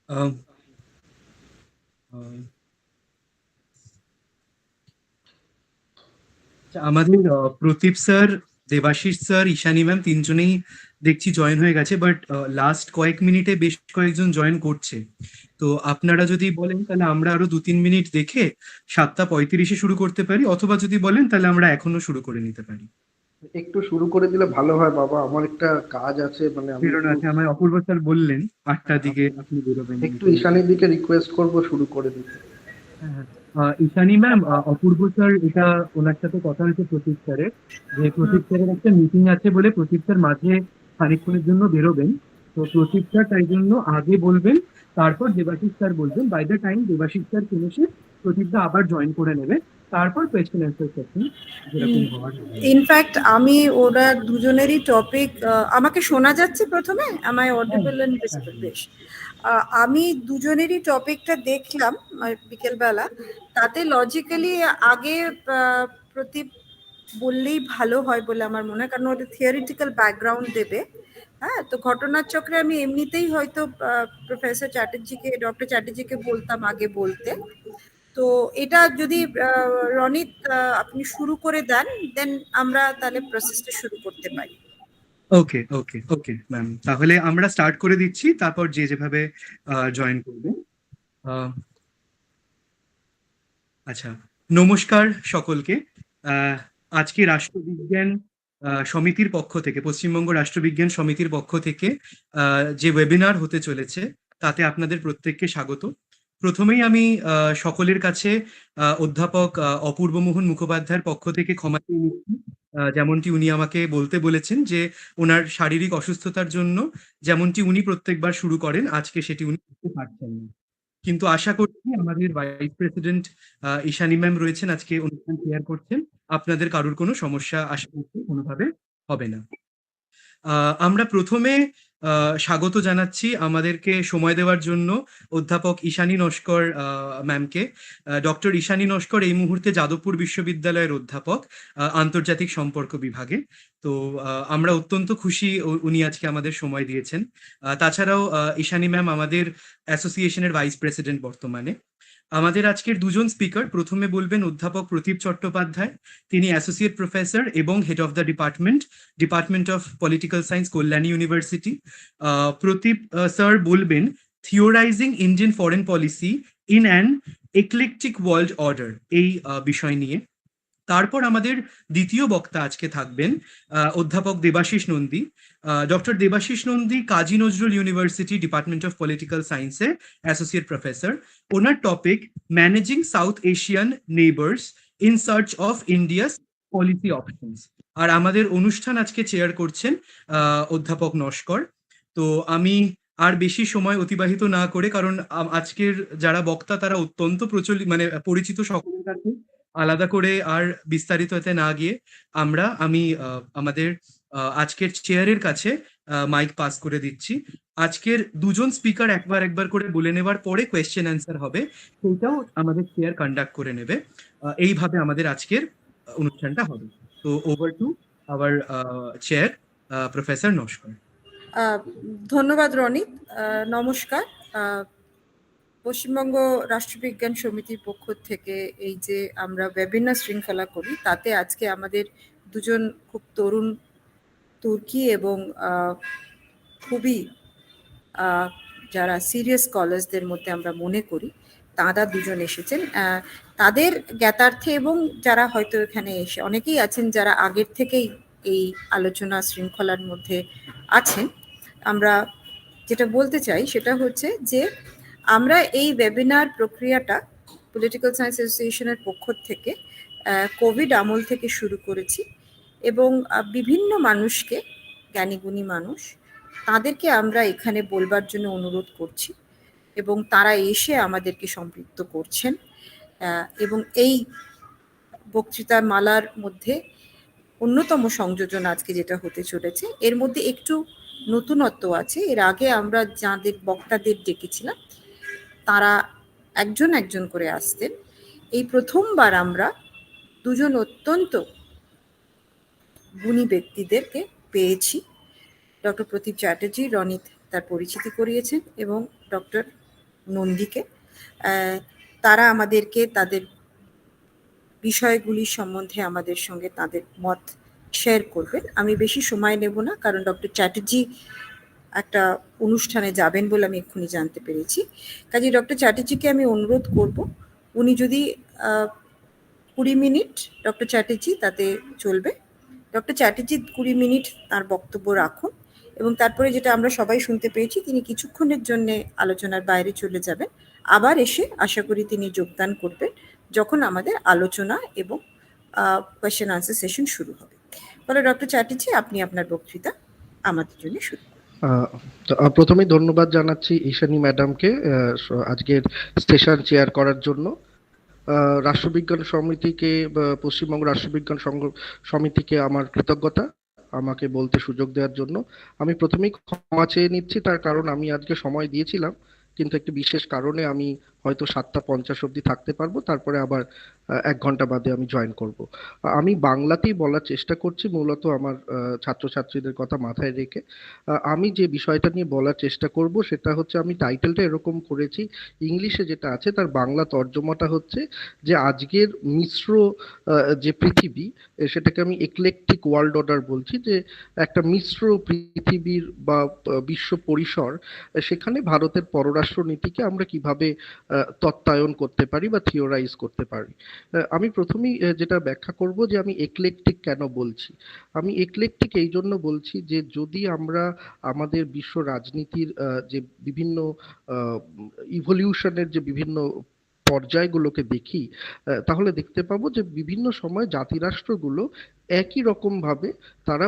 আহ, আহ, আচ্ছা, আমাদের Pradip sir, Debashis sir, Ishani ma'am তিনজনেই দেখছি জয়েন হয়ে গেছে, বাট লাস্ট কয়েক মিনিটে বেশ কয়েকজন জয়েন করছে। তো আপনারা যদি বলেন তাহলে আমরা আরো 2-3 মিনিট দেখে 7:35-এ শুরু করতে পারি, অথবা যদি বলেন তাহলে আমরা এখনো শুরু করে নিতে পারি। একটু শুরু করে দিলে ভালো হয় বাবা, আমার একটা কাজ আছে, মানে আমি বেরোনো একটু। আছে, আমার অপূর্ব স্যার বললেন হ্যাঁ, 8টার দিকে আপনি বেরোবেন একটু নাকি। ঈশানীর দিকে রিকোয়েস্ট করব শুরু করে দিতে। হ্যাঁ, হ্যাঁ। ঈশানী ম্যাম, অপূর্ব স্যার, এটা ওনার সাথে কথা হয়েছে প্রতীপ স্যারের, যে প্রতীপ স্যারের একটা মিটিং আছে বলে প্রতীপ স্যার মাঝে খানিকক্ষণের জন্য বেরোবেন। তো প্রতীপ স্যার তাই জন্য আগে বলবেন, তারপর দেবাশিস স্যার বলবেন। By the time Debashis sir ফিনিশে প্রতীপ দা আবার জয়েন করে নেবে, তারপর কোয়েশ্চেন অ্যান্সার সেশন যেরকম হওয়ার হবে। ইনফ্যাক্ট আমি ওরা দুজনেরই টপিক, আমাকে শোনা যাচ্ছে প্রথমে? আমায় হ্যাঁ, অডিবল এন্ড হ্যাঁ, ভিজিবল? বেশ। আমি দুজনেরই টপিকটা দেখলাম বিকেলবেলা। তাতে লজিক্যালি আগে প্রদীপ বললেই ভালো হয় বলে আমার মনে হয়, কারণ ওটা থিওরিটিক্যাল ব্যাকগ্রাউন্ড দেবে। হ্যাঁ, তো ঘটনার চক্রে আমি এমনিতেই হয়তো প্রফেসর চ্যাটার্জিকে, ডক্টর চ্যাটার্জিকে বলতাম আগে বলতে। তো এটা যদি রনিত আপনি শুরু করে দেন, দেন আমরা তাহলে প্রসেসটা শুরু করতে পারি। ওকে, ওকে, ওকে ম্যাম, তাহলে আমরা স্টার্ট করে দিচ্ছি, তারপর যে যেভাবে জয়েন করবে। আহ, আচ্ছা, নমস্কার সকলকে। আহ, আজকে রাষ্ট্রবিজ্ঞান সমিতির পক্ষ থেকে, পশ্চিমবঙ্গ রাষ্ট্রবিজ্ঞান সমিতির পক্ষ থেকে যে ওয়েবিনার হতে চলেছে, তাতে আপনাদের প্রত্যেককে স্বাগত। প্রথমেই আমি সকলের কাছে অধ্যাপক অপূর্ব মোহন মুখোপাধ্যায়ের পক্ষ থেকে ক্ষমা চেয়ে নিচ্ছি। যেমনটি উনি আমাকে বলতে বলেছেন যে ওনার শারীরিক অসুস্থতার জন্য যেমনটি উনি প্রত্যেকবার শুরু করেন, আজকে সেটি উনি করতে পারছেন না। কিন্তু আশা করছি আমাদের ভাইস প্রেসিডেন্ট ঈশানী ম্যাম রয়েছেন, আজকে অনুষ্ঠান শেয়ার করছেন, আপনাদের কারোর কোনো সমস্যা আশা করছি কোনোভাবে হবে না। আমরা প্রথমে স্বাগত জানাচ্ছি আমাদেরকে সময় দেওয়ার জন্য অধ্যাপক ঈশানী নস্কর ম্যামকে। ডক্টর ঈশানী নস্কর এই মুহূর্তে যাদবপুর বিশ্ববিদ্যালয়ের অধ্যাপক, আন্তর্জাতিক সম্পর্ক বিভাগে। তো আমরা অত্যন্ত খুশি উনি আজকে আমাদের সময় দিয়েছেন। তাছাড়াও ঈশানী ম্যাম আমাদের অ্যাসোসিয়েশনের ভাইস প্রেসিডেন্ট বর্তমানে। আমাদের আজকের দুজন স্পিকার, প্রথমে বলবেন অধ্যাপক প্রতীপ চট্টোপাধ্যায়। তিনি অ্যাসোসিয়েট প্রফেসর এবং head of the department of political science, Kalyani University. Pratip sir বলবেন theorising Indian foreign policy in an eclectic world order, এই বিষয় নিয়ে। তারপর আমাদের দ্বিতীয় বক্তা আজকে থাকবেন অধ্যাপক Debashis Nandi. Doctor Debashis Nandi Kazi Nazrul University, department of political সায়েন্সের অ্যাসোসিয়েট প্রফেসর। ওনার topic managing South Asian neighbours in search of India's policy options. আর আমাদের অনুষ্ঠান আজকে চেয়ার করছেন অধ্যাপক নস্কর। তো আমি আর বেশি সময় অতিবাহিত না করে, কারণ আজকের যারা বক্তা তারা অত্যন্ত প্রচলিত, মানে পরিচিত সকলের কাছে, আলাদা করে আর বিস্তারিত এতে না গিয়ে আমি আমাদের আজকের চেয়ারের কাছে মাইক পাস করে দিচ্ছি। আজকের দুজন স্পিকার একবার একবার করে বলে নেবার পরে কোয়েশ্চেন অ্যান্সার হবে, সেইটাও আমাদের চেয়ার কন্ডাক্ট করে নেবে। এইভাবে আমাদের আজকের অনুষ্ঠানটা হবে। তো over to our chair, professor Naskar. ধন্যবাদ রনিত। নমস্কার। পশ্চিমবঙ্গ রাষ্ট্রবিজ্ঞান সমিতির পক্ষ থেকে এই যে আমরা ওয়েবিনার শৃঙ্খলা করি, তাতে আজকে আমাদের দুজন খুব তরুণ তুর্কি এবং খুবই যারা সিরিয়াস স্কলার্সদের মধ্যে আমরা মনে করি, তাঁরা দুজন এসেছেন। তাদের জ্ঞাতার্থে এবং যারা হয়তো এখানে এসে, অনেকেই আছেন যারা আগের থেকেই এই আলোচনা শৃঙ্খলার মধ্যে আছেন, আমরা যেটা বলতে চাই সেটা হচ্ছে যে আমরা এই ওয়েবিনার প্রক্রিয়াটা পলিটিক্যাল সায়েন্স অ্যাসোসিয়েশনের পক্ষ থেকে কোভিড আমল থেকে শুরু করেছি, এবং বিভিন্ন মানুষকে, জ্ঞানীগুণী মানুষ, তাদেরকে আমরা এখানে বলবার জন্য অনুরোধ করছি, এবং তারা এসে আমাদেরকে সম্পৃক্ত করছেন। এবং এই বক্তৃতা মালার মধ্যে অন্যতম সংযোজন আজকে যেটা হতে চলেছে, এর মধ্যে একটু নতুনত্ব আছে। এর আগে আমরা যাদের বক্তাদের ডেকেছিলাম তারা একজন একজন করে আসতেন। এই প্রথমবার আমরা দুজন অত্যন্ত গুণী ব্যক্তিদেরকে পেয়েছি। ডক্টর প্রতীপ চ্যাটার্জি, রনিত তার পরিচিতি করিয়েছেন, এবং ডক্টর নন্দীকে। তারা আমাদেরকে তাদের বিষয়গুলির সম্বন্ধে আমাদের সঙ্গে তাদের মত শেয়ার করবেন। আমি বেশি সময় নেব না, কারণ ডক্টর চ্যাটার্জি একটা অনুষ্ঠানে যাবেন বলে আমি এক্ষুনি জানতে পেরেছি। কাজে ডক্টর চ্যাটার্জিকে আমি অনুরোধ করব, উনি যদি 20 মিনিট, ডক্টর চ্যাটার্জি তাতে চলবে, ডক্টর চ্যাটার্জি 20 মিনিট তার বক্তব্য রাখুন, এবং তারপরে যেটা আমরা সবাই শুনতে পেয়েছি, তিনি কিছুক্ষণের জন্য আলোচনার বাইরে চলে যাবেন, আবার এসে আশা করি তিনি যোগদান করবেন যখন আমাদের আলোচনা এবং কোয়েশ্চেন আনসার সেশন শুরু হবে। ফলে ডক্টর চ্যাটার্জি, আপনি আপনার বক্তৃতা আমাদের জন্য শুরু করুন। তো প্রথমেই ধন্যবাদ জানাচ্ছি ঈশানী ম্যাডামকে আজকের সেশন চেয়ার করার জন্য। রাষ্ট্রবিজ্ঞান সমিতিকে, পশ্চিমবঙ্গ রাষ্ট্রবিজ্ঞান সমিতিকে আমার কৃতজ্ঞতা আমাকে বলতে সুযোগ দেওয়ার জন্য। আমি প্রথমেই ক্ষমা চেয়ে নিচ্ছি, তার কারণ আমি আজকে সময় দিয়েছিলাম, কিন্তু একটি বিশেষ কারণে আমি হয়তো 7:50 অবধি থাকতে পারবো, তারপরে আবার 1 ঘন্টা বাদে আমি জয়েন করব। আমি বাংলাতেই বলার চেষ্টা করছি, মূলত আমার ছাত্রছাত্রীদের কথা মাথায় রেখে। আমি যে বিষয়টা নিয়ে বলার চেষ্টা করব সেটা হচ্ছে, আমি টাইটেলটা এরকম করেছি, ইংলিশে যেটা আছে তার বাংলা তর্জমাটা হচ্ছে যে আজকের মিশ্র যে পৃথিবী, সেটাকে আমি একলেকটিক ওয়ার্ল্ড অর্ডার বলছি, যে একটা মিশ্র পৃথিবীর বা বিশ্ব পরিসর, সেখানে ভারতের পররাষ্ট্র নীতিকে আমরা কিভাবে তত্ত্বায়ন করতে পারি বা থিওরাইজ করতে পারি। আমি প্রথমেই যেটা ব্যাখ্যা করব যে আমি একলেকটিক কেন বলছি। আমি একলেকটিক এই জন্য বলছি যে যদি আমরা আমাদের বিশ্ব রাজনীতির যে বিভিন্ন ইভলিউশনের যে বিভিন্ন পর্যায়গুলোকে দেখি, তাহলে দেখতে পাবো যে বিভিন্ন সময় জাতিরাষ্ট্রগুলো একই রকম ভাবে তারা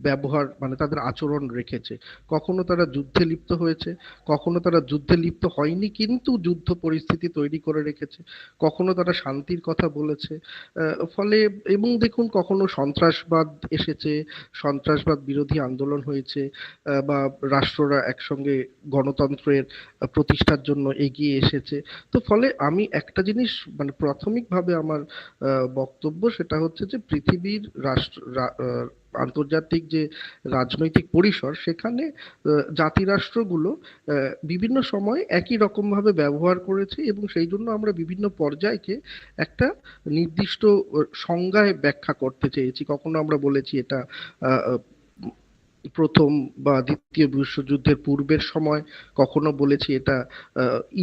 ব্যবহার, মানে তাদের আচরণ রেখেছে। কখনো তারা যুদ্ধে লিপ্ত হয়েছে, কখনো তারা যুদ্ধে লিপ্ত হয়নি কিন্তু যুদ্ধ পরিস্থিতি তৈরি করে রেখেছে, কখনো তারা শান্তির কথা বলেছে। ফলে, এবং দেখুন, কখনো সন্ত্রাসবাদ এসেছে, সন্ত্রাসবাদ বিরোধী আন্দোলন হয়েছে, বা রাষ্ট্ররা একসঙ্গে গণতন্ত্রের প্রতিষ্ঠার জন্য এগিয়ে এসেছে। তো ফলে আমি একটা জিনিস, মানে প্রাথমিকভাবে আমার বক্তব্য সেটা হচ্ছে যে পৃথিবীর আন্তর্জাতিক যে রাজনৈতিক পরিসর, সেখানে জাতিরাষ্ট্রগুলো বিভিন্ন সময় একই রকম ভাবে ব্যবহার করেছে, এবং সেই জন্য আমরা বিভিন্ন পর্যায়কে একটা নির্দিষ্ট সংজ্ঞায় ব্যাখ্যা করতে চেয়েছি। কখনো আমরা বলেছি এটা প্রথম বা দ্বিতীয় বিশ্বযুদ্ধের পূর্বের সময়, কখনো বলেছি এটা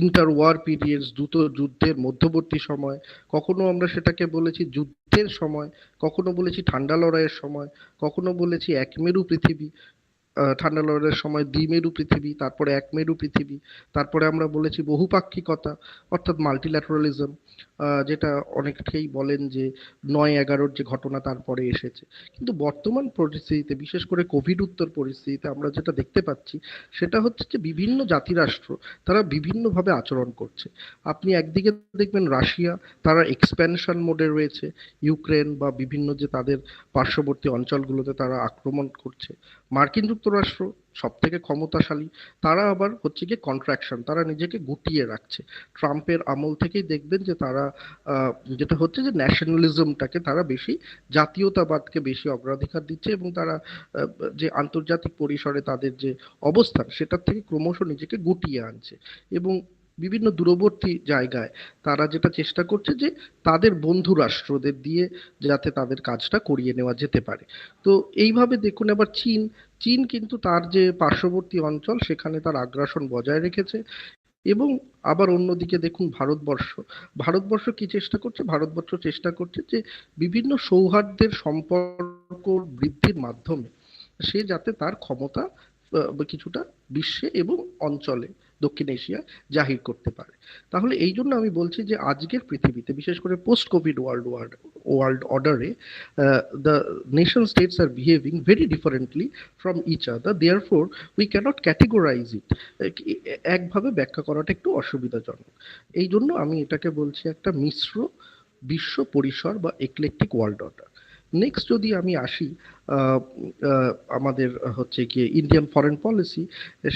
ইন্টার ওয়ার পিরিয়ডস, দ্রুত যুদ্ধের মধ্যবর্তী সময়, কখনো আমরা সেটাকে বলেছি যুদ্ধের সময়, কখনো বলেছি ঠান্ডা লড়াইয়ের সময়, কখনো বলেছি একমেরু পৃথিবী, ঠান্ডা লড়াইয়ের সময় দ্বিমেরু পৃথিবী, তারপরে একমেরু পৃথিবী, তারপরে আমরা বলেছি বহুপাক্ষিকতা অর্থাৎ মাল্টিল্যাটারালিজম, যেটা অনেকেই বলেন যে 9/11 যে ঘটনা তারপরে এসেছে। কিন্তু বর্তমান পরিস্থিতিতে, বিশেষ করে কোভিড উত্তর পরিস্থিতিতে, আমরা যেটা দেখতে পাচ্ছি সেটা হচ্ছে যে বিভিন্ন জাতিরাষ্ট্র তারা বিভিন্নভাবে আচরণ করছে। আপনি একদিকে দেখবেন রাশিয়া, তারা এক্সপ্যানশন মোডে রয়েছে, ইউক্রেন বা বিভিন্ন যে তাদের পার্শ্ববর্তী অঞ্চলগুলোতে তারা আক্রমণ করছে। মার্কিন যুক্তরাষ্ট্র সব থেকে ক্ষমতাশালী, তারা আবার হচ্ছে গিয়ে কন্ট্রাকশন, তারা নিজেকে গুটিয়ে রাখছে। ট্রাম্পের আমল থেকেই দেখবেন যে তারা যেটা হচ্ছে যে ন্যাশনালিজমটাকে তারা বেশি, জাতীয়তাবাদকে বেশি অগ্রাধিকার দিচ্ছে, এবং তারা যে আন্তর্জাতিক পরিসরে তাদের যে অবস্থান সেটার থেকে ক্রমশ নিজেকে গুটিয়ে আনছে। এবং বিভিন্ন দূরবর্তী জায়গায় তারা যেটা চেষ্টা করছে যে তাদের বন্ধু রাষ্ট্রদের দিয়ে যাতে তাদের কাজটা করিয়ে নেওয়া যেতে পারে। তো এইভাবে দেখুন, আবার চীন, চীন কিন্তু তার যে পার্শ্ববর্তী অঞ্চল সেখানে তার আগ্রাসন বজায় রেখেছে। এবং আবার অন্যদিকে দেখুন ভারতবর্ষ, ভারতবর্ষ কি চেষ্টা করছে, ভারতবর্ষ চেষ্টা করছে যে বিভিন্ন সৌহার্দ্যের সম্পর্ক বৃদ্ধির মাধ্যমে সে যাতে তার ক্ষমতা কিছুটা বিশ্বে এবং অঞ্চলে, দক্ষিণ এশিয়ায় জাহির করতে পারে। তাহলে এই জন্য আমি বলছি যে আজকের পৃথিবীতে, বিশেষ করে পোস্ট কোভিড ওয়ার্ল্ড অর্ডারে, the nation states are behaving very differently from each other, therefore we cannot categorize it, একভাবে ব্যাখ্যা করাটা একটু অসুবিধাজনক। এই জন্য আমি এটাকে বলছি একটা মিশ্র বিশ্ব পরিসর বা একলেকটিক ওয়ার্ল্ড অর্ডার। নেক্সট যদি আমি আসি আমাদের হচ্ছে কি ইন্ডিয়ান ফরেন পলিসি,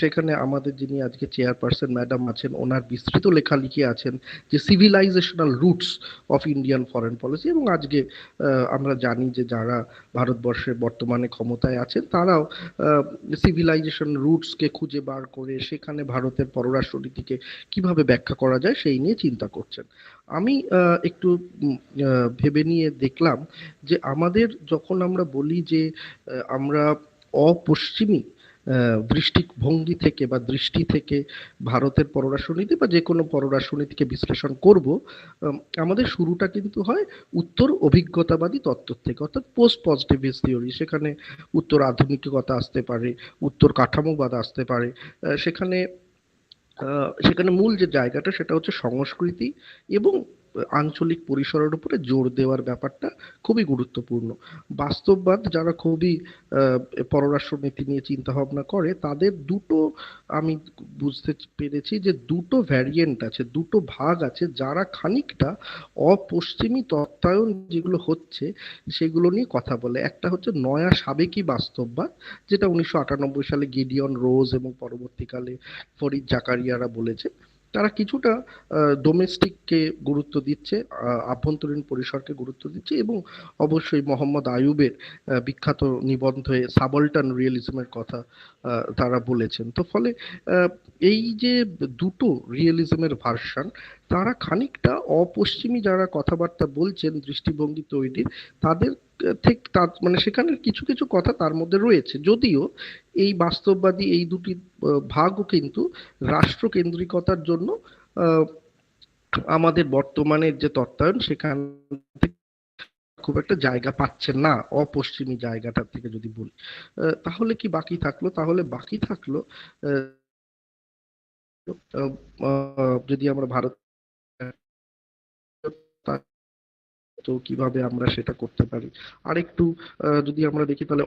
সেখানে আমাদের যিনি আজকে চেয়ারপারসন ম্যাডাম আছেন, ওনার বিস্তৃত লেখালেখি আছেন যে civilisational roots of Indian foreign policy. এবং আজকে আমরা জানি যে যারা ভারতবর্ষে বর্তমানে ক্ষমতায় আছেন তারাও সিভিলাইজেশন রুটসকে খুঁজে বার করে সেখানে ভারতের পররাষ্ট্রনীতিকে কিভাবে ব্যাখ্যা করা যায় সেই নিয়ে চিন্তা করছেন। আমি একটু ভেবে নিয়ে দেখলাম যে আমাদের যখন আমরা বলি যে আমরা অপশ্চিমী দৃষ্টিভঙ্গি থেকে বা দৃষ্টি থেকে ভারতের পররাষ্ট্রনীতি বা যে কোনো পররাষ্ট্রনীতিকে বিশ্লেষণ করব, আমাদের শুরুটা কিন্তু হয় উত্তর অভিজ্ঞতাবাদী তত্ত্ব থেকে, অর্থাৎ পোস্ট পজিটিভিস্ট থিওরি। সেখানে উত্তর আধুনিকতা আসতে পারে, উত্তর কাঠামোবাদ আসতে পারে। সেখানে সেখানে মূল যে জায়গাটা সেটা হচ্ছে সংস্কৃতি এবং আঞ্চলিক পরিসরের উপরে জোর দেওয়ার ব্যাপারটা খুবই গুরুত্বপূর্ণ। বাস্তববাদ যারা খুবই পররাষ্ট্রনীতি নিয়ে চিন্তা ভাবনা করে তাদের দুটো আমি বুঝতে পেরেছি যে দুটো ভ্যারিয়েন্ট আছে, দুটো ভাগ আছে, যারা খানিকটা অপশ্চিমী তত্ত্বায়ন যেগুলো হচ্ছে সেগুলো নিয়ে কথা বলে। একটা হচ্ছে নয়া সাবেকি বাস্তববাদ, যেটা 1998 সালে গিডিয়ন রোজ এবং পরবর্তীকালে ফরিদ জাকারিয়ারা বলেছে। তারা কিছুটা ডোমেস্টিককে গুরুত্ব দিচ্ছে, আভ্যন্তরীণ পরিসরকে গুরুত্ব দিচ্ছে, এবং অবশ্যই মোহাম্মদ আয়ুবের বিখ্যাত নিবন্ধে সাবল্টান রিয়েলিজমের কথা তারা বলেছেন। তো ফলে এই যে দুটো রিয়েলিজমের ভার্সন, তারা খানিকটা অপশ্চিমী যারা কথাবার্তা বলছেন দৃষ্টিভঙ্গি তৈরির, তাদের ঠিক মানে সেখানে কিছু কিছু কথা তার মধ্যে রয়েছে, যদিও এই বাস্তববাদী এই দুটি ভাগও কিন্তু রাষ্ট্রকেন্দ্রিকতার জন্য আমাদের বর্তমানের যে তত্ত্বায়ন সেখান থেকে খুব একটা জায়গা পাচ্ছে না, অপশ্চিমী জায়গাটার থেকে যদি বলি। তাহলে কি বাকি থাকলো? তাহলে বাকি থাকলো যদি আমরা ভারত, তো কিভাবে আমরা সেটা করতে পারি। আরেকটু যদি আমরা দেখি তাহলে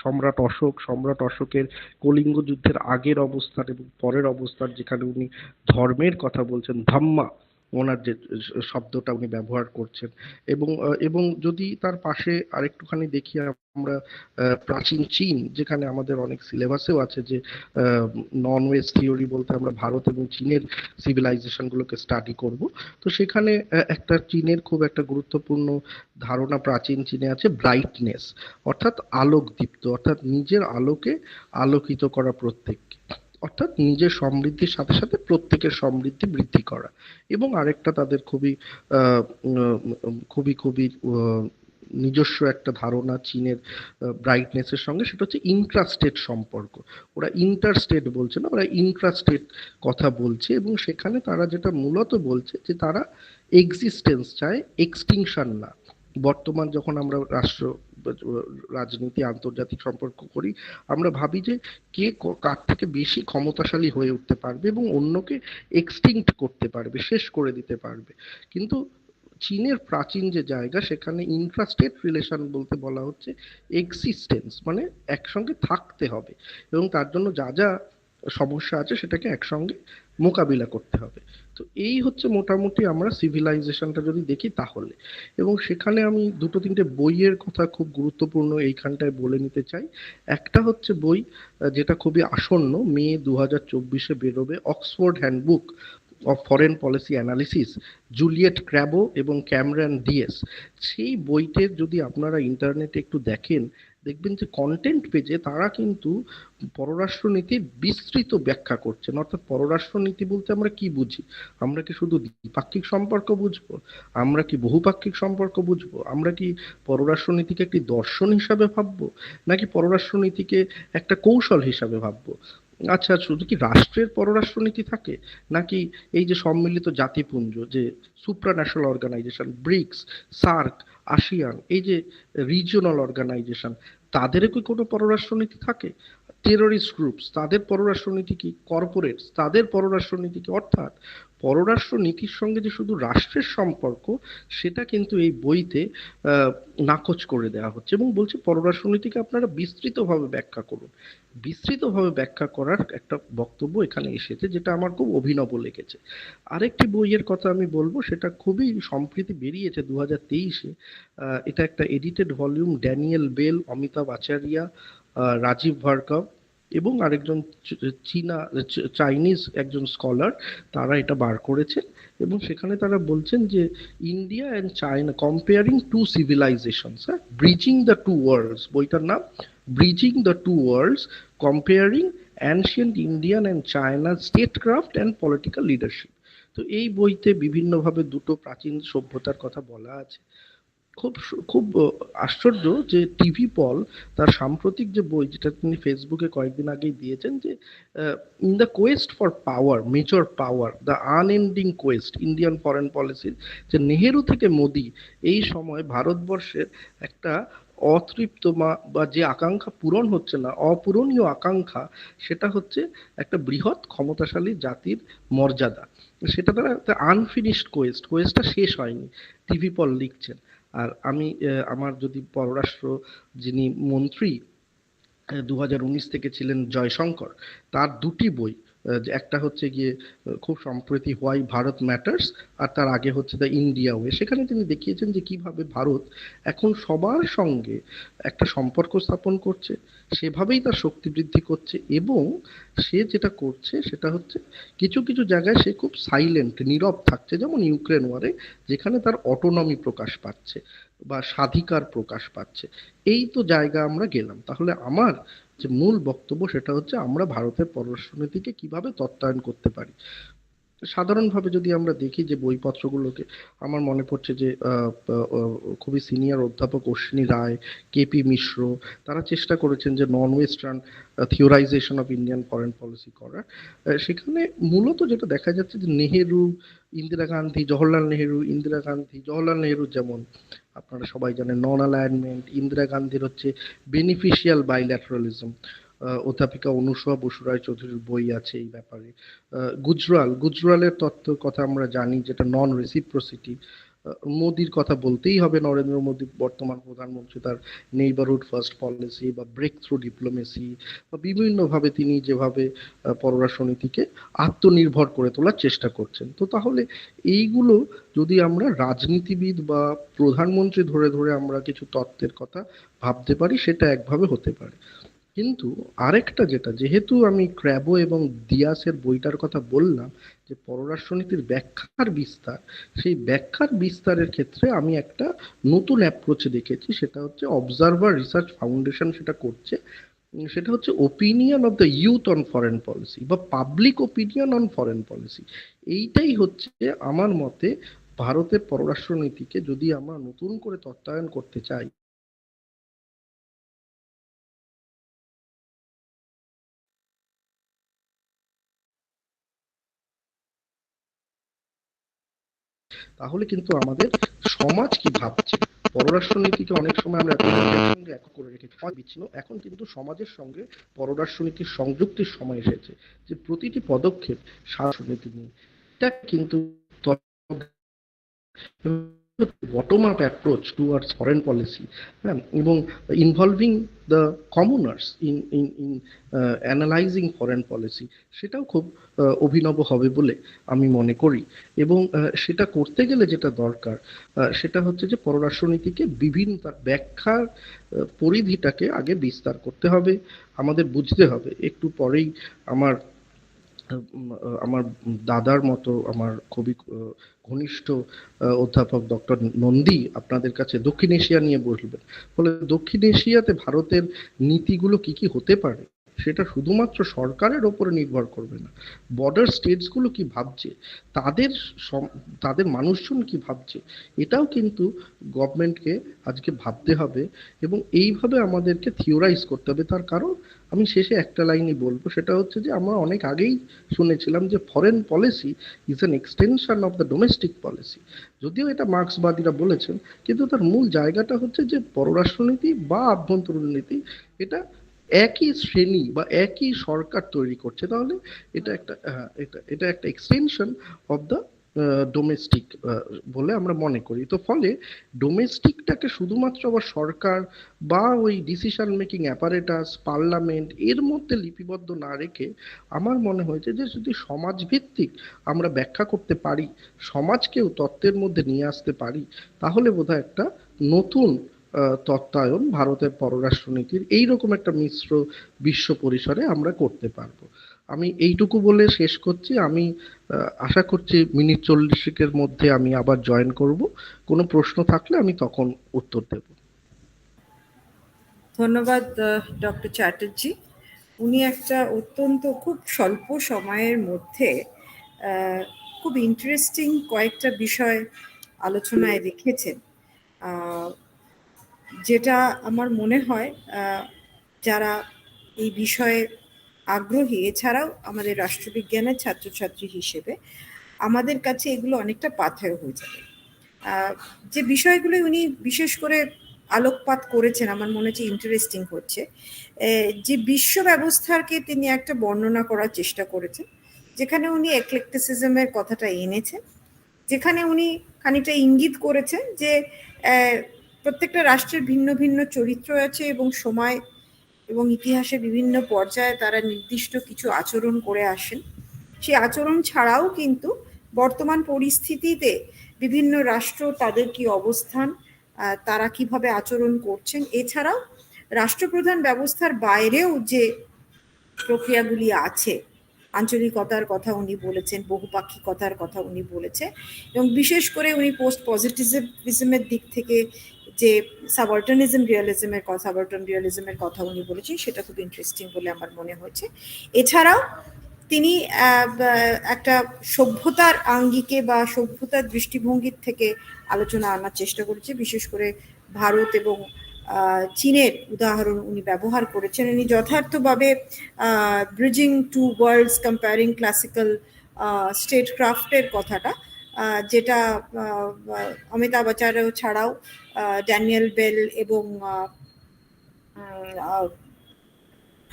সম্রাট অশোকের কলিঙ্গ যুদ্ধের আগের অবস্থান এবং পরের অবস্থান, যেখানে উনি ধর্মের কথা বলছেন, ধাম্মা ওনার যে শব্দটা উনি ব্যবহার করছেন, এবং যদি তার পাশে আরেকটুখানি দেখি আমরা প্রাচীন চীন, যেখানে আমাদের অনেক সিলেবাসেও আছে যে নন ওয়েস্ট থিওরি বলতে আমরা ভারত এবং চীনের সিভিলাইজেশন গুলোকে স্টাডি করব। তো সেখানে একটা চীনের খুব একটা গুরুত্বপূর্ণ ধারণা প্রাচীন চীনে আছে, ব্রাইটনেস, অর্থাৎ আলোকদীপ্ত, অর্থাৎ নিজের আলোকে আলোকিত করা প্রত্যেককে, অর্থাৎ নিজের সমৃদ্ধির সাথে সাথে প্রত্যেকের সমৃদ্ধি বৃদ্ধি করা। এবং আরেকটা তাদের খুবই খুবই খুবই নিজস্ব একটা ধারণা চীনের ব্রাইটনেসের সঙ্গে, সেটা হচ্ছে ইন্ট্রাস্টেট সম্পর্ক। ওরা ইন্টারস্টেট বলছে না, ওরা ইন্ট্রাস্টেট কথা বলছে, এবং সেখানে তারা যেটা মূলত বলছে যে তারা এক্সিস্টেন্স চায়, এক্সটিংশন না। বর্তমান যখন আমরা রাষ্ট্র রাজনীতি আন্তর্জাতিক সম্পর্ক করি, আমরা ভাবি যে কে কার থেকে বেশি ক্ষমতাশালী হয়ে উঠতে পারবে এবং অন্যকে এক্সটিংক্ট করতে পারবে, শেষ করে দিতে পারবে। কিন্তু চীনের প্রাচীন যে জায়গা, সেখানে ইন্ট্রাস্টেট রিলেশন বলতে বলা হচ্ছে এক্সিস্টেন্স, মানে একসঙ্গে থাকতে হবে এবং তার জন্য যা যা সমস্যা আছে সেটাকে একসঙ্গে মোকাবিলা করতে হবে। তো এই হচ্ছে মোটামুটি আমরা সিভিলাইজেশনটা যদি দেখি তাহলে। এবং সেখানে আমি দুটো তিনটে বইয়ের কথা খুব গুরুত্বপূর্ণ এইখানটায় বলে নিতে চাই। একটা হচ্ছে বই যেটা খুবই আসন্ন, মে 2024 বেরোবে, Oxford handbook of foreign policy analysis, Juliet Kaarbo এবং ক্যামেরন ডিয়েস। সেই বইটির যদি আপনারা ইন্টারনেটে একটু দেখেন, দেখবেন যে কন্টেন্ট পেজে তারা কিন্তু পররাষ্ট্রনীতির বিস্তৃত ব্যাখ্যা করছেন। অর্থাৎ পররাষ্ট্রনীতি বলতে আমরা কি বুঝি? আমরা কি শুধু দ্বিপাক্ষিক সম্পর্ক বুঝবো? আমরা কি বহুপাক্ষিক সম্পর্ক বুঝবো? আমরা কি পররাষ্ট্রনীতিকে একটি দর্শন হিসাবে ভাববো, নাকি পররাষ্ট্রনীতিকে একটা কৌশল হিসাবে ভাববো? আচ্ছা, শুধু কি রাষ্ট্রের পররাষ্ট্রনীতি থাকে, নাকি এই যে সম্মিলিত জাতিপুঞ্জ, যে সুপ্রান্যাশনাল অর্গানাইজেশন, ব্রিক্স, সার্ক, আসিয়ান, এই যে রিজিওনাল অর্গানাইজেশন, তাদেরও কি কোনো পররাষ্ট্রনীতি থাকে? টেররিস্ট গ্রুপস, তাদের পররাষ্ট্রনীতি কি? কর্পোরেটস, তাদের পররাষ্ট্রনীতি কি? অর্থাৎ পররাষ্ট্র নীতির সঙ্গে যে শুধু রাষ্ট্রের সম্পর্ক, সেটা কিন্তু এই বইতে নাকচ করে দেওয়া হচ্ছে এবং বলছে পররাষ্ট্রনীতিকে আপনারা বিস্তৃতভাবে ব্যাখ্যা করুন। বিস্তৃতভাবে ব্যাখ্যা করার একটা বক্তব্য এখানে এসেছে, যেটা আমার খুব অভিনব লেগেছে। আরেকটি বইয়ের কথা আমি বলবো, সেটা খুবই সম্প্রতি বেরিয়েছে 2023-এ। এটা একটা edited volume, Daniel Bell, Amitav Acharya, Rajeev Bhargava এবং আরেকজন চাইনিজ একজন স্কলার, তারা এটা বার করেছে। এবং সেখানে তারা বলছেন যে India and China comparing two civilisations, হ্যাঁ, ব্রিজিং দ্য টু ওয়ার্ল্ডস, বইটার নাম bridging the two worlds, comparing ancient Indian and China statecraft and political leadership. তো এই বইতে বিভিন্নভাবে দুটো প্রাচীন সভ্যতার কথা বলা আছে। খুব খুব আশ্চর্য যে টিভি পল তার সাম্প্রতিক যে বই, যেটা তিনি ফেসবুকে কয়েকদিন আগেই দিয়েছেন, যে in the Quest for power, major power, the unending Quest Indian foreign পলিসির, যে নেহেরু থেকে মোদি এই সময় ভারতবর্ষের একটা অতৃপ্ত বা যে আকাঙ্ক্ষা পূরণ হচ্ছে না, অপূরণীয় আকাঙ্ক্ষা, সেটা হচ্ছে একটা বৃহৎ ক্ষমতাশালী জাতির মর্যাদা। সেটা তারা আনফিনিশড কোয়েস্ট, কোয়েস্টটা শেষ হয়নি, টিভি পল লিখছেন। আর আমি আমার যদি পররাষ্ট্র যিনি মন্ত্রী 2019 থেকে ছিলেন, জয়শঙ্কর, তার দুটি বই, একটা হচ্ছে গিয়ে খুব সম্প্রতি হোয়াই ভারত ম্যাটার্স, আর তার আগে হচ্ছে দ্য ইন্ডিয়া ওয়ে। সেখানে তিনি দেখিয়েছেন যে কিভাবে ভারত এখন সবার সঙ্গে একটা সম্পর্ক স্থাপন করছে, সেভাবেই তার শক্তি বৃদ্ধি করছে, এবং সে যেটা করছে সেটা হচ্ছে কিছু কিছু জায়গায় সে খুব সাইলেন্ট, নীরব থাকছে, যেমন ইউক্রেন ওয়ারে, যেখানে তার অটোনমি প্রকাশ পাচ্ছে বা স্বাধিকার প্রকাশ পাচ্ছে। এই তো জায়গা আমরা গেলাম। তাহলে আমার যে মূল বক্তব্য সেটা হচ্ছে আমরা ভারতের পররাষ্ট্রনীতিকে কিভাবে তত্ত্বায়ন করতে পারি। সাধারণভাবে যদি আমরা দেখি যে বইপত্রগুলোকে, আমার মনে পড়ছে যে খুবই সিনিয়র অধ্যাপক অশ্বিনী রায়, কেপি মিশ্র, তারা চেষ্টা করেছেন যে non western theorisation of Indian foreign policy করার। সেখানে মূলত যেটা দেখা যাচ্ছে যে নেহেরু, ইন্দিরা গান্ধী, জওহরলাল নেহেরু, ইন্দিরা গান্ধী, জওহরলাল নেহেরু যেমন আপনারা সবাই জানেন নন অ্যালাইনমেন্ট, ইন্দিরা গান্ধীর হচ্ছে বেনিফিশিয়াল বাইল্যাটারালিজম। অধ্যাপিকা অনুসুয়া বসু রায় চৌধুরীর বই আছে এই ব্যাপারে। গুজরালের তত্ত্বের কথা আমরা জানি, যেটা নন রেসিপ্রোসিটি। মোদির কথা বলতেই হবে, নরেন্দ্র মোদী বর্তমান প্রধানমন্ত্রী, তার নেইবারহুড ফার্স্ট পলিসি বা ব্রেক থ্রু ডিপ্লোমেসি, বা বিভিন্নভাবে তিনি যেভাবে পররাষ্ট্রনীতিকে আত্মনির্ভর করে তোলার চেষ্টা করছেন। তো তাহলে এইগুলো যদি আমরা রাজনীতিবিদ বা প্রধানমন্ত্রী ধরে ধরে আমরা কিছু তত্ত্বের কথা ভাবতে পারি, সেটা একভাবে হতে পারে। কিন্তু আরেকটা, যেটা যেহেতু আমি ক্র্যাবো এবং দিয়াসের বইটার কথা বললাম, যে পররাষ্ট্রনীতির ব্যাখ্যার বিস্তার, সেই ব্যাখ্যার বিস্তারের ক্ষেত্রে আমি একটা নতুন অ্যাপ্রোচে দেখেছি, সেটা হচ্ছে অবজারভার রিসার্চ ফাউন্ডেশন সেটা করছে। সেটা হচ্ছে opinion of the youth on foreign policy বা public opinion on foreign policy. এইটাই হচ্ছে আমার মতে ভারতের পররাষ্ট্রনীতিকে যদি আমরা নতুন করে তত্ত্বায়ন করতে চাই, তাহলে কিন্তু আমাদের সমাজ কি ভাবছে, পররাষ্ট্রনীতিকে অনেক সময় আমরা সঙ্গে এক করে রেখেছি বিচ্ছিন্ন, এখন কিন্তু সমাজের সঙ্গে পররাষ্ট্রনীতির সংযুক্তির সময় এসেছে, যে প্রতিটি পদক্ষেপ রাষ্ট্রনীতি নিয়ে। এটা কিন্তু bottom up approach towards foreign policy, হ্যাঁ, এবং involving the commoners in in in analysing foreign policy, সেটাও খুব অভিনব হবে বলে আমি মনে করি। এবং সেটা করতে গেলে যেটা দরকার, সেটা হচ্ছে যে পররাষ্ট্রনীতিকে বিভিন্ন তার ব্যাখ্যার পরিধিটাকে আগে বিস্তার করতে হবে, আমাদের বুঝতে হবে। একটু পরেই আমার আমার দাদার মতো আমার খুবই ঘনিষ্ঠ অধ্যাপক ডক্টর নন্দী আপনাদের কাছে দক্ষিণ এশিয়া নিয়ে বলবেন। ফলে দক্ষিণ এশিয়াতে ভারতের নীতিগুলো কি কি হতে পারে, সেটা শুধুমাত্র সরকারের ওপরে নির্ভর করবে না, বর্ডার স্টেটসগুলো কি ভাবছে, তাদের তাদের মানুষজন কি ভাবছে, এটাও কিন্তু গভর্নমেন্টকে আজকে ভাবতে হবে এবং এইভাবে আমাদেরকে থিওরাইজ করতে হবে। তার কারণ আমি শেষে একটা লাইনই বলবো, সেটা হচ্ছে যে আমরা অনেক আগেই শুনেছিলাম যে foreign policy is an extension of the domestic policy. যদিও এটা মার্ক্সবাদীরা বলেছেন, কিন্তু তার মূল জায়গাটা হচ্ছে যে পররাষ্ট্রনীতি বা আভ্যন্তরীণ নীতি, এটা একই শ্রেণী বা একই সরকার তৈরি করছে, তাহলে এটা একটা এটা একটা এক্সটেনশন অফ দ্য ডোমেস্টিক বলে আমরা মনে করি। তো ফলে ডোমেস্টিকটাকে শুধুমাত্র আবার সরকার বা ওই ডিসিশন মেকিং অ্যাপারেটাস পার্লামেন্ট এর মধ্যে লিপিবদ্ধ না রেখে আমার মনে হয়েছে যে যদি সমাজভিত্তিক আমরা ব্যাখ্যা করতে পারি, সমাজকেও তত্ত্বের মধ্যে নিয়ে আসতে পারি, তাহলে বোধহয় একটা নতুন তত্ত্বায়ন ভারতের পররাষ্ট্রনীতির এইরকম একটা মিশ্র বিশ্ব পরিসরে আমরা করতে পারবো। আমি এইটুকু বলে শেষ করছি। আমি আশা করছি মিনিট 40-এর মধ্যে আমি আবার জয়েন করব। কোনো প্রশ্ন থাকলে আমি তখন উত্তর দেব। ধন্যবাদ ডক্টর চ্যাটার্জি। উনি একটা অত্যন্ত খুব স্বল্প সময়ের মধ্যে খুব ইন্টারেস্টিং কয়েকটা বিষয় আলোচনায় রেখেছেন, যেটা আমার মনে হয় যারা এই বিষয়ে আগ্রহী, এছাড়াও আমাদের রাষ্ট্রবিজ্ঞানের ছাত্রছাত্রী হিসেবে আমাদের কাছে এগুলো অনেকটা পাথেয় হয়ে যাবে। যে বিষয়গুলো উনি বিশেষ করে আলোকপাত করেছেন আমার মনে হচ্ছে ইন্টারেস্টিং হচ্ছে। যে বিশ্ব ব্যবস্থাকে তিনি একটা বর্ণনা করার চেষ্টা করেছেন, যেখানে উনি এক্লেকটিসিজমের কথাটা এনেছেন, যেখানে উনি খানিকটা ইঙ্গিত করেছেন যে প্রত্যেকটা রাষ্ট্রের ভিন্ন ভিন্ন চরিত্র আছে এবং সময় এবং ইতিহাসে বিভিন্ন পর্যায়ে তারা নির্দিষ্ট কিছু আচরণ করে আসেন। সেই আচরণ ছাড়াও কিন্তু বর্তমান পরিস্থিতিতে বিভিন্ন রাষ্ট্র তাদের কি অবস্থান, তারা কিভাবে আচরণ করছেন, এছাড়াও রাষ্ট্রপ্রধান ব্যবস্থার বাইরেও যে প্রক্রিয়াগুলি আছে, আঞ্চলিকতার কথা উনি বলেছেন, বহুপাক্ষিকতার কথা উনি বলেছেন, এবং বিশেষ করে উনি পোস্ট পজিটিভিজমের দিক থেকে যে সাবঅল্টার্ন রিয়েলিজমের কথা উনি বলেছেন, সেটা খুব ইন্টারেস্টিং বলে আমার মনে হয়েছে। এছাড়াও তিনি একটা সভ্যতার আঙ্গিকে বা সভ্যতার দৃষ্টিভঙ্গির থেকে আলোচনা আনার চেষ্টা করেছে, বিশেষ করে ভারত এবং চীনের উদাহরণ উনি ব্যবহার করেছেন। উনি যথার্থভাবে bridging two worlds, comparing classical state ক্রাফটের কথাটা, যেটা অমিতাভ বচ্চন ছাড়াও ড্যানিয়েল বেল এবং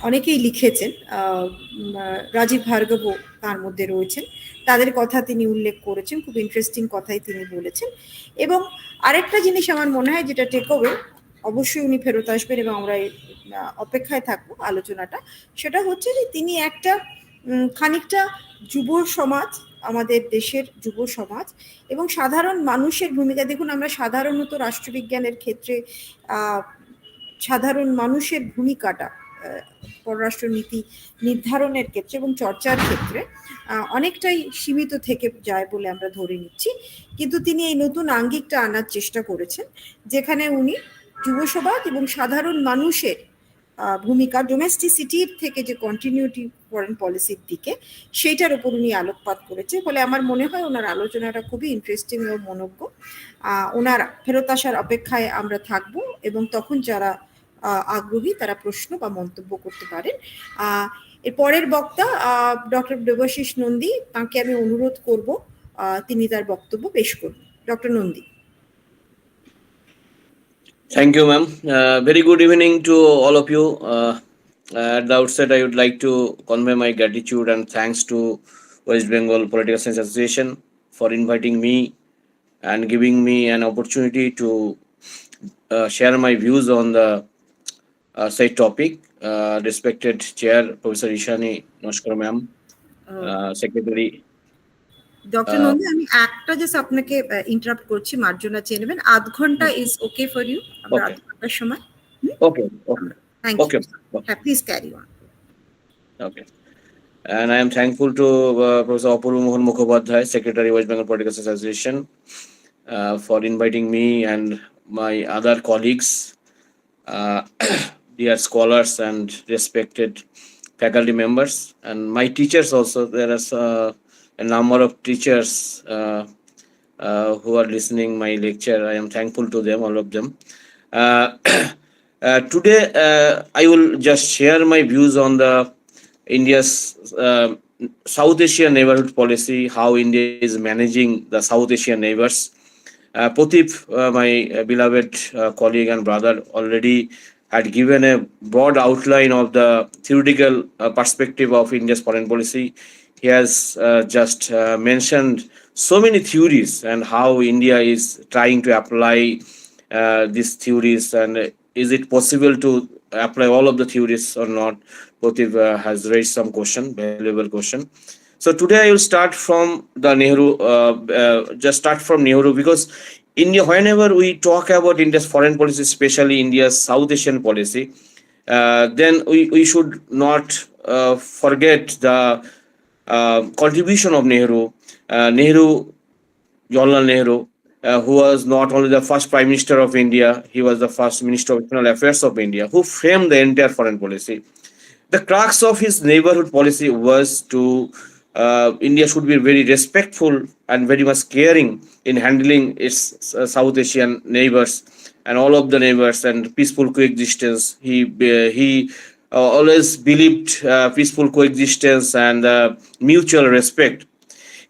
অনেকেই লিখেছেন, রাজীব ভার্গবও তার মধ্যে রয়েছেন, তাদের কথা তিনি উল্লেখ করেছেন, খুব ইন্টারেস্টিং কথাই তিনি বলেছেন। এবং আরেকটা জিনিস আমার মনে হয় যেটা টেকওয়ে, অবশ্যই উনি ফেরত আসবেন এবং আমরা অপেক্ষায় থাকবো আলোচনাটা, সেটা হচ্ছে যে তিনি একটা খানিকটা যুব সমাজ, আমাদের দেশের যুব সমাজ এবং সাধারণ মানুষের ভূমিকা। দেখুন, আমরা সাধারণত রাষ্ট্রবিজ্ঞানের ক্ষেত্রে সাধারণ মানুষের ভূমিকাটা পররাষ্ট্রনীতি নির্ধারণের ক্ষেত্রে এবং চর্চার ক্ষেত্রে অনেকটাই সীমিত থেকে যায় বলে আমরা ধরে নিচ্ছি, কিন্তু তিনি এই নতুন আঙ্গিকটা আনার চেষ্টা করেছেন, যেখানে উনি যুব সমাজ এবং সাধারণ মানুষের ভূমিকা, ডোমেস্টিসিটির থেকে যে কন্টিনিউটি ফরেন পলিসির দিকে, সেইটার উপর উনি আলোকপাত করেছে। ফলে আমার মনে হয় ওনার আলোচনাটা খুবই ইন্টারেস্টিং এবং মনোজ্ঞ। ওনার ফেরত আসার অপেক্ষায় আমরা থাকবো এবং তখন যারা আগ্রহী তারা প্রশ্ন বা মন্তব্য করতে পারেন। এর পরের বক্তা ডক্টর দেবাশিস নন্দী, তাকে আমি অনুরোধ করব তিনি তার বক্তব্য পেশ করুন। Doctor Nandi. Thank you, ma'am. Very good evening to all of you. At the outset, I would like to convey my gratitude and thanks to West Bengal Political Science Association for inviting me and giving me an opportunity to share my views on the said topic. Respected Chair, Professor Ishani Noshkar, ma'am, Secretary. Doctor Nandi, আমি একটা just আপনাকে interrupt করছি, মার্জনা চেয়ে নেবেন। আধ ঘন্টা is okay for you? আমরা আধ ঘন্টার সময়। Okay. Thank you. হ্যাঁ, please carry on. Okay. And I am thankful to Professor Apurva Mohan Mukhopadhyay, Secretary, West Bengal Political Science Association, for inviting me and my other colleagues, dear scholars and respected faculty members, and my teachers also. There is a number of teachers who are listening my lecture. I am thankful to them, all of them. Today, I will just share my views on the India's South Asian neighborhood policy, how India is managing the South Asian neighbors. Pratip, my beloved colleague and brother, already had given a broad outline of the theoretical perspective of India's foreign policy. He has just mentioned so many theories and how India is trying to apply these theories, and is it possible to apply all of the theories or not? Pratip has raised some question, valuable question. So today I will start from the Nehru, just start from Nehru, because India, whenever we talk about India's foreign policy, especially India's South Asian policy, then we should not forget the contribution of Nehru. Jawaharlal Nehru, who was not only the first Prime Minister of India, he was the first Minister of External Affairs of India, who framed the entire foreign policy. The crux of his neighborhood policy was to India should be very respectful and very much caring in handling its South Asian neighbors and all of the neighbors, and peaceful coexistence. He always believed peaceful coexistence and mutual respect.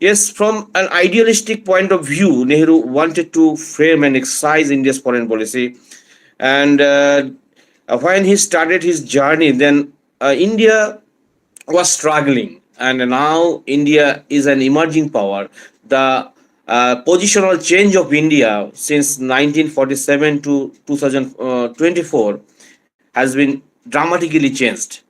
Yes, from an idealistic point of view, Nehru wanted to frame and exercise India's foreign policy. And when he started his journey, then India was struggling, and now India is an emerging power. The positional change of India since 1947 to 2024 has been dramatically changed.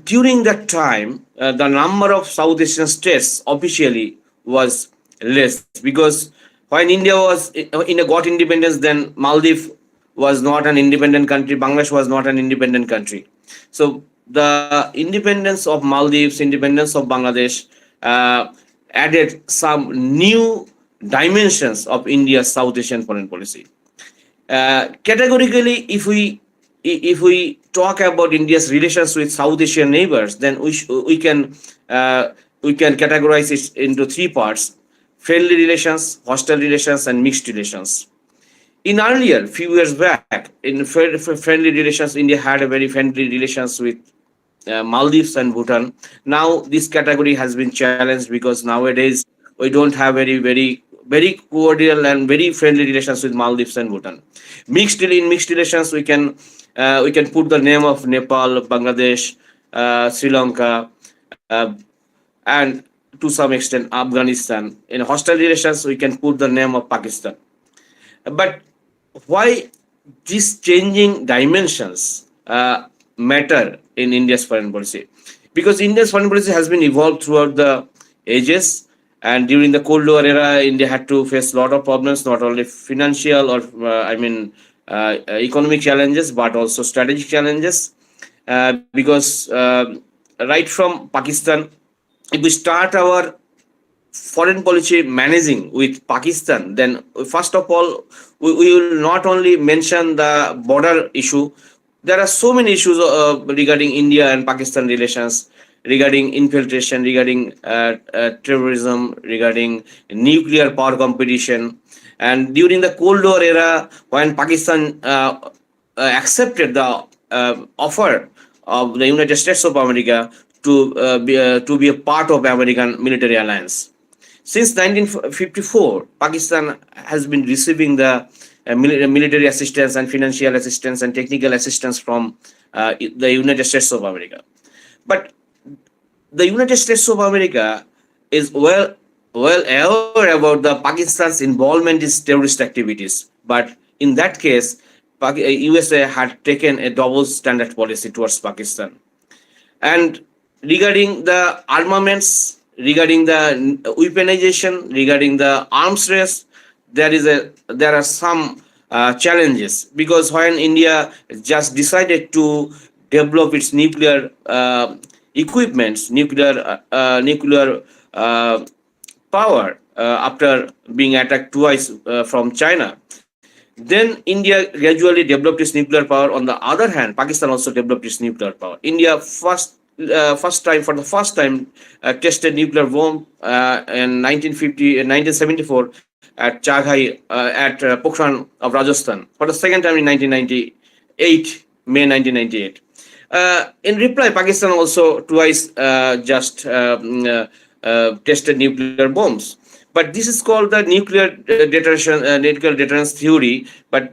During that time, the number of South Asian states officially was less, because when India was got independence, then Maldives was not an independent country, Bangladesh was not an independent country. So the independence of Maldives, independence of Bangladesh added some new dimensions of India's South Asian foreign policy. Categorically, if we talk about India's relations with South Asian neighbors, then we can categorize it into three parts: friendly relations, hostile relations, and mixed relations. In earlier few years back, in friendly relations, India had a very friendly relations with Maldives and Bhutan. Now this category has been challenged, because nowadays we don't have very cordial and very friendly relations with Maldives and Bhutan. In mixed relations, we can put the name of Nepal, Bangladesh, Sri Lanka, and to some extent Afghanistan. In hostile relations, we can put the name of Pakistan. But why these changing dimensions matter in India's foreign policy? Because India's foreign policy has been evolved throughout the ages, and during the Cold War era, India had to face a lot of problems, not only financial or economic challenges, but also strategic challenges. Because right from Pakistan, if we start our foreign policy managing with Pakistan, then first of all, we will not only mention the border issue. There are so many issues regarding India and Pakistan relations, regarding infiltration, regarding terrorism, regarding nuclear power competition. And during the Cold War era, when Pakistan accepted the offer of the United States of America to be a part of American military alliance. Since 1954, Pakistan has been receiving the military assistance and financial assistance and technical assistance from the United States of America. But the United States of America is well aware about the Pakistan's involvement in terrorist activities. But in that case, USA had taken a double standard policy towards Pakistan. And regarding the armaments, regarding the weaponization, regarding the arms race, there are some challenges, because when India just decided to develop its nuclear equipments, nuclear power after being attacked twice from China, then India gradually developed its nuclear power. On the other hand, Pakistan also developed its nuclear power. India for the first time tested nuclear bomb in 1974 at Chaghai at Pokhran of Rajasthan, for the second time in 1998, May 1998. In reply, Pakistan also twice just tested nuclear bombs. But this is called the nuclear deterrence theory. But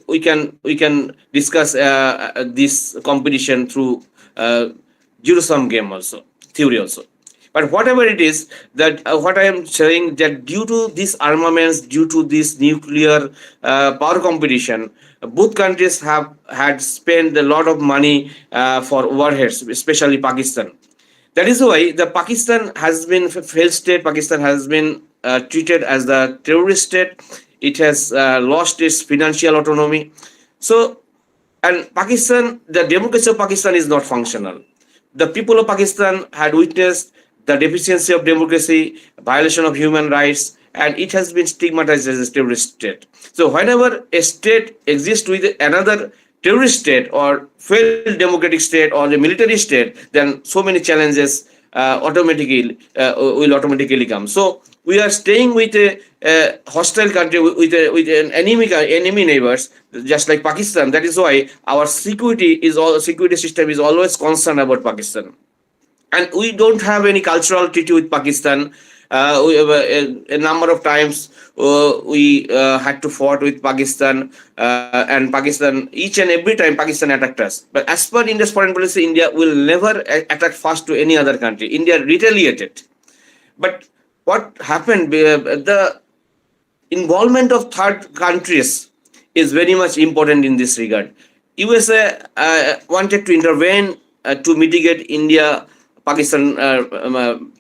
we can discuss this competition through zero sum game also, theory also. But whatever it is, that what I am saying, that due to these armaments, due to this nuclear power competition, both countries have had spent a lot of money for warheads, especially Pakistan. That is why the Pakistan has been failed state. Pakistan has been treated as the terrorist state. It has lost its financial autonomy. So, and Pakistan, the democracy of Pakistan is not functional. The people of Pakistan had witnessed the deficiency of democracy, violation of human rights, and it has been stigmatized as a terrorist state. So whenever a state exists with another terrorist state or failed democratic state or a military state, then so many challenges will automatically come. So we are staying with a hostile country, with an enemy neighbors, just like Pakistan. That is why our security system is always concerned about Pakistan. And we don't have any cultural treaty with Pakistan. We have a number of times we had to fought with Pakistan, and Pakistan, each and every time Pakistan attacked us. But as per India's foreign policy, India will never attack first to any other country. India retaliated. But what happened? The involvement of third countries is very much important in this regard. USA wanted to intervene to mitigate India Pakistan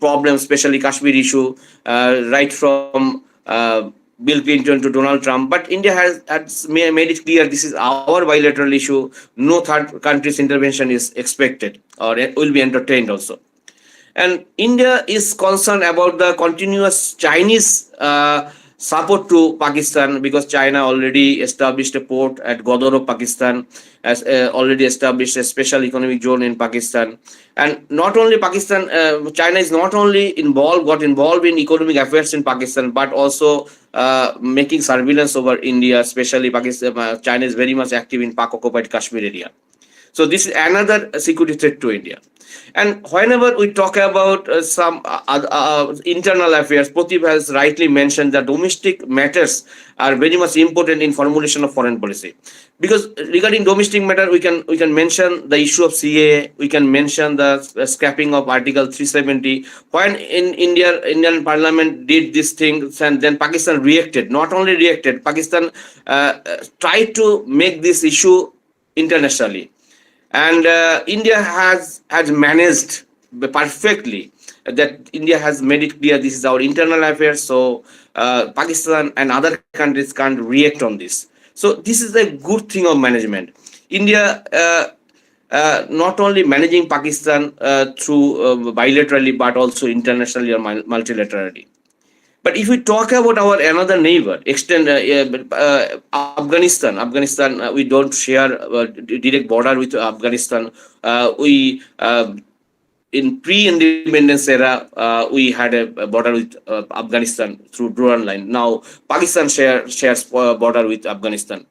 problem, especially Kashmir issue, right from Bill Clinton to Donald Trump. But India has made it clear this is our bilateral issue. No third country's intervention is expected or will be entertained also. And India is concerned about the continuous Chinese support to Pakistan, because China already established a port at Gwadar of Pakistan, has already established a special economic zone in Pakistan. And not only Pakistan, China is not only got involved in economic affairs in Pakistan, but also making surveillance over India, especially Pakistan. China is very much active in Pak-occupied Kashmir area. So this is another security threat to India. And whenever we talk about some internal affairs, Pratip has rightly mentioned that domestic matters are very much important in formulation of foreign policy. Because regarding domestic matter, we can mention the issue of CAA, we can mention the scrapping of Article 370. When in Indian Parliament did these things, and then Pakistan reacted. Not only reacted, Pakistan tried to make this issue internationally. And India has managed perfectly. That India has made it clear this is our internal affairs, so Pakistan and other countries can't react on this. So this is a good thing of management. India not only managing Pakistan through bilaterally, but also internationally or multilaterally. But if we talk about our another neighbor, Afghanistan, we don't share direct border with Afghanistan. We in pre-independence era, we had a border with Afghanistan through Durand line. Now Pakistan shares border with Afghanistan.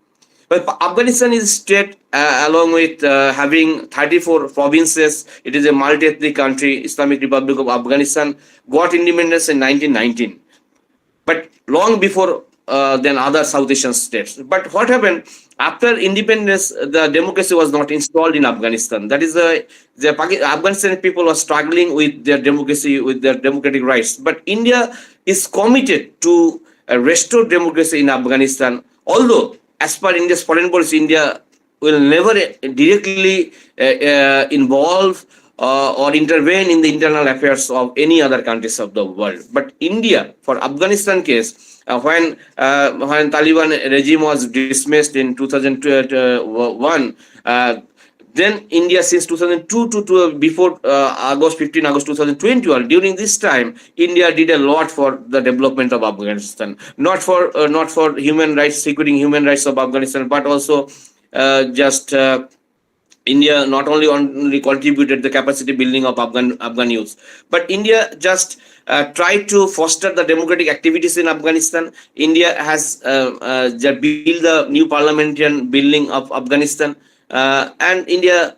But Afghanistan is a state along with having 34 provinces. It is a multi-ethnic country. Islamic Republic of Afghanistan got independence in 1919. But long before than other South Asian states. But what happened after independence? The democracy was not installed in Afghanistan. That is the Afghanistan people were struggling with their democracy, with their democratic rights. But India is committed to restore democracy in Afghanistan. Although, as per India's foreign policy, India will never directly involve or intervene in the internal affairs of any other countries of the world. But India, for Afghanistan case, when Taliban regime was dismissed in 2001, then India since 2002 to before August 2021, during this time, India did a lot for the development of Afghanistan. Not for human rights, securing human rights of Afghanistan, but also India not only contributed the capacity building of Afghan youth, but India just tried to foster the democratic activities in Afghanistan. India has built the new parliamentarian building of Afghanistan, and India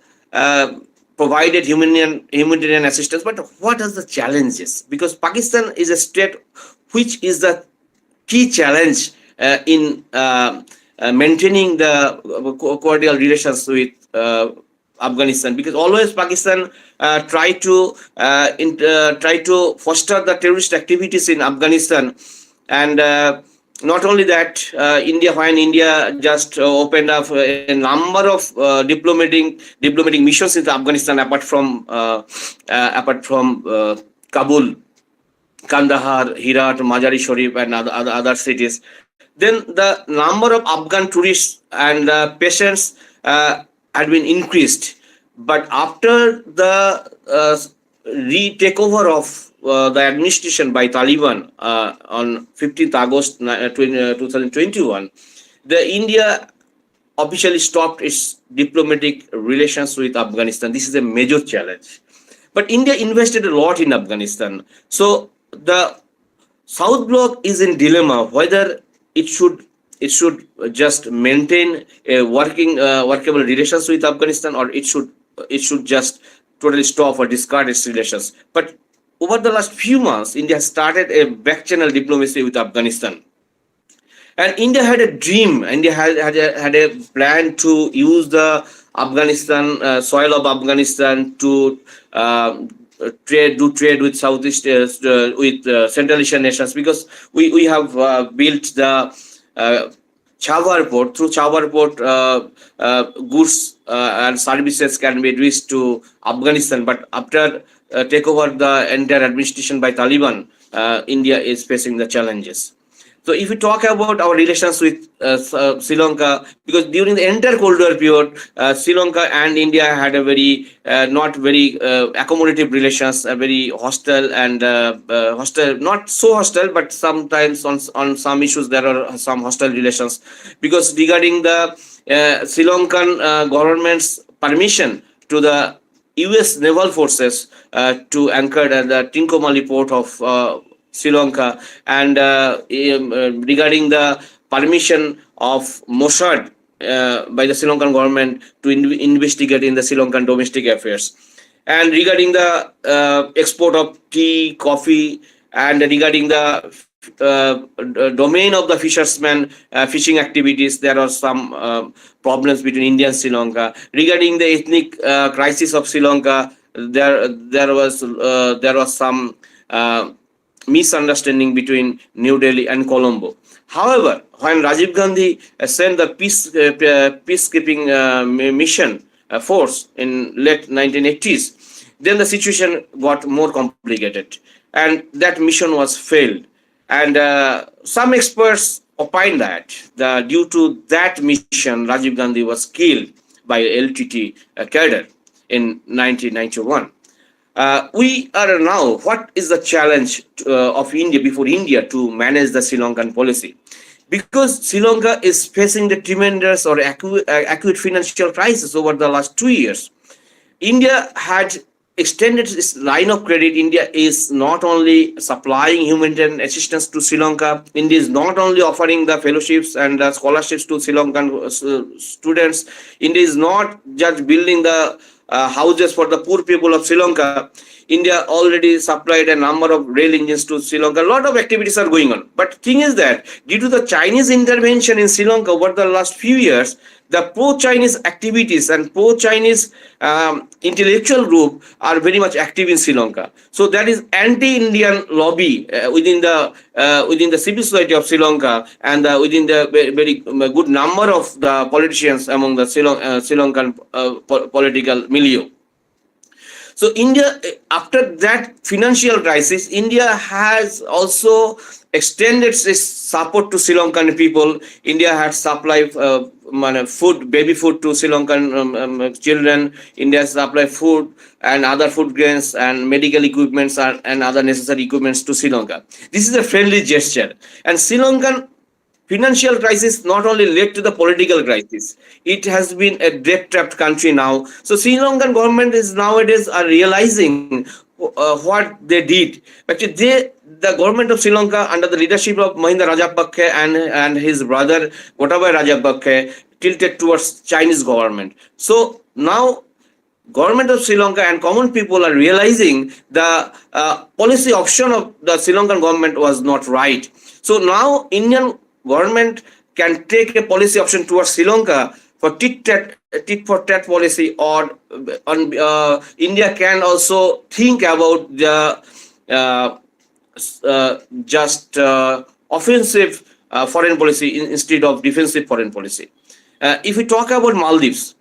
provided humanitarian assistance. But what are the challenges? Because Pakistan is a state which is the key challenge in maintaining the cordial relations with Afghanistan, because always Pakistan try to foster the terrorist activities in Afghanistan, and not only that, when India just opened up a number of diplomatic missions into Afghanistan, apart from Kabul, Kandahar, Herat, Mazari Sharif, and other cities. Then the number of Afghan tourists and patients had been increased. But after the retakeover of the administration by Taliban on 15th August 2021, the India officially stopped its diplomatic relations with Afghanistan. This is a major challenge. But India invested a lot in Afghanistan. So the South Bloc is in dilemma whether it should just maintain a workable relations with Afghanistan, or it should just totally stop or discard its relations. But over the last few months, India started a back-channel diplomacy with Afghanistan. And India had a dream. India had a plan to use the Afghanistan soil of Afghanistan to do trade with Southeast with Central Asian nations, because we have built the Chawar port. Through Chawar port, goods and services can be reached to Afghanistan. But after takeover the entire administration by Taliban, India is facing the challenges. So if we talk about our relations with Sri Lanka, because during the entire Cold War period, Sri Lanka and India had a very not very accommodative relations, a very hostile and hostile, not so hostile, but sometimes on some issues there are some hostile relations, because regarding the Sri Lankan government's permission to the US naval forces to anchor at the Trincomalee port of Sri Lanka, and regarding the permission of Mossad by the Sri Lankan government to investigate in the Sri Lankan domestic affairs, and regarding the export of tea, coffee, and regarding the domain of the fishermen fishing activities, there are some problems between India and Sri Lanka. Regarding the ethnic crisis of Sri Lanka, there was some misunderstanding between New Delhi and Colombo. However, when Rajiv Gandhi sent the peacekeeping mission force in late 1980s, then the situation got more complicated, and that mission was failed. And some experts opine that due to that mission, Rajiv Gandhi was killed by LTT cadre in 1991. We are now, what is the challenge of India before India to manage the Sri Lankan policy? Because Sri Lanka is facing the tremendous or acute financial crisis over the last 2 years. India had extended its line of credit. India is not only supplying humanitarian assistance to Sri Lanka, India is not only offering the fellowships and the scholarships to Sri Lankan students, India is not just building the houses for the poor people of Sri Lanka. India already supplied a number of rail engines to Sri Lanka. A lot of activities are going on. But thing is that due to the Chinese intervention in Sri Lanka over the last few years, the pro-Chinese activities and pro-Chinese intellectual group are very much active in Sri Lanka. So that is anti-Indian lobby within the civil society of Sri Lanka, and within the very good number of the politicians among the Sri Lankan political milieu. So India, after that financial crisis, India has also extended its support to Sri Lankan people. India had supplied food, baby food to Sri Lankan children. India supplied food and other food grains and medical equipments and other necessary equipments to Sri Lanka. This is a friendly gesture. And Sri Lankan financial crisis not only led to the political crisis, it has been a debt-trapped country now. So Sri Lankan government is nowadays realizing what they did. Actually, the government of Sri Lanka under the leadership of Mahinda Rajapaksa and his brother Gotabaya Rajapaksa tilted towards Chinese government. So now government of Sri Lanka and common people are realizing the policy option of the Sri Lankan government was not right. So now Indian government can take a policy option towards Sri Lanka for tit for tat policy, or India can also think about the just offensive foreign policy instead of defensive foreign policy. If we talk about Maldives,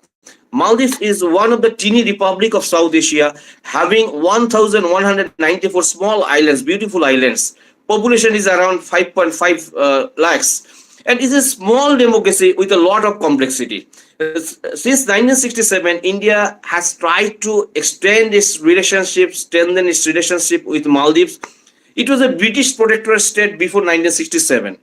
Maldives is one of the teeny republic of South Asia, having 1,194 small islands, beautiful islands. Population is around 5.5 lakhs, and is a small democracy with a lot of complexity. Since 1967, India has tried to extend its relationship, strengthen its relationship with Maldives. It was a British protectorate state before 1967.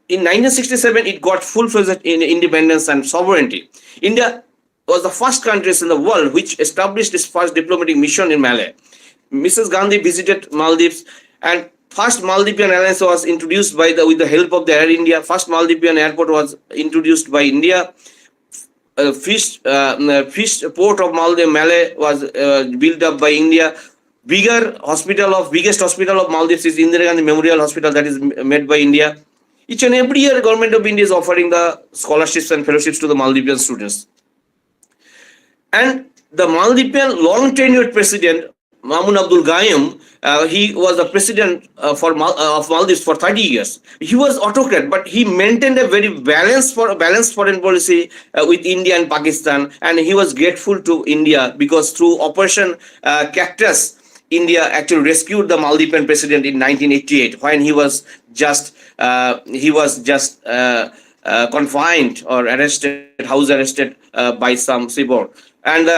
In 1967, it got full-fledged independence and sovereignty. India was the first country in the world which established its first diplomatic mission in Malay. Mrs. Gandhi visited Maldives, and first Maldivian Airlines was introduced with the help of the Air India. First Maldivian airport was introduced by India. Fish port of Malay was built up by India. Biggest hospital of Maldives is Indira Gandhi Memorial Hospital, that is made by India. Each and every year, government of India is offering the scholarships and fellowships to the Maldivian students. And the Maldivian long tenured president Mamun Abdul Gayam, he was the president of Maldives for 30 years. He was autocrat, but he maintained a very balanced foreign policy with India and Pakistan, and he was grateful to India because through Operation Cactus, India actually rescued the Maldivian president in 1988 when he was just confined or house arrested by some Sibor, and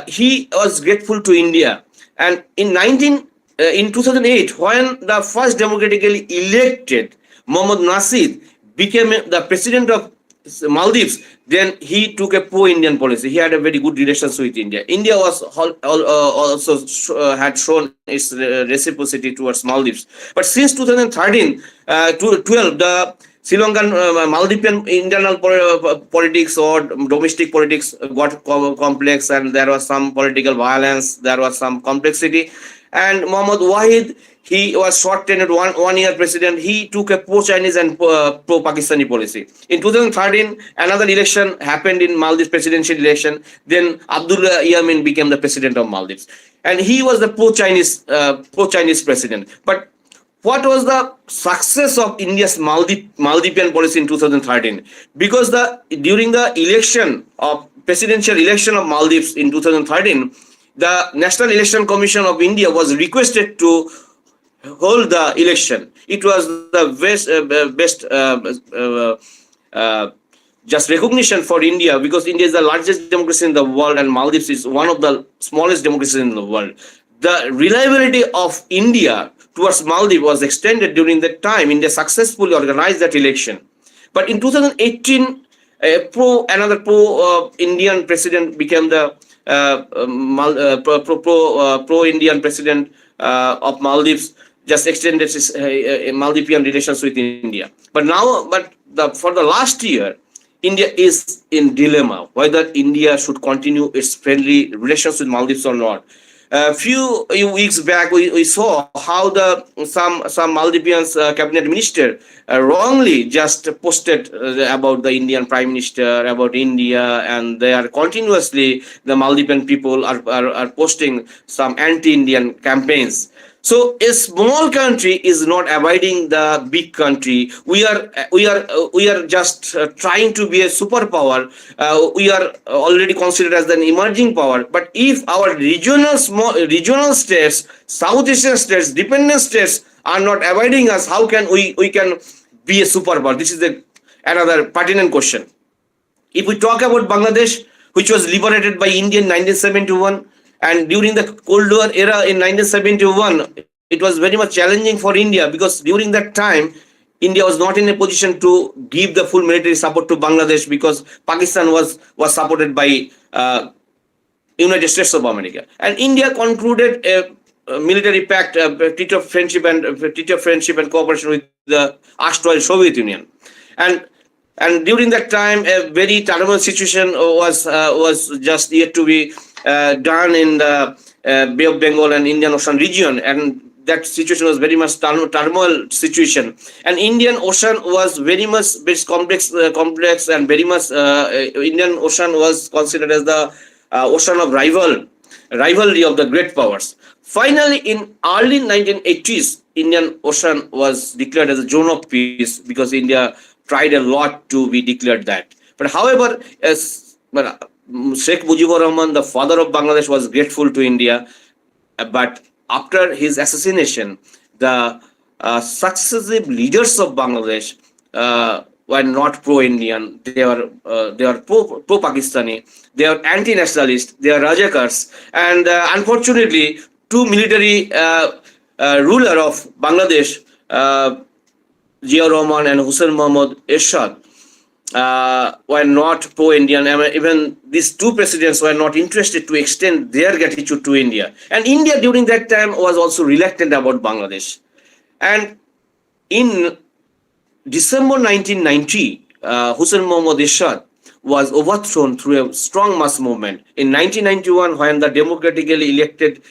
he was grateful to India. And in 2008, when the first democratically elected Mohammad Nasir became the president of Maldives, then he took a pro-Indian policy. He had a very good relations with India. India was also had shown its reciprocity towards Maldives. But since 2013 to 12, the Sri Lankan Maldivian internal politics or domestic politics got complex, and there was some political violence, there was some complexity. And Mohammad Wahid, he was short-tenured one-year president. He took a pro-Chinese and pro-Pakistani policy. In 2013, another election happened in Maldives, presidential election. Then Abdullah Yamin became the president of Maldives, and he was the pro-Chinese president. But what was the success of India's Maldivian policy in 2013? Because during the presidential election of Maldives in 2013, the National Election Commission of India was requested to hold the election. It was the best just recognition for India, because India is the largest democracy in the world and Maldives is one of the smallest democracies in the world. The reliability of India towards Maldives was extended during that time. India successfully organized that election. But in 2018, another pro-Indian president became the pro-Indian president of Maldives, just extended his Maldivian relations with India. But for the last year, India is in dilemma whether India should continue its friendly relations with Maldives or not. A few weeks back, we saw how some Maldivians cabinet minister wrongly just posted about the Indian Prime Minister, about India, and they are continuously, the Maldivian people are posting some anti-Indian campaigns. So a small country is not abiding the big country. We are just trying to be a superpower. We are already considered as an emerging power. But if our regional states, South Asian states, dependent states are not abiding us, how can we can be a superpower? This is another pertinent question. If we talk about Bangladesh, which was liberated by India in 1971, and during the Cold War era in 1971, it was very much challenging for India, because during that time, India was not in a position to give the full military support to Bangladesh, because Pakistan was supported by United States of America. And India concluded a military pact, a treaty of friendship and cooperation with the erstwhile Soviet Union. And during that time, a very turbulent situation was just yet to be done in the Bay of Bengal and Indian Ocean region, and that situation was very much turmoil situation, and Indian Ocean was very much complex and very much Indian Ocean was considered as the ocean of rivalry of the great powers. Finally, in early 1980s, Indian Ocean was declared as a zone of peace because India tried a lot to be declared that. But however, Sheikh Mujibur Rahman, the father of Bangladesh, was grateful to India. But after his assassination, the successive leaders of Bangladesh were not pro-Indian. They were pro-Pakistani. They are anti-nationalist. They are Rajakars, and unfortunately, two military ruler of Bangladesh, Zia Rahman and Hussein Mohammad Ershad, were not pro-Indian. Even these two presidents were not interested to extend their gratitude to India. And India during that time was also reluctant about Bangladesh. And in December 1990, Hussein Mohammad Ershad was overthrown through a strong mass movement. In 1991, when the democratically elected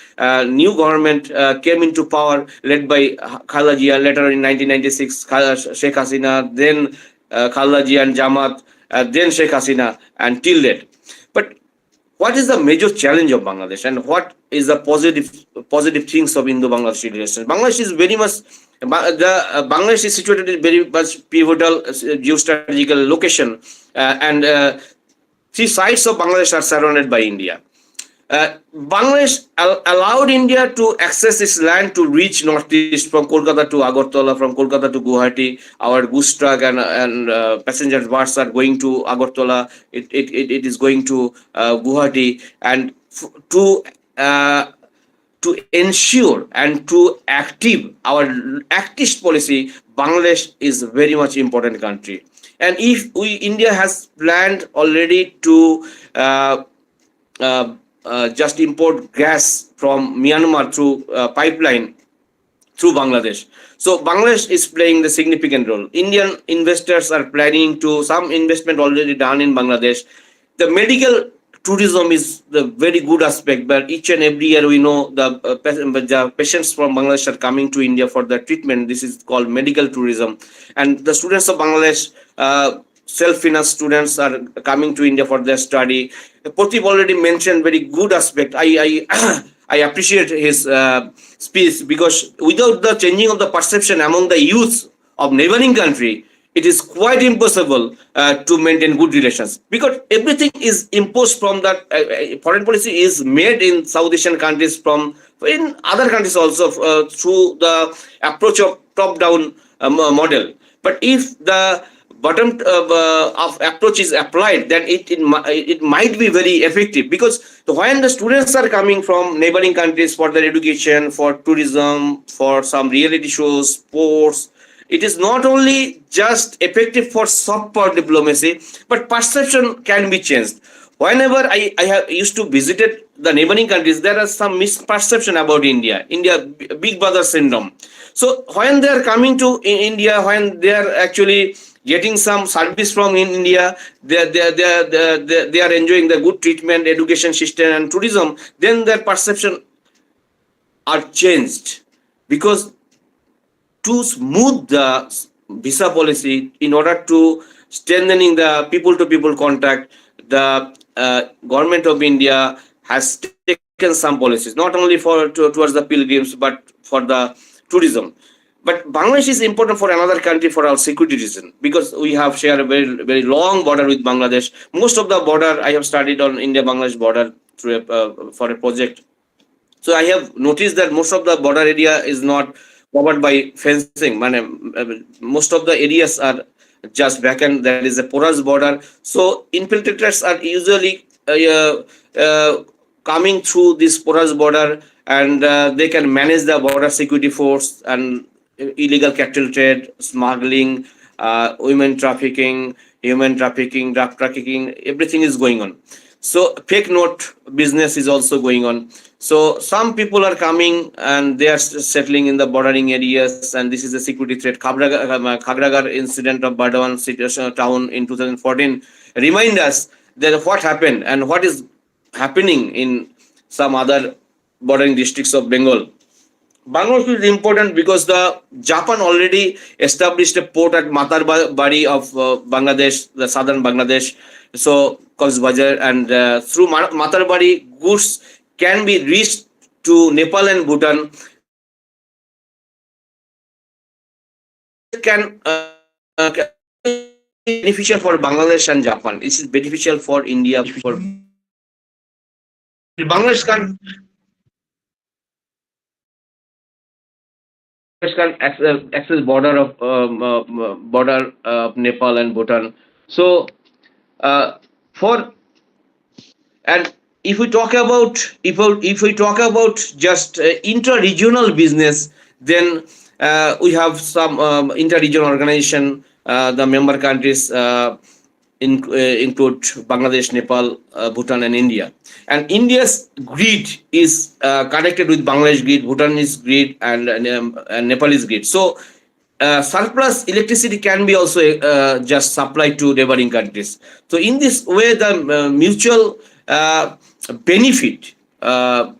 new government came into power, led by Khaleda Zia, later in 1996, Sheikh Hasina, then Khaleda Zia and Jamaat, then Sheikh Hasina, and till date. But what is the major challenge of Bangladesh, and what is the positive things of Indo-Bangladesh relations? Bangladesh is very much Bangladesh is situated in very much pivotal geostrategical location, and three sides of Bangladesh are surrounded by India. Bangladesh allowed India to access its land to reach northeast from Kolkata to Agartala, from Kolkata to Guwahati. Our goods truck and passenger bus are going to Agartala. It is going to Guwahati, and to ensure and to active our activist policy, Bangladesh is a very much important country. And if India has planned already to just import gas from Myanmar through pipeline through Bangladesh. So Bangladesh is playing the significant role. Indian investors are planning to some investment already done in Bangladesh. The medical tourism is the very good aspect, but each and every year we know the patients from Bangladesh are coming to India for the treatment. This is called medical tourism, and the students of Bangladesh, self-financed students, are coming to India for their study. Pratip already mentioned very good aspect. I appreciate his speech, because without the changing of the perception among the youth of neighboring country, it is quite impossible to maintain good relations, because everything is imposed from that foreign policy is made in South Asian countries, from in other countries also, through the approach of top-down model. But if the bottom of approach is applied, then it might be very effective, because when the students are coming from neighboring countries for their education, for tourism, for some reality shows, sports, it is not only just effective for soft power diplomacy, but perception can be changed. Whenever I have used to visited the neighboring countries, there are some misperception about India, big brother syndrome. So when they are coming to India, when they are actually getting some service from India, they are enjoying the good treatment, education system and tourism, then their perception are changed. Because to smooth the visa policy, in order to strengthening the people-to-people contact, the government of India has taken some policies, not only towards the pilgrims, but for the tourism. But Bangladesh is important for another country for our security reason, because we have shared a very, very long border with Bangladesh. Most of the border I have studied on India-Bangladesh border through for a project. So I have noticed that most of the border area is not covered by fencing. Most of the areas are just vacant. There is a porous border. So infiltrators are usually coming through this porous border, and they can manage the border security force, and illegal cattle trade, smuggling, women trafficking, human trafficking, drug trafficking, everything is going on. So fake note business is also going on. So some people are coming and they are settling in the bordering areas, and this is a security threat. Khagragar incident of Bardhaman town in 2014 remind us that what happened and what is happening in some other bordering districts of Bengal. Bangladesh is important because the Japan already established a port at Matarbari of Bangladesh, the southern Bangladesh, so Chattopadhyay, and through Matarbari, goods can be reached to Nepal and Bhutan. Can beneficial for Bangladesh and Japan. This is beneficial for India. For Bangladesh can access border of Nepal and Bhutan. So for and if we talk about just intra-regional business, then we have some inter-regional organization. The member countries include Bangladesh, Nepal, Bhutan, and India. And India's grid is connected with Bangladesh grid, Bhutanese grid, and Nepalese grid. So surplus electricity can be also just supplied to neighboring countries. So in this way, the mutual benefit,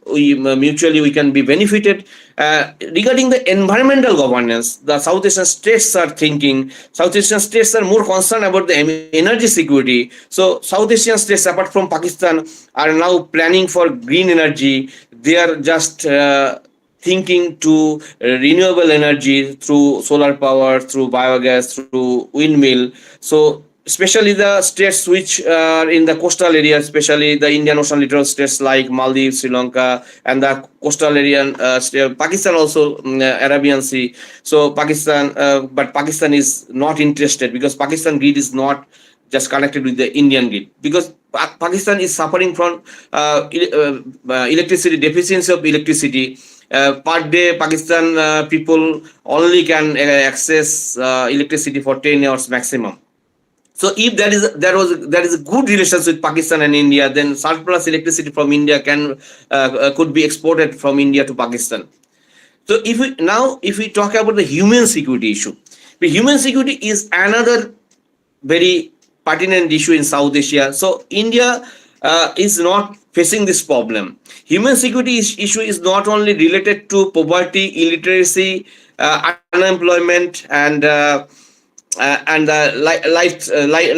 we can be benefited. Regarding the environmental governance, the South Asian states are thinking. South Asian states are more concerned about the energy security. So South Asian states, apart from Pakistan, are now planning for green energy. They are just thinking to renewable energy through solar power, through biogas, through windmill. So especially the states which are in the coastal area, especially the Indian Ocean littoral states like Maldives, Sri Lanka, and the coastal area, Pakistan also, Arabian Sea. So Pakistan, but Pakistan is not interested because Pakistan grid is not just connected with the Indian grid, because Pakistan is suffering from electricity deficiency of electricity. Per day, Pakistan people only can access electricity for 10 hours maximum. So if there is a good relations with Pakistan and India, then surplus electricity from India could be exported from India to Pakistan. So if we talk about the human security issue, the human security is another very pertinent issue in South Asia. So India is not facing this problem. Human security issue is not only related to poverty, illiteracy, unemployment, and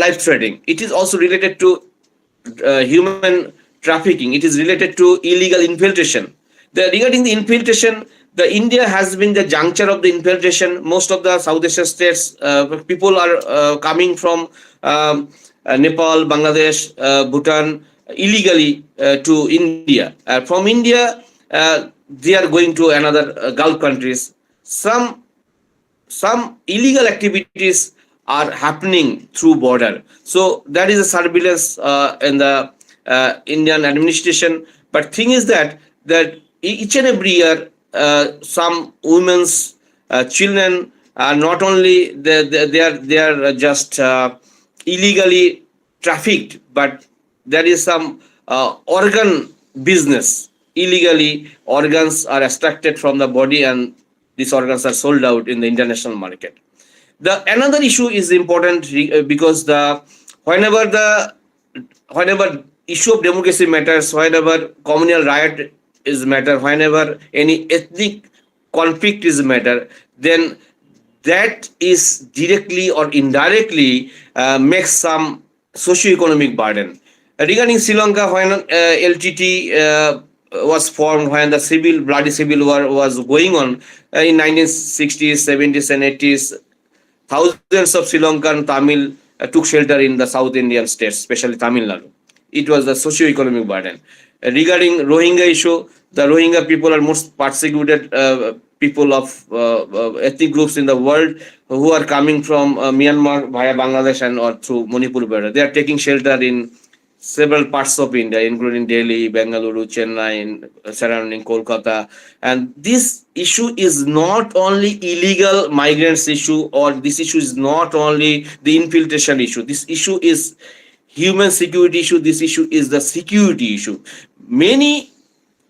life trading. It is also related to human trafficking. It is related to illegal infiltration. Regarding the infiltration, the India has been the juncture of the infiltration. Most of the South Asian states, people are coming from Nepal, Bangladesh, Bhutan illegally to India. From India, they are going to another Gulf countries. Some illegal activities are happening through border. So that is a surveillance in the Indian administration. But thing is that each and every year, some women's children are not only they are just illegally trafficked, but there is some organ business. Illegally, organs are extracted from the body, and these organs are sold out in the international market. Another issue is important because whenever issue of democracy matters, whenever communal riot is matter, whenever any ethnic conflict is matter, then that is directly or indirectly makes some socio-economic burden. Regarding Sri Lanka, when LTT was formed, when the bloody civil war was going on in 1960s, 70s, and 80s, thousands of Sri Lankan Tamil took shelter in the South Indian states, especially Tamil Nadu. It was a socio-economic burden. Regarding Rohingya issue, the Rohingya people are most persecuted people of ethnic groups in the world who are coming from Myanmar via Bangladesh and or through Manipur border. They are taking shelter in several parts of India, including Delhi, Bengaluru, Chennai, surrounding Kolkata. And this issue is not only illegal migrants issue, or this issue is not only the infiltration issue. This issue is human security issue. This issue is the security issue. Many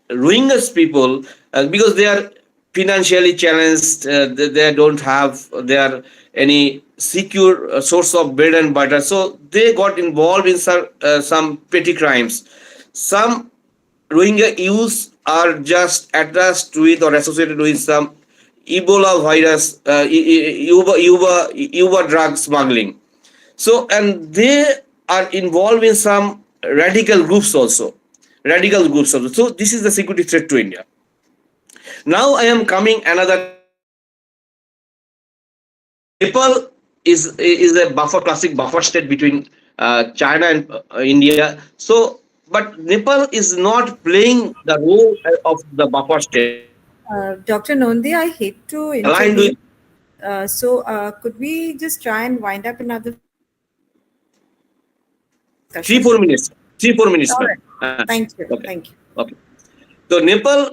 Rohingyas people, because they are financially challenged, they don't have any secure source of bread and butter, so they got involved in some petty crimes. some Rohingya youths are just attached with or associated with some Ebola virus, Ebola drug smuggling. So, and they are involved in some radical groups also. Radical groups also. So, this is the security threat to India. Now, I am coming another. Nepal is a buffer, classic buffer state between China and India. So, but Nepal is not playing the role of the buffer state. Dr. Nandi, I hate to Aligned with intervene. Could we just try and wind up another three discussion? four minutes. 3 4 minutes, All ma'am. right. Thank you. Okay. Thank you. Okay. So Nepal,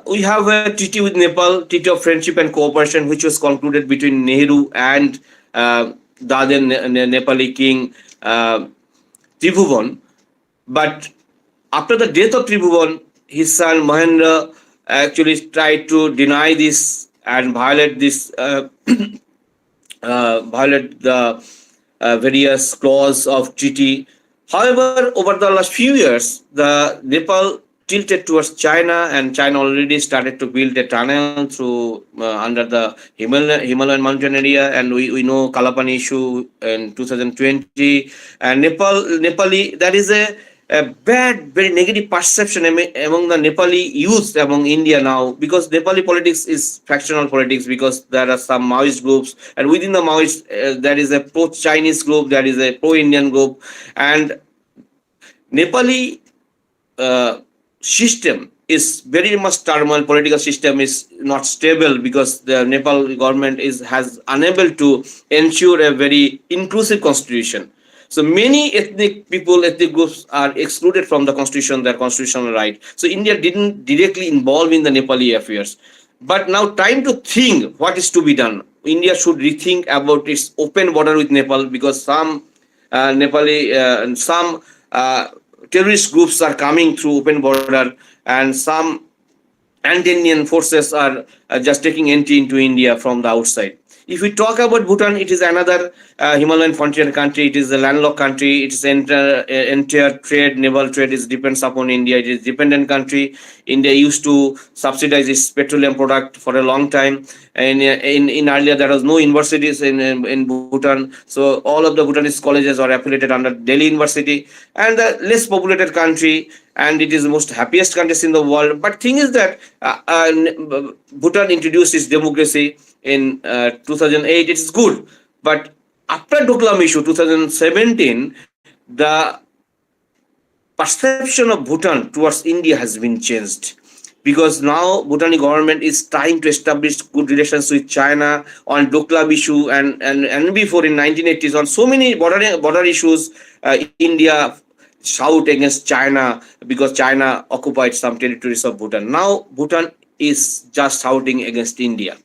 we have a treaty with Nepal, treaty of friendship and cooperation, which was concluded between Nehru and the then Nepali king Tribhuvan. But after the death of Tribhuvan, his son Mahendra actually tried to deny this and violate this, violate the various clause of treaty. However, over the last few years, the Nepal tilted towards China, and China already started to build a tunnel through under the Himalayan mountain area, and we know Kalapan issue in 2020, and Nepali, that is a bad, very negative perception among the Nepali youth among India now, because Nepali politics is factional politics, because there are some Maoist groups, and within the Maoist, there is a pro-Chinese group, there is a pro-Indian group, and Nepali system is very much turmoil. Political system is not stable because the Nepal government has unable to ensure a very inclusive constitution. So many ethnic people, ethnic groups are excluded from the constitution, their constitutional right. So India didn't directly involve in the Nepali affairs. But now time to think what is to be done. India should rethink about its open border with Nepal, because some Nepali and some terrorist groups are coming through open border, and some anti-Indian forces are just taking entry into India from the outside. If we talk about Bhutan, it is another Himalayan frontier country. It is a landlocked country. Its entire trade, naval trade, is depends upon India. It is dependent country. India used to subsidize its petroleum product for a long time. And in earlier, there was no universities in Bhutan. So all of the Bhutanese colleges are affiliated under Delhi University, and the less populated country, and it is the most happiest countries in the world. But thing is that Bhutan introduced its democracy in 2008. It's good, but after Doklam issue 2017, the perception of Bhutan towards India has been changed, because now Bhutani government is trying to establish good relations with China on Doklam issue, and before in 1980s on so many border issues. India shout against China because China occupied some territories of Bhutan. Now Bhutan is just shouting against India.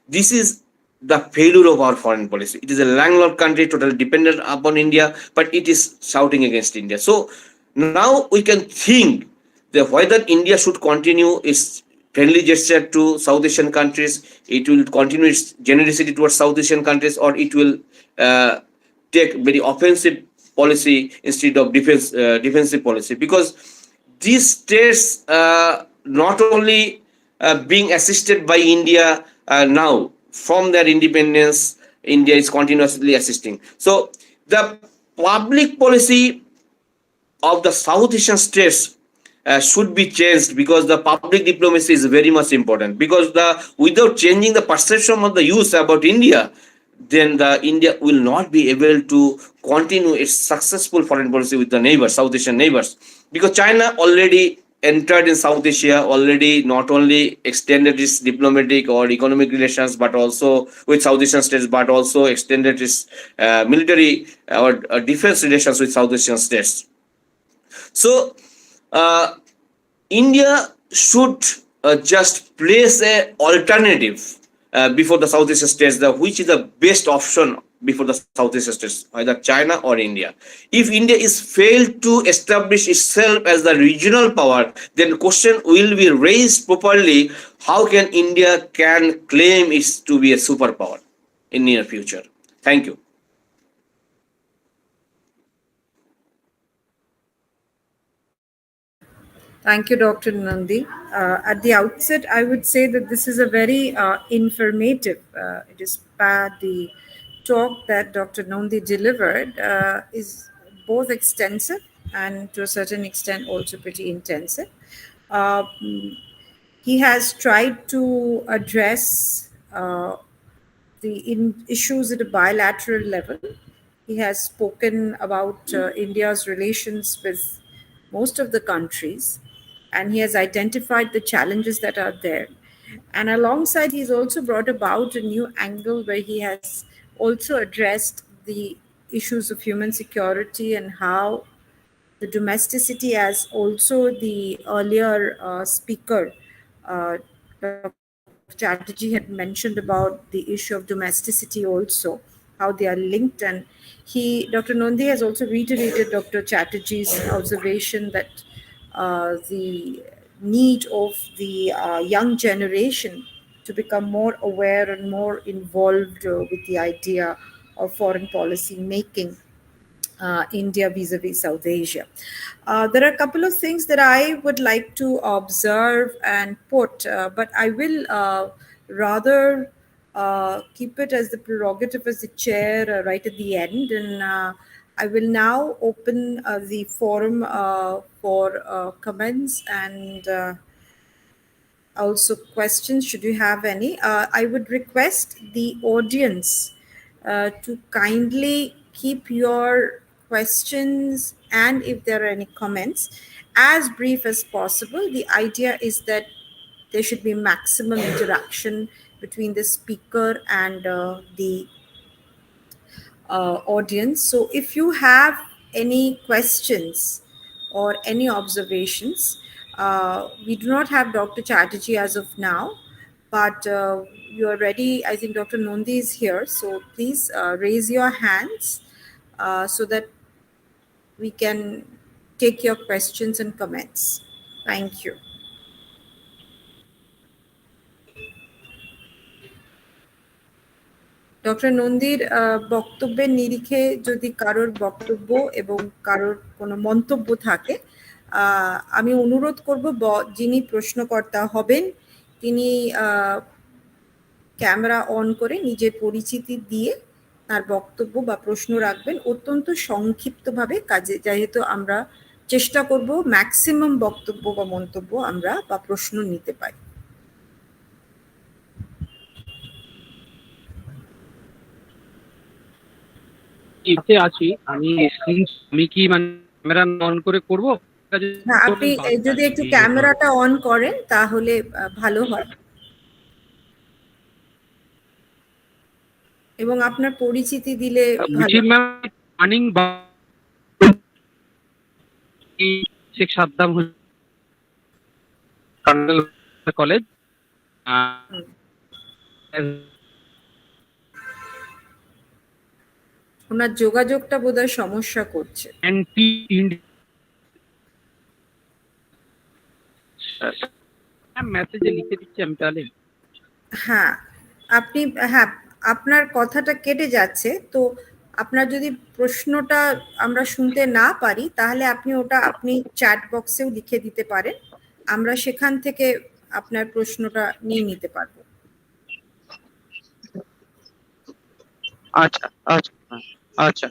This is the failure of our foreign policy. It is a landlocked country, totally dependent upon India, but it is shouting against India. So now we can think that whether India should continue its friendly gesture to South Asian countries, it will continue its generosity towards South Asian countries, or it will take very offensive policy instead of defensive policy, because these states not only being assisted by India now from their independence, India is continuously assisting. So the public policy of the South Asian states should be changed, because the public diplomacy is very much important, because without changing the perception of the youth about India, then the India will not be able to continue its successful foreign policy with the neighbors, South Asian neighbors, because China already entered in South Asia, already not only extended its diplomatic or economic relations, but also with South Asian states, but also extended its military or defense relations with South Asian states. So India should just place a alternative before the South Asian states, which is the best option before the South Asian states, either China or India. If India is failed to establish itself as the regional power, then the question will be raised properly: how can India can claim it to be a superpower in near future? Thank you. Thank you, Dr. Nandi. At the outset, I would say that this is a very informative, the talk that Dr. Nandi delivered is both extensive and to a certain extent also pretty intensive. Uh, he has tried to address issues at a bilateral level. He has spoken about India's relations with most of the countries, and he has identified the challenges that are there. And alongside, he's also brought about a new angle where he has also addressed the issues of human security and how the domesticity, as also the earlier speaker, Dr. Chatterjee, had mentioned about the issue of domesticity also, how they are linked. And Dr. Nandi has also reiterated Dr. Chatterjee's observation that the need of the young generation to become more aware and more involved with the idea of foreign policy making India vis-a-vis South Asia. There are a couple of things that I would like to observe and put, but I will rather keep it as the prerogative as the chair right at the end. And I will now open the forum for comments and also questions, should you have any. I would request the audience to kindly keep your questions and if there are any comments as brief as possible. The idea is that there should be maximum interaction between the speaker and the audience. So if you have any questions or any observations, we do not have Dr. Chatterjee as of now, but you are ready. I think Dr. Nandi is here. So please raise your hands so that we can take your questions and comments. Thank you. Doctor নন্দীর বক্তব্যের নিরিখে যদি কারোর বক্তব্য এবং কারোর কোনো মন্তব্য থাকে, আমি অনুরোধ করব যিনি প্রশ্নকর্তা হবেন তিনি ক্যামেরা অন করে নিজের পরিচিতি দিয়ে তার বক্তব্য বা প্রশ্ন রাখবেন অত্যন্ত সংক্ষিপ্তভাবে, কাজে যেহেতু আমরা চেষ্টা করব ম্যাক্সিমাম বক্তব্য বা মন্তব্য আমরা বা প্রশ্ন নিতে পারি। ইচ্ছে আছি আমি কি মানে ক্যামেরা অন করে করব? না, আপনি যদি একটু ক্যামেরাটা অন করেন তাহলে ভালো হয় এবং আপনার পরিচিতি দিলে ভালো। Morning Sheikh Saddam college. ওনার যোগাযোগটা বোধহয় সমস্যা করছে। মেসেজে লিখে দিচ্ছি আমি তাহলে। হ্যাঁ, হ্যাঁ আপনার কথাটা কেটে যাচ্ছে, তো আপনার যদি প্রশ্নটা আমরা শুনতে না পারি তাহলে আপনি চ্যাট বক্সেও লিখে দিতে পারেন, আমরা সেখান থেকে আপনার প্রশ্নটা নিয়ে নিতে পারবো। আচ্ছা আচ্ছা আচ্ছা।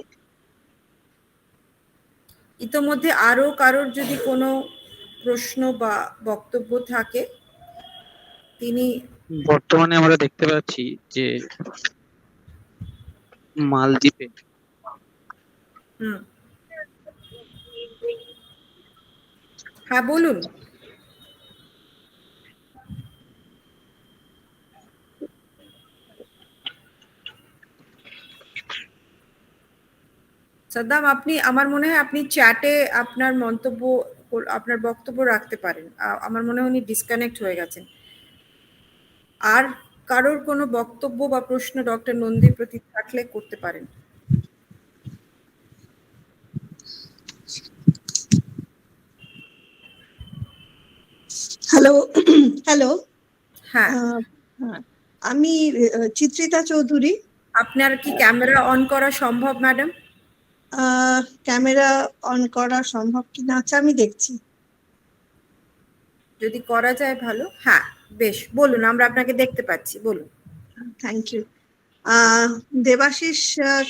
ইতোমধ্যে আরো কারোর যদি কোনো প্রশ্ন বা বক্তব্য থাকে তিনি। বর্তমানে আমরা দেখতে পাচ্ছি যে মালদ্বীপে হ্যাঁ বলুন। সাদ্দাম, আমার মনে হয় আপনি চ্যাটে আপনার বক্তব্য রাখতে পারেন। আমার মনে হয় উনি ডিসকানেক্ট হয়ে গেছেন। আর কারোর কোনো বক্তব্য বা প্রশ্ন ডক্টর নন্দীর প্রতি থাকলে করতে পারেন। Hello hello. হ্যাঁ, আমি চিত্রিতা চৌধুরী। আপনার কি ক্যামেরা অন করা সম্ভব ম্যাডাম? ক্যামেরা অন করা সম্ভব কিনা, আচ্ছা আমি দেখছি। যদি করা যায় ভালো। হ্যাঁ, বেশ, বলুন, আমরা আপনাকে দেখতে পাচ্ছি, বলুন। Thank you. দেবাশিস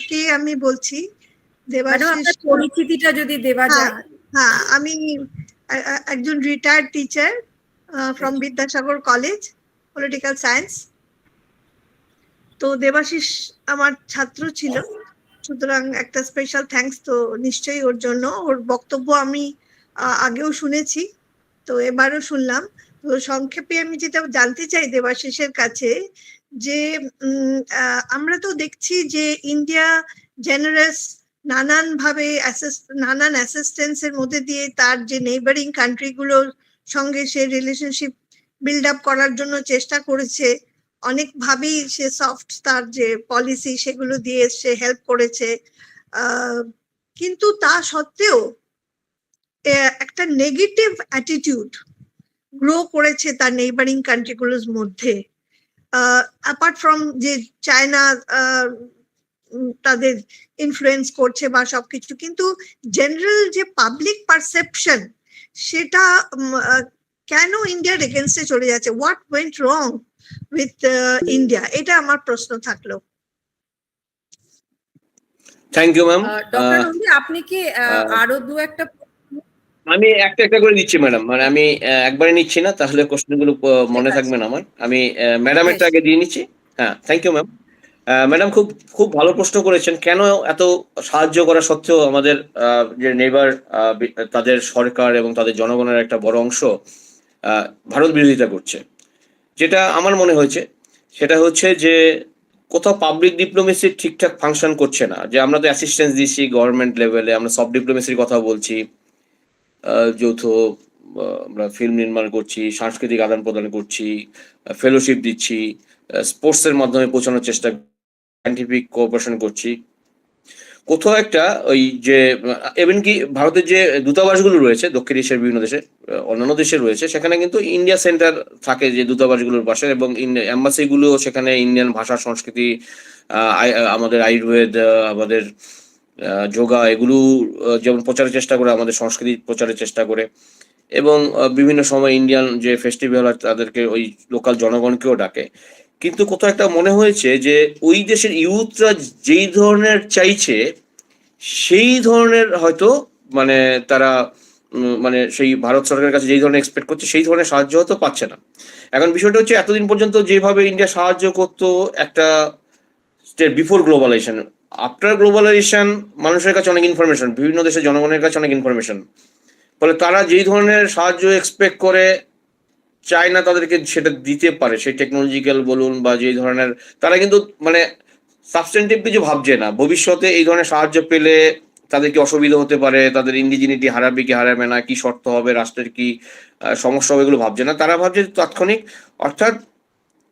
কে আমি বলছি। ম্যাডাম, দেবাশিস, আপনার পরিচিতিটা যদি দেওয়া হ্যাঁ যায়। হ্যাঁ, আমি একজন retired teacher from Vidyasagar college, political science. তো দেবাশিস আমার ছাত্র ছিল, সুতরাং একটা স্পেশাল থ্যাঙ্কস তো নিশ্চয়ই ওর জন্য। ওর বক্তব্য আমি আগেও শুনেছি, তো এবারও শুনলাম। তো সংক্ষেপে আমি যেটা জানতে চাই দেবাশিসের কাছে, যে আমরা তো দেখছি যে ইন্ডিয়া জেনারেস নানান অ্যাসিস্ট্যান্স এর মধ্যে দিয়ে তার যে নেইবারিং কান্ট্রিগুলোর সঙ্গে সে রিলেশনশিপ বিল্ড আপ করার জন্য চেষ্টা করেছে। অনেকভাবেই সে সফট, তার যে পলিসি সেগুলো দিয়ে সে হেল্প করেছে। কিন্তু তা সত্ত্বেও একটা নেগেটিভ অ্যাটিটিউড গ্রো করেছে তার নেইবারিং কান্ট্রিগুলোর মধ্যে। অ্যাপার্ট ফ্রম যে চায়না তাদের ইনফ্লুয়েন্স করছে বা সবকিছু, কিন্তু জেনারেল যে পাবলিক পারসেপশন সেটা কেন ইন্ডিয়ার এগেনস্টে চলে যাচ্ছে? What went wrong with India? এটা আমার প্রশ্ন থাকলো। Thank you ma'am. Doctor Nandi, আপনি কি আরো দু একটা? আমি একটা একটা করে দিচ্ছি ম্যাডাম, মানে আমি একবারে নিচ্ছি না, তাহলে কোশ্চেনগুলো মনে থাকবে না আমার। আমি ম্যাডামেরটা আগে দিয়ে নিচ্ছি। হ্যাঁ, থ্যাংক ইউ ম্যাম। ম্যাডাম খুব খুব ভালো প্রশ্ন করেছেন। কেন এত সাহায্য করা সত্ত্বেও আমাদের যে নেইবার তাদের সরকার এবং তাদের জনগণের একটা বড় অংশ ভারত বিরোধিতা করছে? যেটা আমার মনে হয়েছে সেটা হচ্ছে যে কোথাও পাবলিক ডিপ্লোমেসি ঠিকঠাক ফাংশন করছে না। যে আমরা তো অ্যাসিস্ট্যান্স দিচ্ছি গভর্নমেন্ট লেভেলে, আমরা সফট ডিপ্লোমেসির কথা বলছি, যৌথ আমরা ফিল্ম নির্মাণ করছি, সাংস্কৃতিক আদান প্রদান করছি, ফেলোশিপ দিচ্ছি, স্পোর্টসের মাধ্যমে পৌঁছানোর চেষ্টা, সায়েন্টিফিক কোঅপারেশন করছি। কোথাও একটা ওই যে ইভেন কি ভারতের যে দূতাবাসগুলো রয়েছে দক্ষিণ এশিয়ার বিভিন্ন দেশে, অন্যান্য দেশে রয়েছে, সেখানে কিন্তু ইন্ডিয়া সেন্টার থাকে যে দূতাবাসগুলোর পাশে, এবং এম্বাসিগুলো সেখানে ইন্ডিয়ান ভাষা সংস্কৃতি, আমাদের আয়ুর্বেদ, আমাদের যোগা, এগুলো যেমন প্রচারের চেষ্টা করে, আমাদের সংস্কৃতি প্রচারের চেষ্টা করে, এবং বিভিন্ন সময় ইন্ডিয়ান যে ফেস্টিভ্যাল হয় তাদেরকে ওই লোকাল জনগণকেও ডাকে। কিন্তু কোথাও একটা মনে হয়েছে যে ওই দেশের ইউথরা যেই ধরনের চাইছে সেই ধরনের হয়তো মানে তারা মানে সেই ভারত সরকারের কাছে যেই ধরনের এক্সপেক্ট করছে সেই ধরনের সাহায্য হয়তো পাচ্ছে না। এখন বিষয়টা হচ্ছে এতদিন পর্যন্ত যেভাবে ইন্ডিয়া সাহায্য করতো একটা বিফোর গ্লোবালাইজেশন, আফটার গ্লোবালাইজেশন মানুষের কাছে অনেক ইনফরমেশন, বিভিন্ন দেশের জনগণের কাছে অনেক ইনফরমেশন, ফলে তারা যেই ধরনের সাহায্য এক্সপেক্ট করে চায় না তাদেরকে সেটা দিতে পারে, সেই টেকনোলজিক্যাল বলুন বা যেই ধরনের, তারা কিন্তু মানে সাবস্টেন্টিভ কিছু ভাবছে না। ভবিষ্যতে এই ধরনের সাহায্য পেলে তাদের কি অসুবিধা হতে পারে, তাদের ইন্ডিজিনিটি হারাবে কি হারাবে না, কি শর্ত হবে, রাষ্ট্রের কি সমস্যা হবে, এগুলো ভাবছে না। তারা ভাবছে তাৎক্ষণিক। অর্থাৎ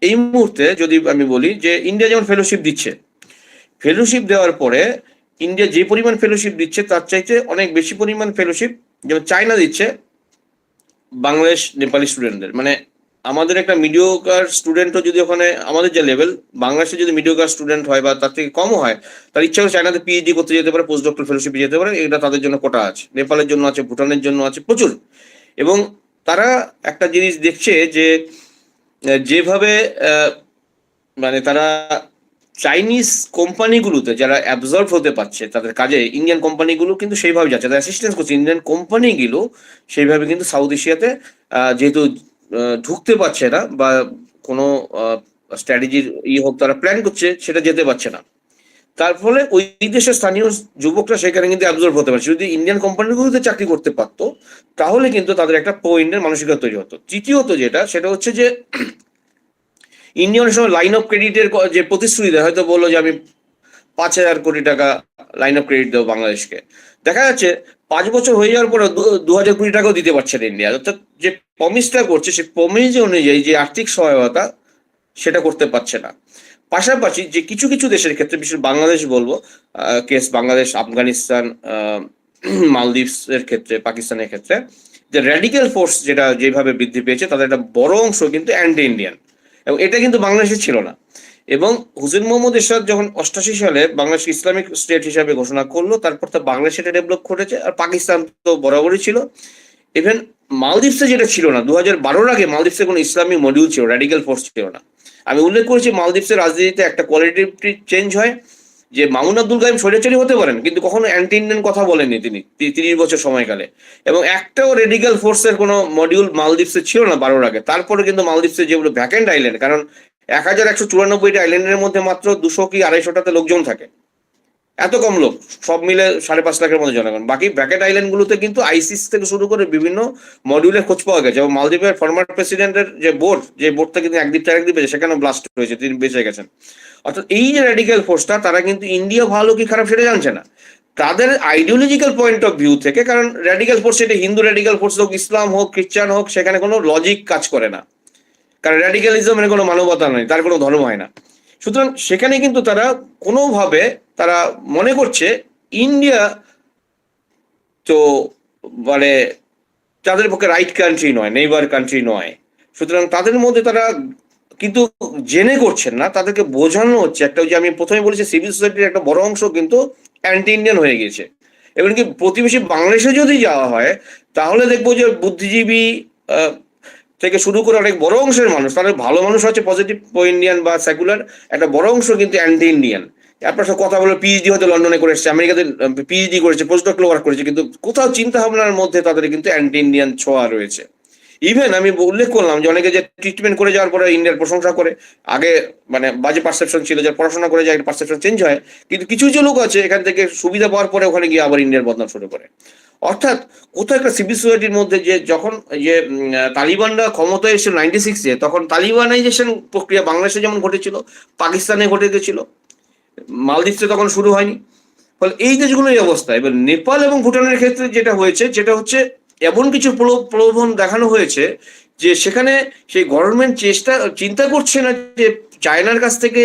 এই মুহূর্তে যদি আমি বলি যে ইন্ডিয়া যেমন ফেলোশিপ দিচ্ছে, ফেলোশিপ দেওয়ার পরে ইন্ডিয়া যে পরিমাণ ফেলোশিপ দিচ্ছে তার চাইতে অনেক বেশি পরিমাণ ফেলোশিপ যেমন চায়না দিচ্ছে বাংলাদেশ নেপালি স্টুডেন্টদের। মানে আমাদের একটা মিডিওকার স্টুডেন্টও যদি ওখানে আমাদের যে লেভেল, বাংলাদেশে যদি মিডিওকার স্টুডেন্ট হয় বা তার থেকে কমও হয়, তার ইচ্ছা করে চায়নাতে পিএইচডি করতে যেতে পারে, পোস্ট ডক্টর ফেলোশিপে যেতে পারে, এটা তাদের জন্য কোটা আছে, নেপালের জন্য আছে, ভুটানের জন্য আছে প্রচুর। এবং তারা একটা জিনিস দেখছে যে যেভাবে মানে তারা চাইনিজ কোম্পানিগুলোতে যারা অ্যাবজর্ভ হতে পারছে তাদের কাজে, ইন্ডিয়ান কোম্পানিগুলো কিন্তু সেইভাবে যাচ্ছে, তারা অ্যাসিস্ট্যান্স করছে। ইন্ডিয়ান কোম্পানিগুলো সেইভাবে কিন্তু সাউথ এশিয়াতে যেহেতু ঢুকতে পারছে না বা কোনো স্ট্র্যাটেজির হোক তারা প্ল্যান করছে, সেটা যেতে পারছে না। তার ফলে ওই দেশের স্থানীয় যুবকরা সেখানে কিন্তু অ্যাবজর্ভ হতে পারছে। যদি ইন্ডিয়ান কোম্পানিগুলোতে চাকরি করতে পারতো তাহলে কিন্তু তাদের একটা প্রো ইন্ডিয়ান মানসিকতা তৈরি হতো। তৃতীয়ত যেটা, সেটা হচ্ছে যে ইন্ডিয়া অনেক সময় লাইন অফ ক্রেডিটের যে প্রতিশ্রুতি দেয়, হয়তো বললো যে আমি 5,000 কোটি টাকা লাইন অফ ক্রেডিট দেবো বাংলাদেশকে, দেখা যাচ্ছে 5 বছর হয়ে যাওয়ার পরে 2,000 কোটি টাকাও দিতে পারছে না ইন্ডিয়া। অর্থাৎ যে প্রমিসটা করছে সেই প্রমিস অনুযায়ী যে আর্থিক সহায়তা সেটা করতে পারছে না। পাশাপাশি যে কিছু কিছু দেশের ক্ষেত্রে, বিশেষ বাংলাদেশ বলবো, কেস বাংলাদেশ, আফগানিস্তান, মালদ্বীপস এর ক্ষেত্রে, পাকিস্তানের ক্ষেত্রে, যে র্যাডিক্যাল ফোর্স যেটা যেভাবে বৃদ্ধি পেয়েছে তাদের একটা বড় অংশ কিন্তু অ্যান্টি ইন্ডিয়ান, এবং এটা কিন্তু বাংলাদেশে ছিল না। এবং হুসেন মোহাম্মদ এরশাদ যখন 88 সালে বাংলাদেশ ইসলামিক স্টেট হিসাবে ঘোষণা করলো, তারপর তো বাংলাদেশ সেটা ডেভেলপ করেছে। আর পাকিস্তান তো বরাবরই ছিল। ইভেন মালদ্বীপসে যেটা ছিল না, 2012-র আগে মালদ্বীপসে কোনো ইসলামিক মডিউল ছিল, র্যাডিক্যাল ফোর্স ছিল না। আমি উল্লেখ করেছি মালদ্বীপসের রাজনীতিতে একটা কোয়ালিটেটিভ চেঞ্জ হয়, যে মামুন আব্দুল কাইম স্বৈরাচারী হতে পারেন কিন্তু কখনো অ্যান্টি ইন্ডিয়ান কথা বলেননি তিনি 30 বছর সময়কালে, এবং একটাও রেডিক্যাল ফোর্সের কোনো মডিউল মালদ্বীপসে ছিল না 12-র আগে। তারপরে কিন্তু মালদ্বীপসে যেগুলো ভ্যাকেন্ট আইল্যান্ড, কারণ 1194টা আইল্যান্ডের মধ্যে মাত্র 200 কি 250টাতে লোকজন থাকে, এত কম লোক, সব মিলে 5.5 লাখের মধ্যে জনগণ। বাকি ব্যাকেট আইল্যান্ড গুলোতে কিন্তু আইসিস থেকে শুরু করে বিভিন্ন মডিউলের খোঁজ পাওয়া গেছে, এবং মালদ্বীপের ফর্মার প্রেসিডেন্টের যে বোর্ডটা কিন্তু একদ্বীপ থেকে একদ্বীপে সেখানে ব্লাস্ট হয়েছে, তিনি বেঁচে গেছেন। অর্থাৎ এই যে র্যাডিক্যাল ফোর্সটা, তারা কিন্তু ইন্ডিয়া ভালো কি খারাপ সেটা জানছে না, তাদের আইডিওলজিক্যাল পয়েন্ট অফ ভিউ থেকে। কারণ র্যাডিক্যাল ফোর্স, সেটা হিন্দু র্যাডিক্যাল ফোর্স হোক, ইসলাম হোক, খ্রিস্টান হোক, সেখানে কোনো লজিক কাজ করে না, কারণ র্যাডিক্যালিজম মানে কোনো মানবতা নয়, তার কোনো ধর্ম হয় না। সুতরাং সেখানে কিন্তু তারা কোনোভাবে তারা মনে করছে ইন্ডিয়া তো মানে তাদের পক্ষে রাইট কান্ট্রি নয়, নেইবার কান্ট্রি নয়। সুতরাং তাদের মধ্যে তারা কিন্তু জেনে করছেন না, তাদেরকে বোঝানো হচ্ছে একটা, যে আমি প্রথমে বলেছি সিভিল সোসাইটির একটা বড় অংশ কিন্তু অ্যান্টি ইন্ডিয়ান হয়ে গিয়েছে। এমনকি প্রতিবেশী বাংলাদেশে যদি যাওয়া হয় তাহলে দেখবো যে বুদ্ধিজীবী থেকে শুরু করে অনেক বড় অংশের মানুষ, তাদের ভালো মানুষ হচ্ছে পজিটিভ ইন্ডিয়ান বা সেকুলার, একটা বড় অংশ কিন্তু অ্যান্টি ইন্ডিয়ান। আপনার সাথে কথা বলে পিএইচডি হয়তো লন্ডনে করে এসছে, আমেরিকাতে পিএইচডি করেছে, পোস্ট ডক্টরাল ওয়ার্ক করেছে, কিন্তু কোথাও চিন্তা ভাবনার মধ্যে তাদের কিন্তু অ্যান্টি ইন্ডিয়ান ছোঁয়া রয়েছে। ইভেন আমি উল্লেখ করলাম যে অনেকে যে ট্রিটমেন্ট করে যাওয়ার পরে ইন্ডিয়ার প্রশংসা করে, আগে মানে বাজে পারসেপশন ছিল, যে পড়াশোনা করে যায় পারসেপশন চেঞ্জ হয়, কিন্তু কিছু কিছু লোক আছে এখান থেকে সুবিধা পাওয়ার পরে ওখানে গিয়ে আবার ইন্ডিয়ার বদনাম শুরু করে। অর্থাৎ কোথাও একটা সিভিল সোসাইটির মধ্যে, যে যখন যে তালিবানরা ক্ষমতায় এসেছিল 96-এ, তখন তালিবানাইজেশন প্রক্রিয়া বাংলাদেশে যেমন ঘটেছিল, পাকিস্তানে ঘটে গেছিল, মালদ্বীপে তখন শুরু হয়নি। ফলে এই দেশগুলো এই অবস্থা। এবার নেপাল এবং ভুটানের ক্ষেত্রে যেটা হয়েছে, যেটা হচ্ছে এমন কিছু প্রলোভন দেখানো হয়েছে যে সেখানে সেই গভর্নমেন্ট চিন্তা করছে না যে চায়নার কাছ থেকে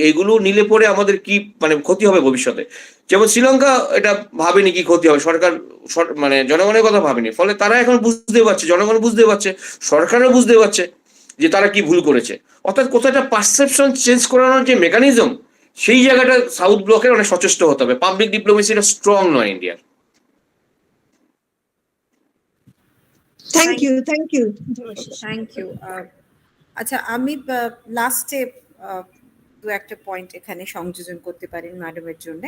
এইগুলো নিলে পরে আমাদের কি মানে ক্ষতি হবে ভবিষ্যতে। যেমন শ্রীলঙ্কা এটা ভাবেনি কি ক্ষতি হবে, সরকার মানে জনগণের কথা ভাবেনি। ফলে তারা এখন বুঝতে পারছে, জনগণ বুঝতে পারছে, সরকারও বুঝতে পারছে যে তারা কি ভুল করেছে। অর্থাৎ কোথাও একটা পারসেপশন চেঞ্জ করানোর যে মেকানিজম, সেই জায়গাটা সাউথ ব্লকের অনেক সচেষ্ট হতে হবে। পাবলিক ডিপ্লোমেসিটা স্ট্রং নয় ইন্ডিয়ার। Thank you thank you. আচ্ছা, আমি লাস্টে দু একটা পয়েন্ট এখানে সংযোজন করতে পারেন ম্যাডামের জন্য।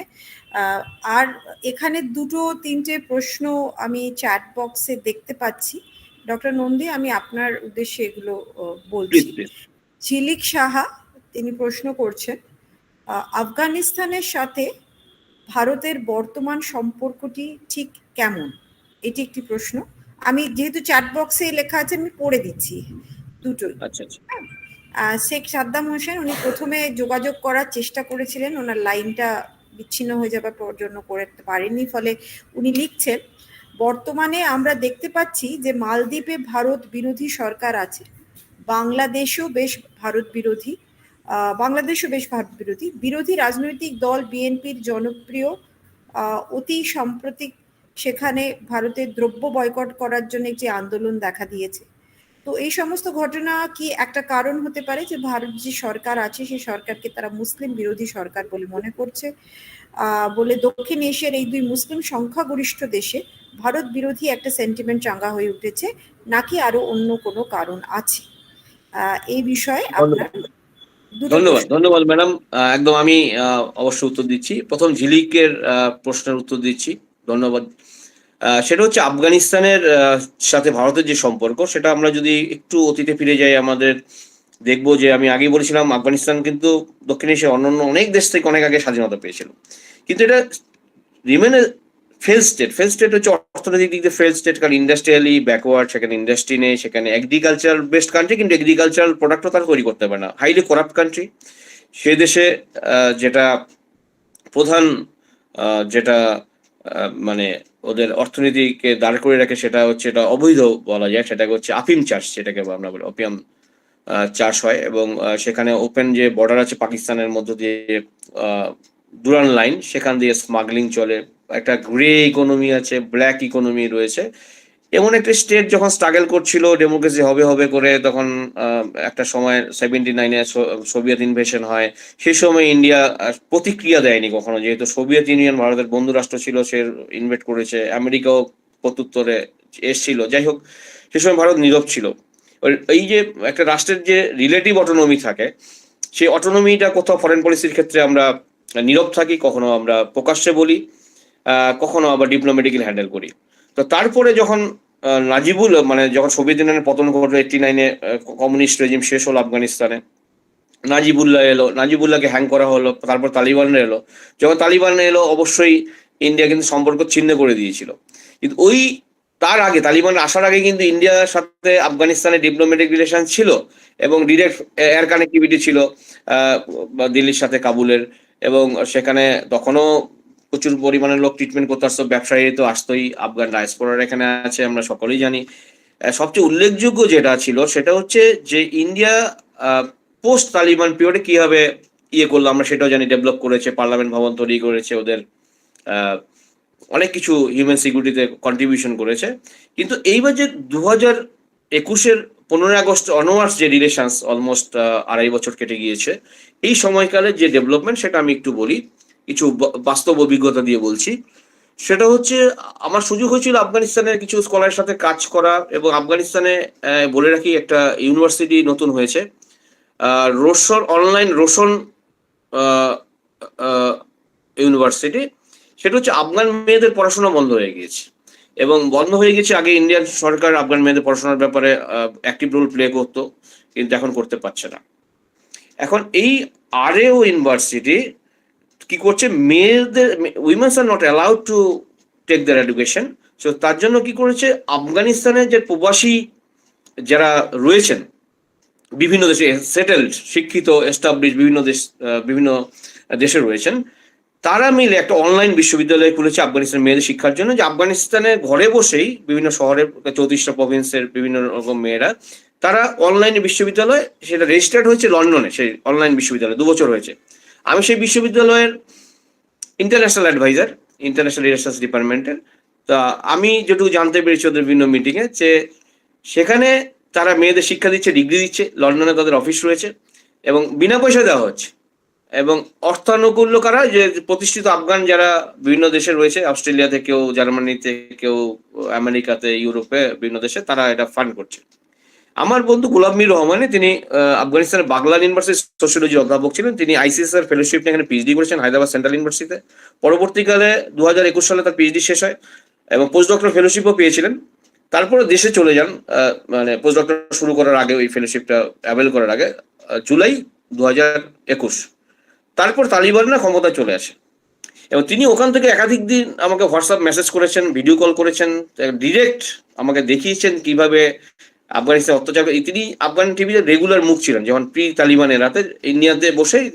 আর এখানে দুটো তিনটে প্রশ্ন আমি চ্যাট বক্সে দেখতে পাচ্ছি। ডক্টর নন্দী, আমি আপনার উদ্দেশ্যে এগুলো বলছি। ঝিলিক সাহা তিনি প্রশ্ন করছেন, আফগানিস্তানের সাথে ভারতের বর্তমান সম্পর্কটি ঠিক কেমন? এটি একটি প্রশ্ন। আমি যেহেতু চ্যাট বক্সে লেখা আছে আমি পড়ে দিচ্ছি দুটোই। আচ্ছা আচ্ছা। শেখ সাদ্দাম হোসেন, উনি প্রথমে যোগাযোগ করার চেষ্টা করেছিলেন, ওনার লাইনটা বিচ্ছিন্ন হয়ে যাবার জন্য করতে পারেননি, ফলে উনি লিখছেন, বর্তমানে আমরা দেখতে পাচ্ছি যে মালদ্বীপে ভারত বিরোধী সরকার আছে, বাংলাদেশও বেশ ভারত বিরোধী, বিরোধী রাজনৈতিক দল বিএনপির জনপ্রিয় অতি সাম্প্রতিক সেখানে ভারতের দ্রব্য বয়কট করার জন্য একটি আন্দোলন দেখা দিয়েছে। তো এই সমস্ত ঘটনা কি একটা কারণ হতে পারে যে ভারত যে সরকার আছে সেই সরকারকে তারা মুসলিম বিরোধী সরকার বলে মনে করছে, বলে দক্ষিণ এশিয়ার এই দুই মুসলিম সংখ্যাগরিষ্ঠ দেশে ভারত বিরোধী একটা সেন্টিমেন্ট চাঙ্গা হয়ে উঠেছে, নাকি আরো অন্য কোনো কারণ আছে? এই বিষয়ে আপনার ধন্যবাদ ম্যাডাম। একদম আমি অবশ্য উত্তর দিচ্ছি। প্রথম ঝিলিকের প্রশ্নের উত্তর দিচ্ছি, ধন্যবাদ। সেটা হচ্ছে আফগানিস্তানের সাথে ভারতের যে সম্পর্ক, সেটা আমরা যদি একটু অতীতে ফিরে যাই আমাদের দেখবো যে আমি আগেই বলেছিলাম আফগানিস্তান কিন্তু দক্ষিণ এশিয়ার অন্যান্য অনেক দেশ থেকে অনেক আগে স্বাধীনতা পেয়েছিল, কিন্তু এটা রিমেন ফেল স্টেট হচ্ছে অর্থনৈতিক দিক দিয়ে ফেল স্টেট, কারণ ইন্ডাস্ট্রিয়ালি ব্যাকওয়ার্ড, সেখানে ইন্ডাস্ট্রি নেই, সেখানে এগ্রিকালচারাল বেসড কান্ট্রি, কিন্তু এগ্রিকালচারাল প্রোডাক্টও তারা তৈরি করতে পারে না, হাইলি করাপ্ট কান্ট্রি। সে দেশে যেটা প্রধান যেটা মানে ওদের অর্থনীতিকে দাঁড় করে রাখে সেটা হচ্ছে, এটা অবৈধ বলা যায়, সেটাকে হচ্ছে আফিম চাষ, যেটাকে আমরা বলি অপিয়াম চাষ হয়। এবং সেখানে ওপেন যে বর্ডার আছে পাকিস্তানের মধ্য দিয়ে ডুরান লাইন, সেখান দিয়ে স্মাগলিং চলে, একটা গ্রে ইকোনমি আছে, ব্ল্যাক ইকোনমি রয়েছে। এমন একটা স্টেট যখন স্ট্রাগল করছিল ডেমোক্রেসি হবে করে, তখন একটা সময় 79-এ সোভিয়েত ইনভেশন হয়। সেই সময় ইন্ডিয়া প্রতিক্রিয়া দেয়নি কখনো, যেহেতু সোভিয়েত ইউনিয়ন ভারতের বন্ধু রাষ্ট্র ছিল, সে ইনভেট করেছে, আমেরিকাও প্রত্যুত্তরে এসছিল। যাই হোক, সে সময় ভারত নীরব ছিল। এই যে একটা রাষ্ট্রের যে রিলেটিভ অটোনমি থাকে, সেই অটোনমিটা কোথাও ফরেন পলিসির ক্ষেত্রে আমরা নীরব থাকি, কখনো আমরা প্রকাশ্যে বলি, কখনো আবার ডিপ্লোম্যাটিক্যালি হ্যান্ডেল করি। তো তারপরে যখন নাজিবুল মানে যখন সোভিয়েত ইউনিয়নের পতন ঘটলো 89-এ, কমিউনিস্ট রেজিম শেষ হলো আফগানিস্তানে, নাজিবুল্লাহ এলো, নাজিবুল্লাহকে হ্যাং করা হলো, তারপর তালিবানরা এলো। যখন তালিবান এলো অবশ্যই ইন্ডিয়া কিন্তু সম্পর্ক ছিন্ন করে দিয়েছিল। কিন্তু ওই তার আগে, তালিবান আসার আগে কিন্তু ইন্ডিয়ার সাথে আফগানিস্তানের ডিপ্লোম্যাটিক রিলেশন ছিল এবং ডিরেক্ট এয়ার কানেক্টিভিটি ছিল দিল্লির সাথে কাবুলের। এবং সেখানে তখনও প্রচুর পরিমাণে লোক ট্রিটমেন্ট করতে আসতো, ব্যবসায়ী তো আসতোই, আফগান ডায়াসপোরার এখানে আছে, আমরা সকলেই জানি। সবচেয়ে উল্লেখযোগ্য যেটা ছিল সেটা হচ্ছে যে ইন্ডিয়া পোস্ট তালিবান পিরিয়ডে কিভাবে করলো আমরা সেটাও জানি, ডেভেলপ করেছে, পার্লামেন্ট ভবন তৈরি করেছে, ওদের অনেক কিছু হিউম্যান সিকিউরিটিতে কন্ট্রিবিউশন করেছে। কিন্তু এইবার যে 2021-এর 15 আগস্ট অনওয়ার্ডস যে রিলেশনস, অলমোস্ট 2.5 বছর কেটে গিয়েছে, এই সময়কালে যে ডেভেলপমেন্ট সেটা আমি একটু বলি, কিছু বাস্তব অভিজ্ঞতা দিয়ে বলছি। সেটা হচ্ছে আমার সুযোগ হয়েছিল আফগানিস্তানের কিছু স্কলারের সাথে কাজ করা, এবং আফগানিস্তানে বলে রাখি একটা ইউনিভার্সিটি নতুন হয়েছে, রোশন অনলাইন রোশন ইউনিভার্সিটি। সেটা হচ্ছে আফগান মেয়েদের পড়াশোনা বন্ধ হয়ে গিয়েছে, এবং বন্ধ হয়ে গেছে। আগে ইন্ডিয়ান সরকার আফগান মেয়েদের পড়াশোনার ব্যাপারে অ্যাক্টিভ রোল প্লে করতো, কিন্তু এখন করতে পারছে না। এখন এই আরএও ইউনিভার্সিটি কি করছে, মেয়েদের, women's are not allowed to take their education. So তার জন্য কি করেছে, আফগানিস্তানের যে প্রবাসী যারা রয়েছেন বিভিন্ন দেশে সেটেলড, শিক্ষিত, এস্টাবলিশ, বিভিন্ন দেশে রয়েছেন, তারা মিলে একটা অনলাইন বিশ্ববিদ্যালয় খুলেছে আফগানিস্তানের মেয়েদের শিক্ষার জন্য। যে আফগানিস্তানের ঘরে বসেই বিভিন্ন শহরের 34টা প্রভিন্সের বিভিন্ন রকম মেয়েরা, তারা অনলাইনে বিশ্ববিদ্যালয়, সেটা রেজিস্টার্ড হয়েছে লন্ডনে, সেই অনলাইন বিশ্ববিদ্যালয় 2 বছর হয়েছে। আমি সেই বিশ্ববিদ্যালয়ের ইন্টারন্যাশনাল অ্যাডভাইজার, ইন্টারন্যাশনাল রিলেশনস ডিপার্টমেন্টের। তা আমি যেটুকু জানতে পেরেছি ওদের বিভিন্ন মিটিংয়ে, যে সেখানে তারা মেয়েদের শিক্ষা দিচ্ছে, ডিগ্রি দিচ্ছে, লন্ডনে তাদের অফিস রয়েছে এবং বিনা পয়সা দেওয়া হচ্ছে। এবং অর্থানুকূল্য কারা, যে প্রতিষ্ঠিত আফগান যারা বিভিন্ন দেশে রয়েছে, অস্ট্রেলিয়াতে কেউ, জার্মানিতে কেউ, আমেরিকাতে, ইউরোপে, বিভিন্ন দেশে, তারা এটা ফান্ড করছে। আমার বন্ধু গোলাম মীর রহমানে, তিনি আফগানিস্তানের বাগলান ইউনিভার্সিটির সোশিওলজির অধ্যাপক ছিলেন। তিনি আইসিএসআর ফেলোশিপ নিয়ে এখানে পিএইচডি করেছেন হায়দ্রাবাদ সেন্ট্রাল ইউনিভার্সিটিতে। পরবর্তীকালে 2021 সালে তার পিএইচডি শেষ হয় এবং পোস্ট ডক্টর ফেলোশিপও পেয়েছিলেন। তারপরে দেশে চলে যান, মানে পোস্ট ডক্টর শুরু করার আগে, ওই ফেলোশিপটা অ্যাভেল করার আগে, জুলাই 2021। তারপর তালিবানরা ক্ষমতায় চলে আসে এবং তিনি ওখান থেকে একাধিক দিন আমাকে হোয়াটসঅ্যাপ মেসেজ করেছেন, ভিডিও কল করেছেন, ডিরেক্ট আমাকে দেখিয়েছেন কিভাবে আফগানিস্তান অত্যাচার। তিনি আফগান টিভিতে রেগুলার মুখ ছিলেন, যখন প্রি তালিবান এরাতে ইন্ডিয়াতে বসেই,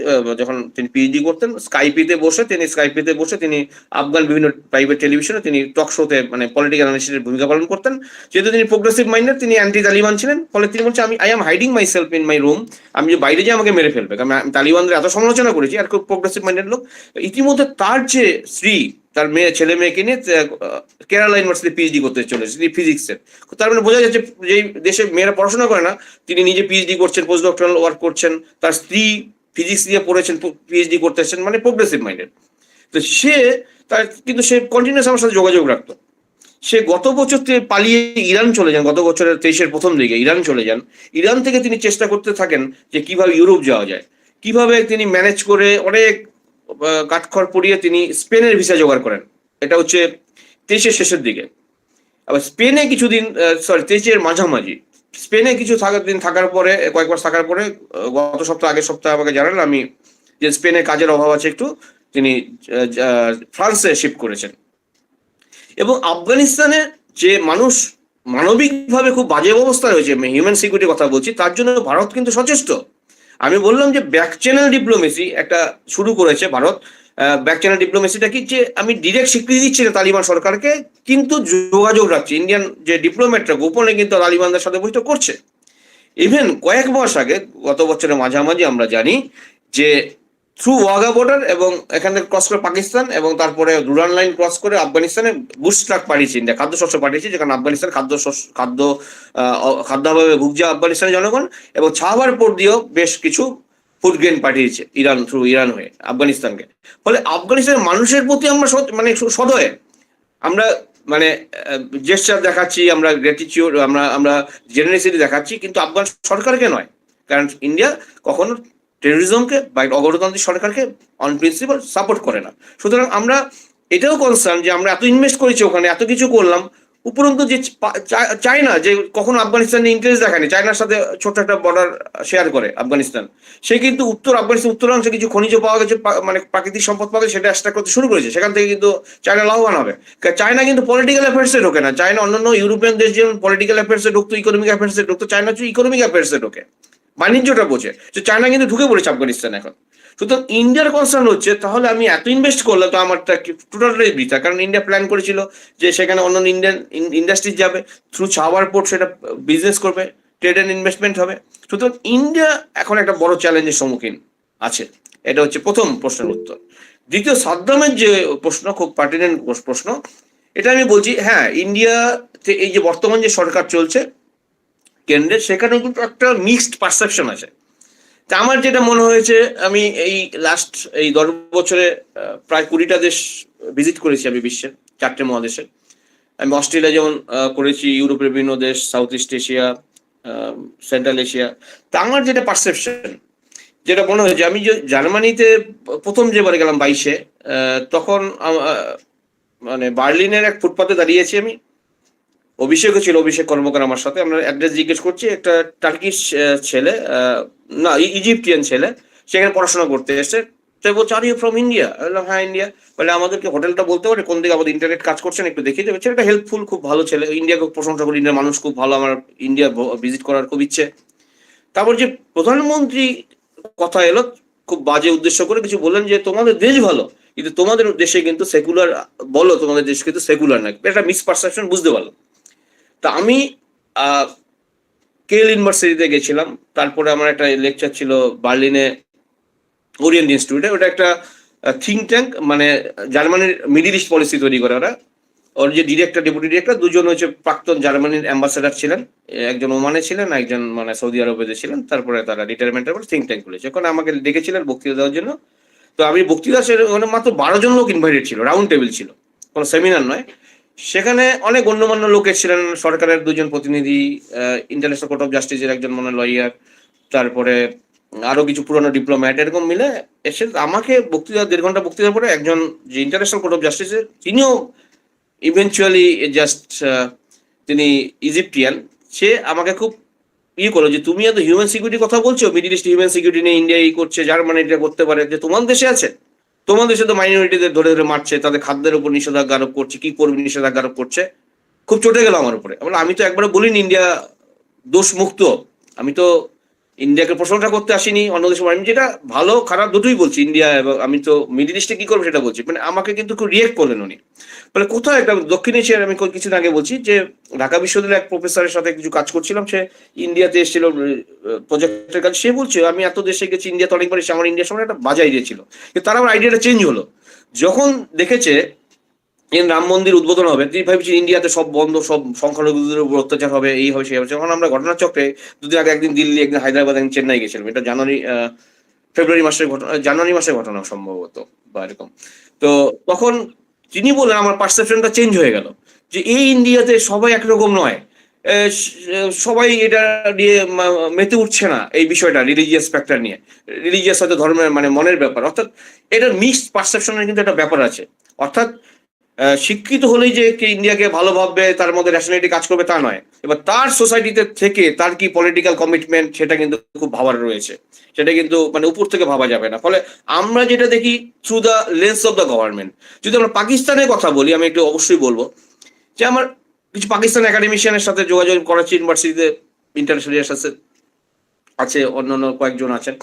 যখন তিনি পিএইচডি করতেন, স্কাইপিতে বসে তিনি আফগান বিভিন্ন প্রাইভেট টেলিভিশনে তিনি টক শোতে, মানে পলিটিক্যাল অ্যানালিস্টের ভূমিকা পালন করতেন। যেহেতু তিনি প্রোগ্রেসিভ মাইন্ডেড, তিনি অ্যান্টি তালিবান ছিলেন, ফলে তিনি বলছেন, I am hiding my self in my room, আমি যে বাইরে যাই আমাকে মেরে ফেলবে, কারণ আমি তালিবানদের এত সমালোচনা করেছি, আর খুব প্রোগ্রেসিভ মাইন্ডেড লোক। ইতিমধ্যে তার যে স্ত্রী, তার ছেলে মেয়েকে নিয়ে কেরালা ইউনিভার্সিটি পিএইচডি করতে চলেছে, তিনি ফিজিক্সের। তার মানে বোঝা যাচ্ছে যে দেশে মেয়েরা পড়াশোনা করে না, তিনি নিজে পিএইচডি করছেন, পোস্ট ডক্টরাল ওয়ার্ক করছেন, তার স্ত্রী ফিজিক্স নিয়ে পড়েছেন, পিএইচডি করতেছেন, মানে প্রোগ্রেসিভ মাইন্ডেড। তো কিন্তু সে কন্টিনিউয়াস আমার সাথে যোগাযোগ রাখতো। সে গত বছর পালিয়ে ইরান চলে যান, গত বছরের 23-এর প্রথম দিকে ইরান চলে যান। ইরান থেকে তিনি চেষ্টা করতে থাকেন যে কিভাবে ইউরোপ যাওয়া যায়, কিভাবে তিনি ম্যানেজ করে অনেক কাঠখড় পড়িয়ে তিনি স্পেনের ভিসা জোগাড় করেন। এটা হচ্ছে 23-এর শেষের দিকে। আবার স্পেনে কিছুদিন, 23-এর মাঝামাঝি স্পেনে কিছু দিন থাকার পরে, কয়েক মাস থাকার পরে, গত সপ্তাহ, আগের সপ্তাহে আমাকে জানালেন আমি যে স্পেনে কাজের অভাব আছে একটু, তিনি ফ্রান্সে শিফট করেছেন। এবং আফগানিস্তানে যে মানুষ মানবিকভাবে খুব বাজে অবস্থায় হয়েছে, হিউম্যান সিকিউরিটির কথা বলছি, তার জন্য ভারত কিন্তু সচেষ্ট। আমি বললাম যে ব্যাক চ্যানেল ডিপ্লোমেসি একটা শুরু করেছে ভারত। ব্যাক চ্যানেল ডিপ্লোমেসিটা কি, যে আমি ডিরেক্ট স্বীকৃতি দিচ্ছি না তালিবান সরকারকে, কিন্তু যোগাযোগ রাখছি। ইন্ডিয়ান যে ডিপ্লোমেটরা গোপনে কিন্তু তালিবানদের সাথে বৈঠক করছে। ইভেন কয়েক মাস আগে, গত বছরের মাঝামাঝি, আমরা জানি যে থ্রু ওয়াঘা বর্ডার এবং এখানে ক্রস করে পাকিস্তান এবং তারপরে দুরান লাইন ক্রস করে আফগানিস্তানে বুশ ট্রাক পাঠিয়েছে ইন্ডিয়া, খাদ্যশস্য পাঠিয়েছে, যেখানে আফগানিস্তান খাদ্যাভাবে ভুগছে আফগানিস্তানের জনগণ। এবং ছাবার পোর্ট দিয়েও বেশ কিছু ফুড গ্রেন পাঠিয়েছে ইরান, থ্রু ইরান হয়ে আফগানিস্তানকে। ফলে আফগানিস্তানের মানুষের প্রতি আমরা মানে সদয়, আমরা মানে জেস্টার দেখাচ্ছি, আমরা গ্র্যাটিটিউড, আমরা জেনারেসিটি দেখাচ্ছি, কিন্তু আফগান সরকারকে নয়। কারণ ইন্ডিয়া কখনো টেরোরিজমকে বা অগণতান্ত্রিক সরকারকে অন প্রিন্সিপাল সাপোর্ট করে না। সুতরাং আমরা এটাও কনসার্ন যে আমরা এত ইনভেস্ট করেছি ওখানে, এত কিছু করলাম, উপরন্তু যে চায়না যে কখনো আফগানিস্তানে ইন্টারেস্ট দেখায়নি, চায়নার সাথে ছোট একটা বর্ডার শেয়ার করে আফগানিস্তান, সে কিন্তু আফগানিস্তান উত্তরাংশে কিছু খনিজ পাওয়া গেছে, মানে প্রাকৃতিক সম্পদ পাওয়া গেছে, সেটা এক্সট্রাক্ট করতে শুরু করেছে, সেখান থেকে কিন্তু চায়না লাভবান হবে। চায়না কিন্তু পলিটিক্যাল অ্যাফেয়ার্সে ঢোকে না, চায়না অন্যান্য ইউরোপিয়ান দেশ যেমন পলিটিক্যাল অ্যাফেয়ার্সে ঢুকতো, ইকোনমিক অ্যাফেয়ার্সে ঢুকতো, চায়না হচ্ছে ইকোনমিক অ্যাফেয়ার্সে ঢোকে, বাণিজ্যটা বোঝে। তো চায়না কিন্তু ঢুকে পড়েছে আফগানিস্তান এখন। সুতরাং ইন্ডিয়ার কনসার্ন হচ্ছে তাহলে আমি এত ইনভেস্ট করলাম তো আমারটা টোটালি বৃথা, কারণ ইন্ডিয়া প্ল্যান করেছিল যে সেখানে অন্যান্য ইন্ডিয়ান ইন্ডাস্ট্রিজ যাবে, থ্রু ছাওয়ার পোর্ট সেটা বিজনেস করবে, ট্রেড অ্যান্ড ইনভেস্টমেন্ট হবে। সুতরাং ইন্ডিয়া এখন একটা বড় চ্যালেঞ্জের সম্মুখীন আছে। এটা হচ্ছে প্রথম প্রশ্নের উত্তর। দ্বিতীয়, সাদ্দামের যে প্রশ্ন, খুব পার্টিনেন্ট প্রশ্ন, এটা আমি বলছি, হ্যাঁ ইন্ডিয়াতে এই যে বর্তমান যে সরকার চলছে কেন্দ্রে, সেখানে কিন্তু একটা মিক্সড পারসেপশন আছে। তা আমার যেটা মনে হয়েছে, আমি এই লাস্ট এই 10 বছরে প্রায় 20টা দেশ ভিজিট করেছি আমি বিশ্বের 4টে মহাদেশে। আমি অস্ট্রেলিয়া যেমন করেছি, ইউরোপের বিভিন্ন দেশ, south east Asia, central Asia. তা আমার যেটা পারসেপশন, যেটা মনে হয়েছে, আমি যে জার্মানিতে প্রথম যেবার গেলাম 22-এ, তখন মানে বার্লিনের এক ফুটপাতে দাঁড়িয়েছি আমি, অভিষেকও ছিল, অভিষেক কর্মকার আমার সাথে। আমরা অ্যাড্রেস জিজ্ঞেস করছি, একটা টার্কিশ ছেলে, না ইজিপ্টিয়ান ছেলে, সেখানে পড়াশোনা করতে এসছে। তো বলছে, আর ইউ ফ্রম ইন্ডিয়া? বললাম হ্যাঁ ইন্ডিয়া। বলে আমাদেরকে হোটেলটা বলতে পারে, কোন দিকে আমাদের ইন্টারনেট কাজ করছেন একটু দেখিয়ে দেবে। ছেলেটা হেল্পফুল, খুব ভালো ছেলে, ইন্ডিয়াকে প্রশংসা করি, ইন্ডিয়ার মানুষ খুব ভালো, আমার ইন্ডিয়া ভিজিট করার খুব ইচ্ছে। তারপর যে প্রধানমন্ত্রী কথা এলো, খুব বাজে উদ্দেশ্য করে কিছু বললেন যে তোমাদের দেশ ভালো, কিন্তু তোমাদের দেশে কিন্তু সেকুলার, বলো তোমাদের দেশ কিন্তু সেকুলার না, এটা মিসপারসেপশন বুঝতে পারলাম। তা আমি কেল ইউনিভার্সিটিতে গেছিলাম, তারপরে আমার একটা লেকচার ছিল বার্লিনে ওরিয়েন্ট ইনস্টিটিউটে, ওটা একটা থিঙ্ক ট্যাঙ্ক, মানে জার্মানির মিডিল ইস্ট পলিসি তৈরি করে ওরা। ওর যে ডিরেক্টর, ডেপুটি ডিরেক্টর, দুজন হচ্ছে প্রাক্তন জার্মানির অ্যাম্বাসেডার ছিলেন, একজন ওমানে ছিলেন, একজন মানে সৌদি আরবে ছিলেন, তারপরে তারা রিটায়ারমেন্টের পর থিঙ্ক ট্যাঙ্ক খুলেছে। ওখানে আমাকে ডেকেছিলেন বক্তৃতা দেওয়ার জন্য। তো আমি বক্তৃতা, ওখানে মাত্র 12 জন লোক ইনভাইটেড ছিল, রাউন্ড টেবিল ছিল, কোনো সেমিনার নয়। সেখানে অনেক গণ্যমান্য লোক এসেছিলেন, সরকারের 2জন প্রতিনিধি, ইন্টারন্যাশনাল কোর্ট অফ জাস্টিসের একজন মনে লয়ার, তারপরে আরো কিছু পুরনো ডিপ্লোম্যাট, এরকম মিলে এসে আমাকে বক্তৃতা, 1.5 ঘন্টা বক্তৃতার পরে একজন যে ইন্টারন্যাশনাল কোর্ট অফ জাস্টিসের, তিনিও ইভেনচুয়ালি জাস্ট তিনি ইজিপ্টিয়ান, সে আমাকে খুব করলো যে তুমি এত হিউম্যান সিকিউরিটি কথা বলছো, মিডিল ইস্ট হিউম্যান সিকিউরিটি নিয়ে ইন্ডিয়া করছে, জার্মানি এটা করতে পারে, যে তোমার দেশে আছে, তোমার দেশে তো মাইনরিটিদের ধরে ধরে মারছে, তাদের খাদ্যের উপর নিষেধাজ্ঞা আরোপ করছে, কি করবে নিষেধাজ্ঞা আরোপ করছে। খুব চটে গেল আমার উপরে। আমি তো একবারে বলিনি ইন্ডিয়া দোষ মুক্ত, আমি তো ইন্ডিয়াকে প্রশংসা করতে আসিনি, অন্য দেশে আমি যেটা ভালো খারাপ দুটোই বলছি ইন্ডিয়া, এবং আমি তো মিডিল ইস্টে কি করবো সেটা বলছি। মানে আমাকে কিন্তু খুব রিয়েক্ট করলেন উনি। মানে কোথাও একটা দক্ষিণ এশিয়ার, আমি কিছুদিন আগে বলছি যে ঢাকা বিশ্ববিদ্যালয়ের এক প্রফেসরের সাথে কিছু কাজ করছিলাম, সে ইন্ডিয়াতে এসেছিল প্রজেক্টের কাজ। সে বলছে আমি এত দেশে গেছি, ইন্ডিয়াতে অনেকবার এসে আমার ইন্ডিয়ার সঙ্গে একটা বাজে আইডিয়া ছিল, কিন্তু তার আমার আইডিয়াটা চেঞ্জ হলো যখন দেখেছে রাম মন্দির উদ্বোধন হবে। তিনি ভাবছি ইন্ডিয়াতে সব বন্ধ, সব সংখ্যালঘুদের উপর অত্যাচার হবে, এই হবে সেই হবে। যখন আমরা ঘটনাচক্রে 2 দিন আগে, একদিন দিল্লি, একদিন হায়দ্রাবাদ, একদিন চেন্নাই গেছিলাম, এটা ফেব্রুয়ারি মাসের ঘটনা, জানুয়ারি মাসের ঘটনা সম্ভবত বা এরকম। তো তখন তিনি বললেন আমার পারসেপশনটা চেঞ্জ হয়ে গেল, যে এই ইন্ডিয়াতে সবাই একরকম নয়, সবাই এটা নিয়ে মেতে উঠছে না, এই বিষয়টা রিলিজিয়াস ফ্যাক্টর নিয়ে, রিলিজিয়াস হয়তো ধর্মের মানে মনের ব্যাপার, অর্থাৎ এটার মিক্সড পারসেপশনের কিন্তু একটা ব্যাপার আছে। অর্থাৎ শিক্ষিত হলেই যে ইন্ডিয়াকে ভালো ভাববে, তার মধ্যে ন্যাশনালিটি কাজ করবে তা নয়, এবার তার সোসাইটিতে থেকে তার কি পলিটিক্যাল কমিটমেন্ট, সেটা কিন্তু খুব ভাবার রয়েছে, সেটা কিন্তু মানে উপর থেকে ভাবা যাবে না। ফলে আমরা যেটা দেখি through the lens of the government. যদি আমরা পাকিস্তানের কথা বলি, আমি একটু অবশ্যই বলবো যে আমার কিছু পাকিস্তান একাডেমিশিয়ানের সাথে যোগাযোগ, করাচি ইউনিভার্সিটিতে ইন্টারন্যাশনাল আছে, অন্যান্য কয়েকজন আছেন,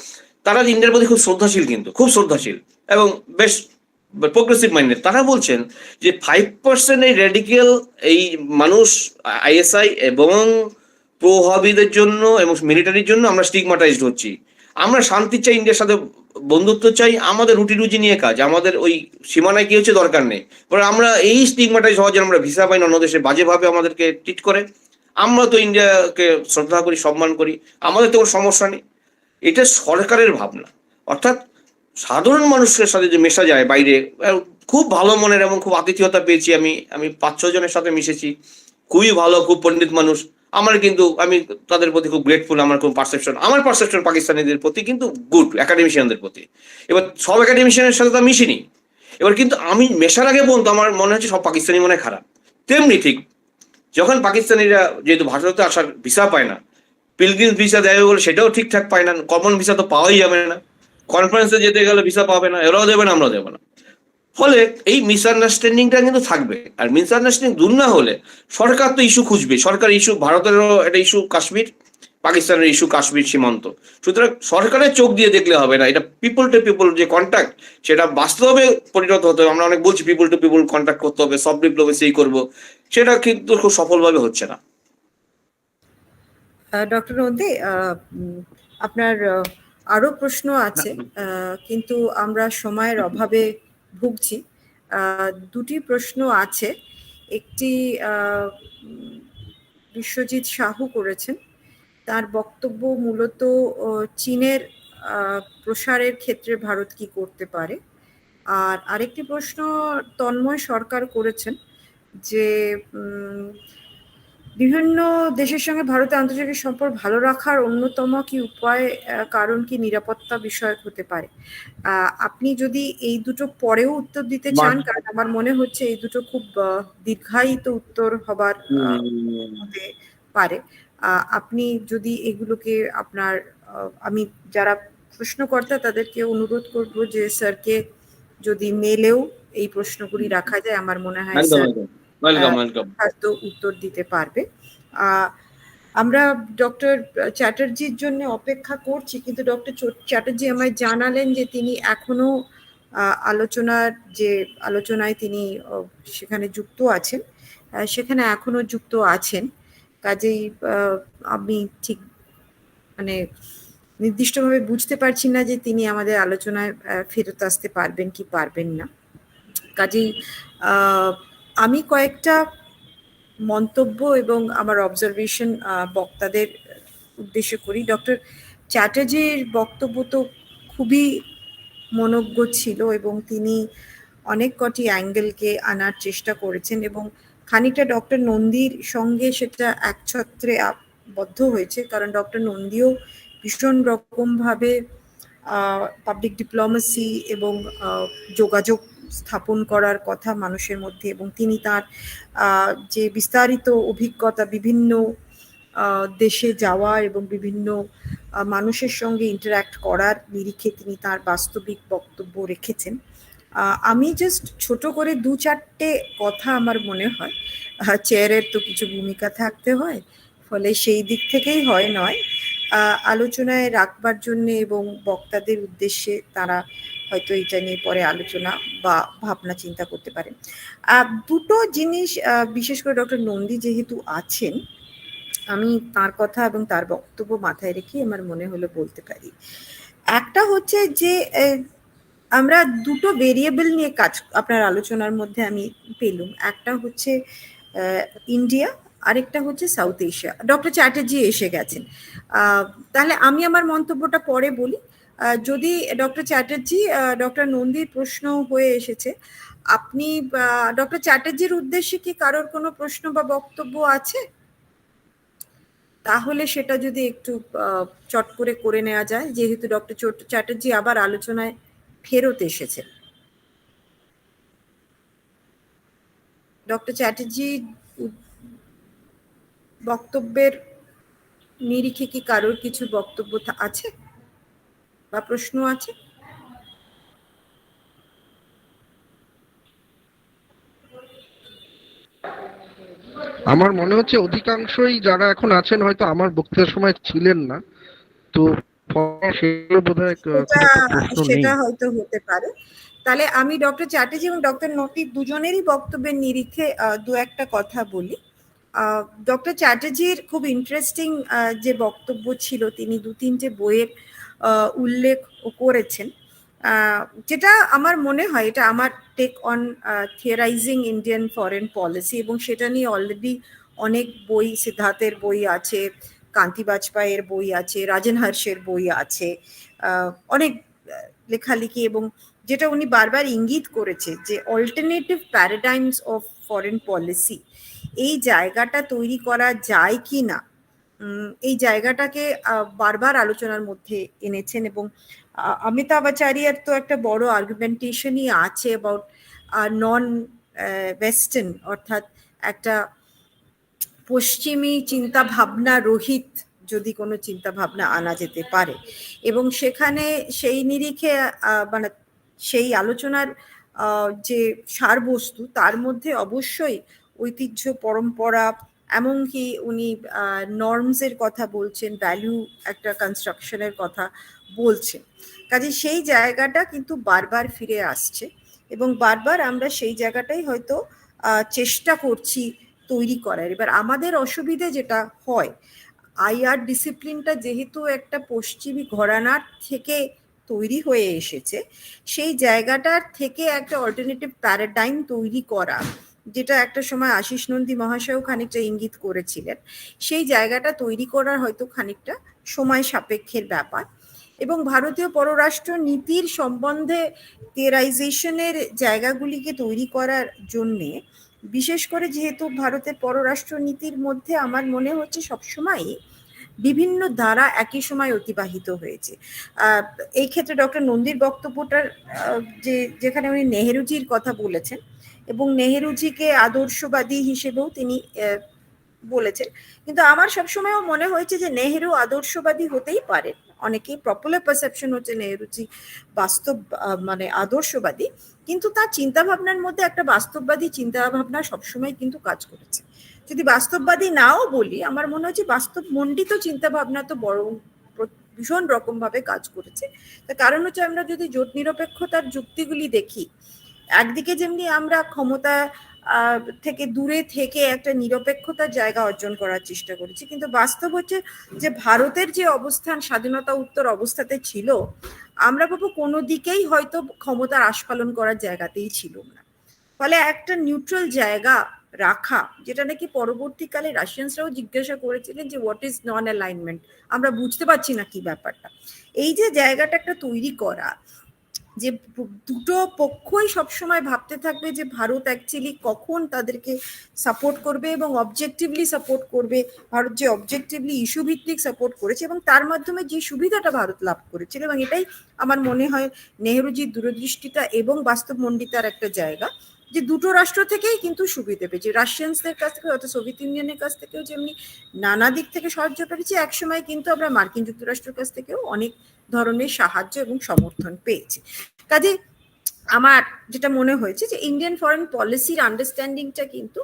তারা ইন্ডিয়ার প্রতি খুব শ্রদ্ধাশীল, কিন্তু খুব শ্রদ্ধাশীল এবং বেশ প্রোগ্রেসিভ মাইন্ডেড। তারা বলছেন যে 5% এই রেডিক্যাল এই মানুষ আইএসআই এবং প্রভাবীদের জন্য এবং মিলিটারির জন্য আমরা স্টিগমাটাইজড হচ্ছি। আমরা শান্তি চাই, ইন্ডিয়ার সাথে বন্ধুত্ব চাই, আমাদের রুটি রুজি নিয়ে কাজ, আমাদের ওই সীমানায় কি হচ্ছে দরকার নেই। আমরা এই স্টিগমাটাইজ হওয়ার জন্য আমরা ভিসা পাই না, অন্য দেশে বাজেভাবে আমাদেরকে ট্রিট করে। আমরা তো ইন্ডিয়াকে শ্রদ্ধা করি, সম্মান করি, আমাদের তো কোনো সমস্যা নেই। এটা সরকারের ভাবনা। অর্থাৎ সাধারণ মানুষের সাথে যে মেশা যায় বাইরে, খুব ভালো মনের এবং খুব আতিথেয়তা পেয়েছি। আমি আমি 5-6 জনের সাথে মিশেছি, খুবই ভালো, খুব পণ্ডিত মানুষ। আমার কিন্তু আমি তাদের প্রতি খুব গ্রেটফুল। আমার কোন আমার পারসেপশন পাকিস্তানিদের প্রতি কিন্তু গুড, একাডেমিশিয়ানদের প্রতি। এবার সব একাডেমিশিয়ানের সাথে তো আমি মিশিনি। এবার কিন্তু আমি মেশার আগে পর্যন্ত আমার মনে হচ্ছে সব পাকিস্তানি মনে হয় খারাপ। তেমনি ঠিক যখন পাকিস্তানিরা যেহেতু ভারতে আসার ভিসা পায় না, পিলগ্রিমস ভিসা দেয় বলে সেটাও ঠিকঠাক পায় না, কমন ভিসা তো পাওয়াই যাবে না, কনফারেন্সে যেতে গেলে ভিসা পাবে না, এরাও দেবে না, আমরাও দেবো না। ফলে এই মিসআন্ডারস্ট্যান্ডিংটা কিন্তু থাকবে। আর মিসআন্ডারস্ট্যান্ডিং দূর না হলে সরকার তো ইস্যু খুঁজবে। সরকার ইস্যু, ভারতেরও একটা ইস্যু কাশ্মীর, পাকিস্তানের ইস্যু কাশ্মীর সীমান্ত। সুতরাং সরকারের চোখ দিয়ে দেখলে হবে না, এটা পিপল টু পিপল যে কন্ট্যাক্ট, সেটা বাস্তবে পরিণত হতে হবে। আমরা অনেক বলছি পিপল টু পিপল কন্ট্যাক্ট করতে হবে, সব ডিপ্লোমেসি করবো, সেটা কিন্তু খুব সফলভাবে হচ্ছে না। ডক্টর নন্দী, আপনার আরো প্রশ্ন আছে, কিন্তু আমরা সময়ের অভাবে ভুগছি। দুটি প্রশ্ন আছে। একটি বিশ্বজিৎ সাহু করেছেন, তার বক্তব্য মূলত চীনের প্রসারের ক্ষেত্রে ভারত কি করতে পারে। আর আরেকটি প্রশ্ন তন্ময় সরকার করেছেন যে বিভিন্ন দেশের সঙ্গে ভারতের আন্তর্জাতিক সম্পর্ক ভালো রাখার অন্যতম কি উপায়, কারণ কি নিরাপত্তা বিষয়ক হতে পারে। আপনি যদি এই দুটো পরেও উত্তর দিতে চান, কারণ আমার মনে হচ্ছে এই দুটো খুব দীর্ঘায়িত উত্তর হবার হতে পারে। আপনি যদি এগুলোকে আপনার, আমি যারা প্রশ্নকর্তা তাদেরকে অনুরোধ করব যে স্যারকে যদি মেলেও এই প্রশ্নগুলি রাখা যায়, আমার মনে হয় স্যার হয়তো উত্তর দিতে পারবে। আমরা ডক্টর চ্যাটার্জির জন্য অপেক্ষা করছি, কিন্তু ডক্টর চ্যাটার্জি আমায় জানালেন যে তিনি এখনো আলোচনায় তিনি সেখানে যুক্ত আছেন, সেখানে এখনো যুক্ত আছেন। কাজেই আমি ঠিক মানে নির্দিষ্টভাবে বুঝতে পারছি না যে তিনি আমাদের আলোচনায় ফেরত আসতে পারবেন কি পারবেন না। কাজেই আমি কয়েকটা মন্তব্য এবং আমার অবজারভেশন বক্তাদের উদ্দেশ্য করি। ডক্টর চ্যাটার্জির বক্তব্য তো খুবই মনোজ্ঞ ছিল এবং তিনি অনেক কটি অ্যাঙ্গেলকে আনার চেষ্টা করেছেন এবং খানিকটা ডক্টর নন্দীর সঙ্গে সেটা একছত্রে বদ্ধ হয়েছে, কারণ ডক্টর নন্দীও ভীষণ রকমভাবে পাবলিক ডিপ্লোমেসি এবং যোগাযোগ স্থাপন করার কথা মানুষের মধ্যে, এবং তিনি তার যে বিস্তারিত অভিজ্ঞতা বিভিন্ন দেশে যাওয়া এবং বিভিন্ন মানুষের সঙ্গে ইন্টারঅ্যাক্ট করার নিরিখে তিনি তার বাস্তবিক বক্তব্য রেখেছেন। আমি জাস্ট ছোট করে 2-4টে কথা আমার মনে হয়, চেয়ারের তো কিছু ভূমিকা থাকতে হয়, ফলে সেই দিক থেকেই হয় নয় আলোচনায় রাখবার জন্য এবং বক্তাদের উদ্দেশ্যে তারা হয়তো এটা নিয়ে পরে আলোচনা বা ভাবনা চিন্তা করতে পারেন। দুটো জিনিস বিশেষ করে ডক্টর নন্দী যেহেতু আছেন, আমি তার কথা এবং তার বক্তব্য মাথায় রেখে আমার মনে হলো বলতে পারি। একটা হচ্ছে যে আমরা দুটো ভেরিয়েবল নিয়ে কাজ আপনার আলোচনার মধ্যে আমি পেলুম। একটা হচ্ছে ইন্ডিয়া, আরেকটা হচ্ছে সাউথ এশিয়া। ডক্টর চ্যাটার্জি এসে গেছেন, তাহলে আমি আমার মন্তব্যটা পরে বলি। যদি ডক্টর চ্যাটার্জি, ডক্টর নন্দীর প্রশ্ন হয়ে এসেছে, আপনি ডক্টর চ্যাটার্জির উদ্দেশ্যে কি কারোর কোনো প্রশ্ন বা বক্তব্য আছে? তাহলে সেটা যদি একটু চট করে করে নেওয়া যায়, যেহেতু ডক্টর চ্যাটার্জি আবার আলোচনায় ফেরত এসেছে। ডক্টর চ্যাটার্জি বক্তব্যের নিরিখে কি কারোর কিছু বক্তব্য আছে বা প্রশ্ন আছে? আমার মনে হচ্ছে অধিকাংশই যারা এখন আছেন হয়তো আমার বক্তৃতার সময় ছিলেন না, তো সেটা হয়তো হতে পারে। তাহলে আমি ডক্টর চ্যাটার্জি এবং ডক্টর নন্দী দুজনেরই বক্তব্যের নিরিখে দু একটা কথা বলি। ডক্টর চ্যাটার্জির খুব ইন্টারেস্টিং যে বক্তব্য ছিল, তিনি 2-3টে বইয়ের উল্লেখ করেছেন, যেটা আমার মনে হয় এটা আমার take on theorising Indian foreign policy, এবং সেটা নিয়ে অলরেডি অনেক বই, সিদ্ধার্থের বই আছে, কান্তি বাজপেয়ীর বই আছে, রাজেন হর্ষের বই আছে, অনেক লেখালেখি এবং যেটা উনি বারবার ইঙ্গিত করেছে যে অল্টারনেটিভ প্যারাডাইমস অফ ফরেন পলিসি, এই জায়গাটা তৈরি করা যায় কি না, এই জায়গাটাকে বারবার আলোচনার মধ্যে এনেছেন। এবং অমিতাভ আচার্যের তো একটা বড় আর্গুমেন্টেশনই আছে অ্যাবাউট নন ওয়েস্টার্ন, অর্থাৎ একটা পশ্চিমী চিন্তা ভাবনা রহিত যদি কোনো চিন্তা ভাবনা আনা যেতে পারে, এবং সেখানে সেই নিরিখে মানে সেই আলোচনার যে সারবস্তু তার মধ্যে অবশ্যই ঐতিহ্য, পরম্পরা, এমনকি উনি নর্মসের কথা বলছেন, ভ্যালু একটা কনস্ট্রাকশনের কথা বলছেন। কাজে সেই জায়গাটা কিন্তু বারবার ফিরে আসছে এবং বারবার আমরা সেই জায়গাটাই হয়তো চেষ্টা করছি তৈরি করার। এবার আমাদের অসুবিধে যেটা হয়, আইআর ডিসিপ্লিনটা যেহেতু একটা পশ্চিমী ঘরানার থেকে তৈরি হয়ে এসেছে, সেই জায়গাটার থেকে একটা অল্টারনেটিভ প্যারাডাইম তৈরি করা, যেটা একটা সময় আশিস নন্দী মহাশয়ও খানিকটা ইঙ্গিত করেছিলেন, সেই জায়গাটা তৈরি করার হয়তো খানিকটা সময় সাপেক্ষের ব্যাপার। এবং ভারতীয় পররাষ্ট্র নীতির সম্বন্ধে থিওরাইজেশনের জায়গাগুলিকে তৈরি করার জন্যে, বিশেষ করে যেহেতু ভারতের পররাষ্ট্র নীতির মধ্যে আমার মনে হচ্ছে সবসময় বিভিন্ন ধারা একই সময় অতিবাহিত হয়েছে। এই ক্ষেত্রে ডক্টর নন্দীর বক্তব্যটার যেখানে উনি নেহেরুজির কথা বলেছেন এবং নেহেরুজিকে আদর্শবাদী হিসেবেও তিনি বলেছেন, কিন্তু আমার সবসময়ও মনে হয়েছে যে নেহেরু আদর্শবাদী হতেই পারে, অনেকেই পপুলার পারসেপশন হচ্ছে নেহেরুজি বাস্তব মানে আদর্শবাদী, কিন্তু তার চিন্তা ভাবনার মধ্যে একটা বাস্তববাদী চিন্তা ভাবনা সবসময় কিন্তু কাজ করেছে। যদি বাস্তববাদী নাও বলি, আমার মনে হচ্ছে বাস্তব মণ্ডিত চিন্তা ভাবনা তো বড় ভীষণ রকম ভাবে কাজ করেছে। তার কারণ হচ্ছে আমরা যদি জোট নিরপেক্ষতার যুক্তিগুলি দেখি, একদিকে যেমনি আমরা ক্ষমতা থেকে দূরে থেকে একটা নিরপেক্ষতার জায়গা অর্জন করার চেষ্টা করেছি, কিন্তু বাস্তব হচ্ছে যে ভারতের যে অবস্থান স্বাধীনতা উত্তর অবস্থাতে ছিল, আমরা ভাবো কোনো দিকেই হয়তো ক্ষমতার আস্ফালন করার জায়গাতেই ছিল না। ফলে একটা নিউট্রাল জায়গা রাখা, যেটা নাকি পরবর্তীকালে রাশিয়ানসরাও জিজ্ঞাসা করেছিলেন যে হোয়াট ইজ নন অ্যালাইনমেন্ট, আমরা বুঝতে পারছি না কি ব্যাপারটা। এই যে জায়গাটা একটা তৈরি করা, যে দুটো পক্ষই সবসময় ভাবতে থাকবে যে ভারত অ্যাকচুয়ালি কখন তাদেরকে সাপোর্ট করবে এবং অবজেক্টিভলি সাপোর্ট করবে, ভারত যে অবজেক্টিভলি ইস্যু ভিত্তিক সাপোর্ট করেছে এবং তার মাধ্যমে যে সুবিধাটা ভারত লাভ করেছিল, এবং এটাই আমার মনে হয় নেহেরুজির দূরদৃষ্টিতা এবং বাস্তবমণ্ডিতার একটা জায়গা, যে দুটো রাষ্ট্র থেকেই কিন্তু সুবিধা পেয়েছে, রাশিয়ানসদের কাছ থেকে অর্থাৎ সোভিয়েত ইউনিয়নের কাছ থেকেও যেমনি নানা দিক থেকে সাহায্য পেয়েছি, একসময় কিন্তু আমরা মার্কিন যুক্তরাষ্ট্রের কাছ থেকেও অনেক ধরনের সাহায্য এবং সমর্থন পেয়েছি। কাজে আমার যেটা মনে হয়েছে যে ইন্ডিয়ান ফরেন পলিসির আন্ডারস্ট্যান্ডিংটা কিন্তু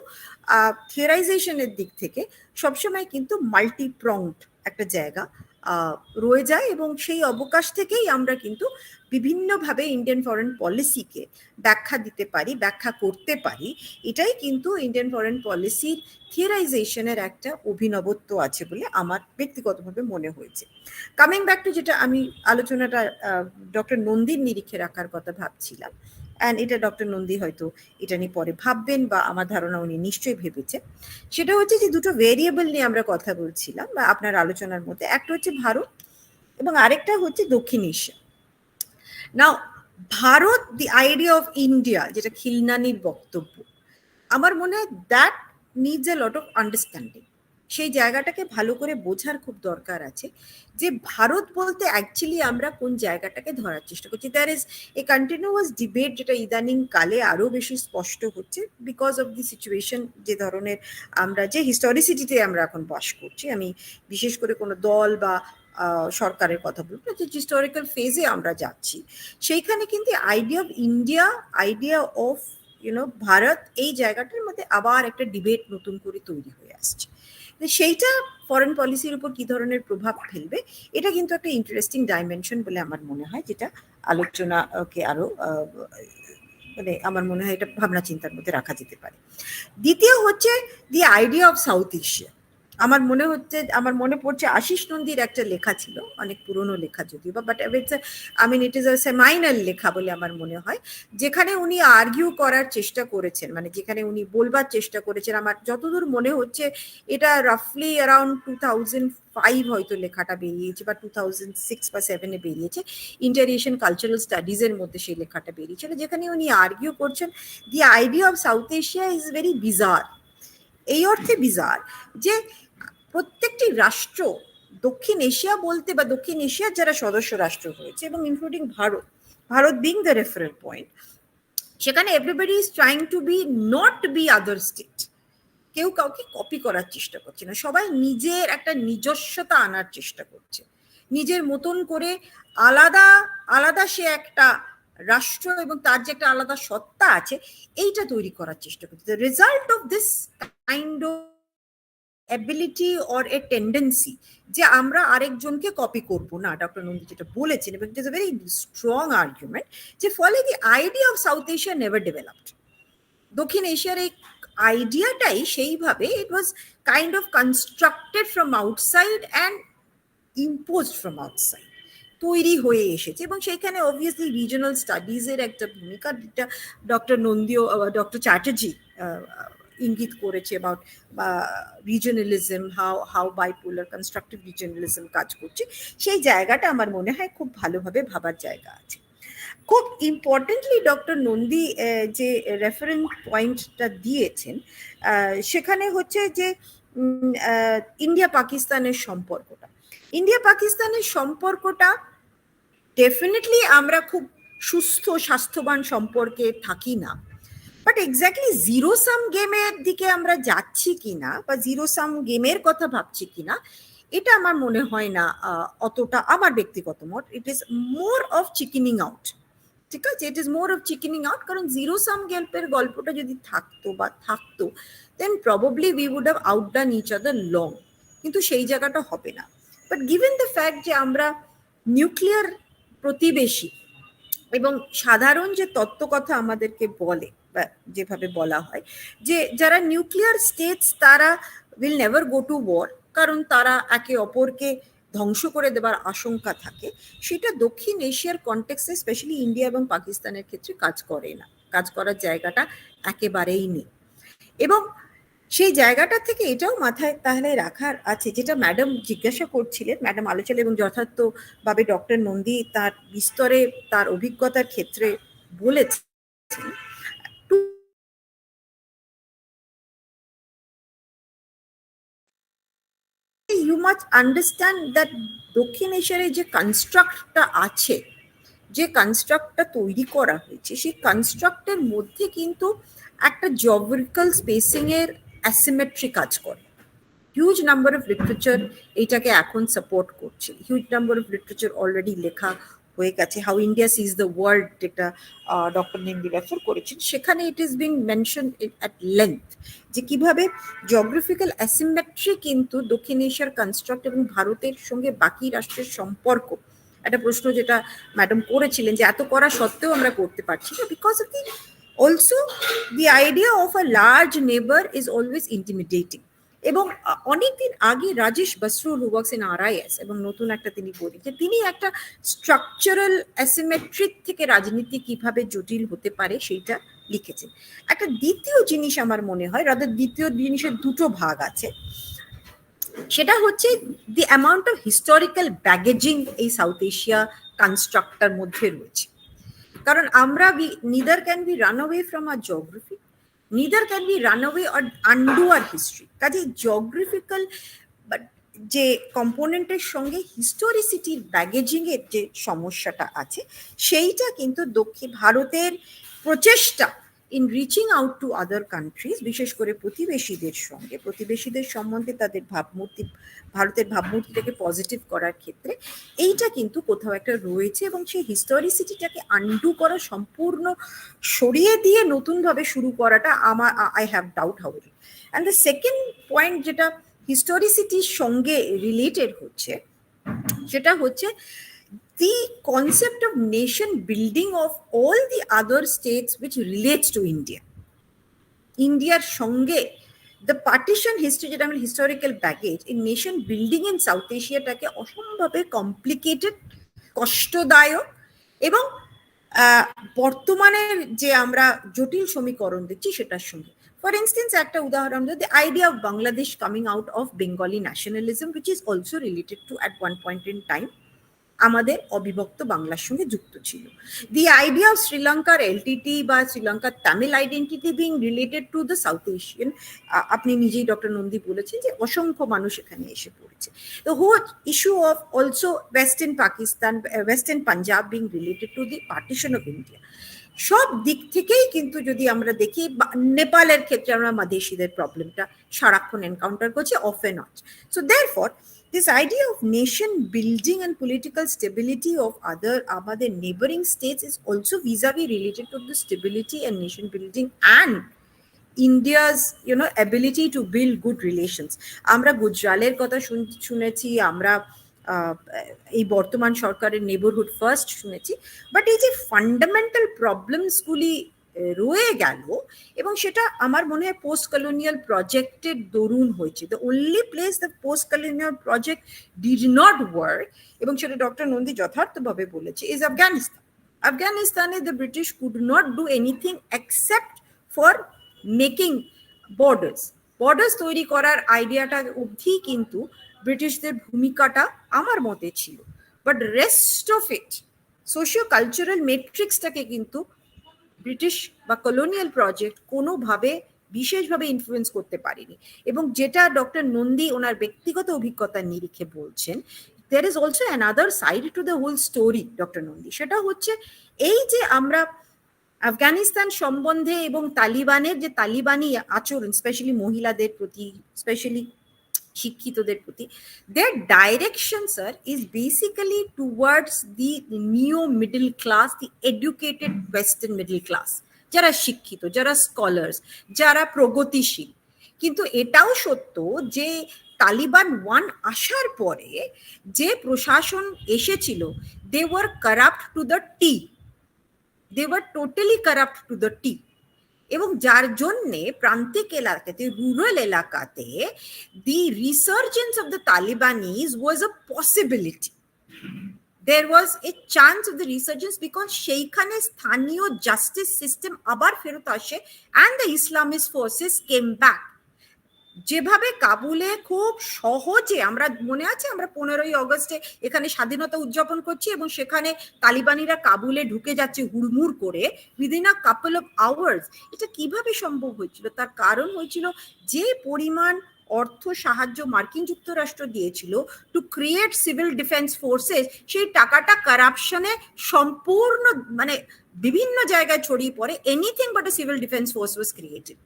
থিওরাইজেশনের দিক থেকে সবসময় কিন্তু মাল্টিপ্রংড একটা জায়গা রয়ে যায়, এবং সেই অবকাশ থেকেই আমরা কিন্তু বিভিন্নভাবে ইন্ডিয়ান ফরেন পলিসিকে ব্যাখ্যা দিতে পারি, ব্যাখ্যা করতে পারি। এটাই কিন্তু ইন্ডিয়ান ফরেন পলিসির থিওরাইজেশনের একটা অভিনবত্ব আছে বলে আমার ব্যক্তিগতভাবে মনে হয়েছে। কামিং ব্যাক টু যেটা আমি আলোচনাটা ডক্টর নন্দীর নিরিখে রাখার কথা ভাবছিলাম, অ্যান্ড এটা ডক্টর নন্দী হয়তো এটা নিয়ে পরে ভাববেন বা আমার ধারণা উনি নিশ্চয়ই ভেবেছেন, সেটা হচ্ছে যে দুটো ভেরিয়েবল নিয়ে আমরা কথা বলছিলাম বা আপনার আলোচনার মধ্যে, একটা হচ্ছে ভারত এবং আরেকটা হচ্ছে দক্ষিণ Asia. Now Bharat, the idea of India, যেটা খিলনানির বক্তব্য, আমার মনে হয় that needs a lot of understanding. সেই জায়গাটাকে ভালো করে বোঝার খুব দরকার আছে যে ভারত বলতে অ্যাকচুয়ালি আমরা কোন জায়গাটাকে ধরার চেষ্টা করছি। There is a continuous debate, যেটা ইদানিং কালে আরো বেশি স্পষ্ট হচ্ছে বিকজ অফ দি সিচুয়েশন, যে ধরনের আমরা যে হিস্টোরিসিটিতে আমরা এখন বাস করছি। আমি বিশেষ করে কোনো দল বা সরকারের কথা বলবো না, যে হিস্টোরিক্যাল ফেজে আমরা যাচ্ছি, সেইখানে কিন্তু idea of India, idea of Bharat, এই জায়গাটার মধ্যে আবার একটা ডিবেট নতুন করে তৈরি হয়ে আসছে। সেইটা ফরেন পলিসির উপর কি ধরনের প্রভাব ফেলবে, এটা কিন্তু একটা ইন্টারেস্টিং ডাইমেনশন বলে আমার মনে হয়, যেটা আলোচনাকে আরো মানে আমার মনে হয় এটা ভাবনা চিন্তার মধ্যে রাখা যেতে পারে। দ্বিতীয় হচ্ছে দি আইডিয়া অফ সাউথ এশিয়া। আমার মনে পড়ছে আশিস নন্দীর একটা লেখা ছিল, অনেক পুরনো লেখা যদিও বা, বাট ইট ইজ আ সেমাইনাল লেখা বলে আমার মনে হয়, যেখানে উনি আর্গিউ করার চেষ্টা করেছেন, মানে যেখানে উনি বলবার চেষ্টা করেছেন, আমার যতদূর মনে হচ্ছে এটা রাফলি অ্যারাউন্ড 2005 হয়তো লেখাটা বেরিয়েছে, বা 2006 বা 7-এ বেরিয়েছে, ইন্টার এশিয়ান কালচারাল স্টাডিজ এর মধ্যে সেই লেখাটা বেরিয়েছিল, যেখানে উনি আর্গিউ করছেন দি idea of South Asia is very bizarre. এই অর্থে বিজার যে প্রত্যেকটি রাষ্ট্র, দক্ষিণ এশিয়া বলতে বা দক্ষিণ এশিয়ার যারা সদস্য রাষ্ট্র হয়েছে এবং including Bharat being the referral point, সেখানে everybody is trying to be not be other state. কেউ কাউকে কপি করার চেষ্টা করছে না, সবাই নিজের একটা নিজস্বতা আনার চেষ্টা করছে, নিজের মতন করে আলাদা আলাদা সে একটা রাষ্ট্র এবং তার যে একটা আলাদা সত্তা আছে এইটা তৈরি করার চেষ্টা করছে। The result of this kind of ability or a tendency যে আমরা আরেকজনকে কপি করব না, ডক্টর নন্দী যেটা বলেছেন, এবং it is a very strong argument, যে ফলে the idea of South Asia never developed. দক্ষিণ এশিয়ার এই আইডিয়াটাই সেইভাবে it was kind of constructed from outside and imposed from outside, তৈরি হয়ে এসেছে, এবং সেইখানে অবভিয়াসলি রিজনাল স্টাডিজের একটা ভূমিকা ডক্টর নন্দীও ডক্টর চ্যাটার্জি ইঙ্গিত করেছে অ্যাবাউট রিজনালিজম, হাউ বাইপোলার কনস্ট্রাকটিভ রিজনালিজম কাজ করছে, সেই জায়গাটা আমার মনে হয় খুব ভালোভাবে ভাবার জায়গা আছে। খুব ইম্পর্টেন্টলি ডক্টর নন্দী যে রেফারেন্স পয়েন্টটা দিয়েছেন সেখানে হচ্ছে যে ইন্ডিয়া পাকিস্তানের সম্পর্কটা ডেফিনেটলি আমরা খুব সুস্থ স্বাস্থ্যবান সম্পর্কে থাকি না, বাট এক্স্যাক্টলি জিরো সাম গেমের দিকে আমরা যাচ্ছি কিনা বা জিরো সাম গেমের কথা ভাবছি কিনা এটা আমার মনে হয় না অতটা, আমার ব্যক্তিগত মত। It is more of chickening out, ঠিক আছে, it is more of chickening out, কারণ জিরো সাম গেমের গল্পটা যদি থাকতো then probably we would have outdone each other long, কিন্তু সেই জায়গাটা হবে না। বাট গিভেন দ্য ফ্যাক্ট যে আমরা নিউক্লিয়ার প্রতিবেশী, এবং সাধারণ যে তত্ত্বকথা আমাদেরকে বলে বা যেভাবে বলা হয় যে যারা নিউক্লিয়ার স্টেটস তারা will never go to war, কারণ তারা একে অপরকে ধ্বংস করে দেবার আশঙ্কা থাকে, সেটা দক্ষিণ এশিয়ার কনটেক্সটে স্পেশালি ইন্ডিয়া এবং পাকিস্তানের ক্ষেত্রে কাজ করে না, কাজ করার জায়গাটা একেবারেই নেই। এবং সেই জায়গাটা থেকে এটাও মাথায় তাহলে রাখার আছে, যেটা ম্যাডাম জিজ্ঞাসা করছিলেন, ম্যাডাম আলোচনা এবং যথার্থভাবে ডক্টর নন্দী তার বিস্তরে তার অভিজ্ঞতার ক্ষেত্রে বলেছেন, ইউ মাস্ট আন্ডারস্ট্যান্ড দ্যাট দক্ষিণ এশিয়ার যে কনস্ট্রাক্টটা আছে, যে কনস্ট্রাক্টটা তৈরি করা হয়েছে, সেই কনস্ট্রাক্টের মধ্যে কিন্তু একটা জিওগ্রাফিক্যাল স্পেসিং এর অ্যাসিমেট্রি কাজ করে। হিউজ নাম্বার অফ লিটারেচার এইটাকে এখন সাপোর্ট করছে, huge number of literature already লেখা হয়ে গেছে, how India sees the world, যেটা ডক্টর নেন্দি রেফার করেছেন, সেখানে it is being mention at length যে কিভাবে জিওগ্রাফিক্যাল অ্যাসিমেট্রি কিন্তু দক্ষিণ এশিয়ার কনস্ট্রাক্ট এবং ভারতের সঙ্গে বাকি রাষ্ট্রের সম্পর্ক, একটা প্রশ্ন যেটা ম্যাডাম করেছিলেন যে এত করা সত্ত্বেও আমরা করতে পারছি না, because of the also the idea of a large neighbour is always intimidating. এবং অনেকদিন আগে Rajesh Basrur who works in RIS এবং নতুন একটা তিনি বলেছেন, তিনি একটা স্ট্রাকচারাল অ্যাসিমেট্রিক থেকে রাজনীতি কিভাবে জটিল হতে পারে সেইটা লিখেছেন। একটা দ্বিতীয় জিনিস আমার মনে হয়, দ্বিতীয় জিনিসের দুটো ভাগ আছে, সেটা হচ্ছে দি অ্যামাউন্ট অফ হিস্টোরিক্যাল ব্যাগেজিং এই সাউথ এশিয়া কনস্ট্রাক্টটার মধ্যে রয়েছে। কারণ আমরা neither can we run away from our geography, neither can we run away or undo our history. কাজে জিওগ্রাফিক্যাল যে কম্পোনেন্টের সঙ্গে হিস্টোরিসিটির ব্যাগেজিং এর যে সমস্যাটা আছে, সেইটা কিন্তু ভারতের প্রচেষ্টা in reaching out to other countries, বিশেষ করে প্রতিবেশীদের সম্বন্ধে তাদের ভারতের ভাবমূর্তিটাকে পজিটিভ করার ক্ষেত্রে এইটা কিন্তু কোথাও একটা রয়েছে, এবং সেই হিস্টোরিসিটিটাকে আনডু করা, সম্পূর্ণ সরিয়ে দিয়ে নতুনভাবে শুরু করাটা I have doubt how it. And the second point যেটা হিস্টোরিসিটির সঙ্গে রিলেটেড হচ্ছে, সেটা হচ্ছে the concept of nation building of all the other states which relates to India. ইন্ডিয়ার সঙ্গে দ্য পার্টিশন হিস্ট্রি, যেটা আমরা হিস্টোরিক্যাল ব্যাগেজ, এই নেশন বিল্ডিং ইন সাউথ এশিয়াটাকে অসম্ভবে কমপ্লিকেটেড, কষ্টদায়ক এবং বর্তমানের যে আমরা জটিল সমীকরণ দেখছি সেটার সঙ্গে। ফর ইনস্টেন্স, একটা উদাহরণ, the idea of Bangladesh coming out of Bengali nationalism, which is also related to at one point in time আমাদের অবিভক্ত বাংলার সঙ্গে যুক্ত ছিল। দি আইডিয়া অফ শ্রীলঙ্কার এলটিটি বা শ্রীলঙ্কার Tamil identity being related to the south Asian, আপনি নিজেই ডক্টর নন্দী বলেছেন যে অসংখ্য মানুষ এখানে এসে পড়েছে। The whole issue of also western Pakistan, western Punjab being related to the partition of India, সব দিক থেকেই কিন্তু যদি আমরা দেখি, নেপালের ক্ষেত্রে আমরা মাদেশিদের প্রবলেমটা সারাক্ষণ এনকাউন্টার করছি, off and on. So therefore this idea of nation building and political stability of other neighboring states is also vis-a-vis related to the stability and nation building and India's ability to build good relations. আমরা গুজরালের কথা শুনেছি, আমরা এই বর্তমান সরকারের neighbourhood first শুনেছি, but এই যে ফান্ডামেন্টাল প্রবলেমসগুলি রয়ে গেল, এবং সেটা আমার মনে হয় পোস্ট কলোনিয়াল প্রজেক্টের দরুন হয়েছে। The only place the post colonial project did not work, এবং সেটা ডক্টর নন্দী যথার্থভাবে বলেছে, ইজ আফগানিস্তান। আফগানিস্তানে the British could not do anything except for making borders তৈরি করার আইডিয়াটা অবধি কিন্তু ব্রিটিশদের ভূমিকাটা আমার মতে ছিল, but rest of it socio cultural মেট্রিক্সটাকে কিন্তু ব্রিটিশ বা কলোনিয়াল প্রজেক্ট কোনোভাবে বিশেষভাবে ইনফ্লুয়েন্স করতে পারেনি। এবং যেটা ডক্টর নন্দী ওনার ব্যক্তিগত অভিজ্ঞতার নিরিখে বলছেন, there is also another side to the whole story, doctor Nandi, সেটা হচ্ছে এই যে আমরা আফগানিস্তান সম্বন্ধে এবং তালিবানের যে তালিবানি আচরণ, স্পেশালি মহিলাদের প্রতি, স্পেশালি শিক্ষিতদের প্রতি, their direction, sir, is basically towards the neo middle class, the educated western middle class, যারা শিক্ষিত, যারা স্কলার্স, যারা প্রগতিশীল। কিন্তু এটাও সত্য যে তালিবান ওয়ান আসার পরে যে প্রশাসন এসেছিল, they were corrupt to the T, they were totally corrupt to the T, এবং যার জন্যে প্রান্তিক এলাকাতে, রুরাল এলাকাতে, the resurgence of the Talibanis was a possibility. There was a chance of the resurgence because সেইখানে স্থানীয় জাস্টিস সিস্টেম আবার ফেরত আসে, and the Islamist forces came back. যেভাবে কাবুলে খুব সহজে, আমরা মনে আছে আমরা 15ই অগস্টে এখানে স্বাধীনতা উদযাপন করছি, এবং সেখানে তালিবানিরা কাবুলে ঢুকে যাচ্ছে হুড়মুড় করে within a couple of hours. এটা কিভাবে সম্ভব হয়েছিল? তার কারণ হয়েছিল যে পরিমাণ অর্থ সাহায্য মার্কিন যুক্তরাষ্ট্র দিয়েছিল to create civil defence forces, সেই টাকাটা কারাপশনে সম্পূর্ণ বিভিন্ন জায়গায় ছড়িয়ে পড়ে। Anything but a civil defence force was created.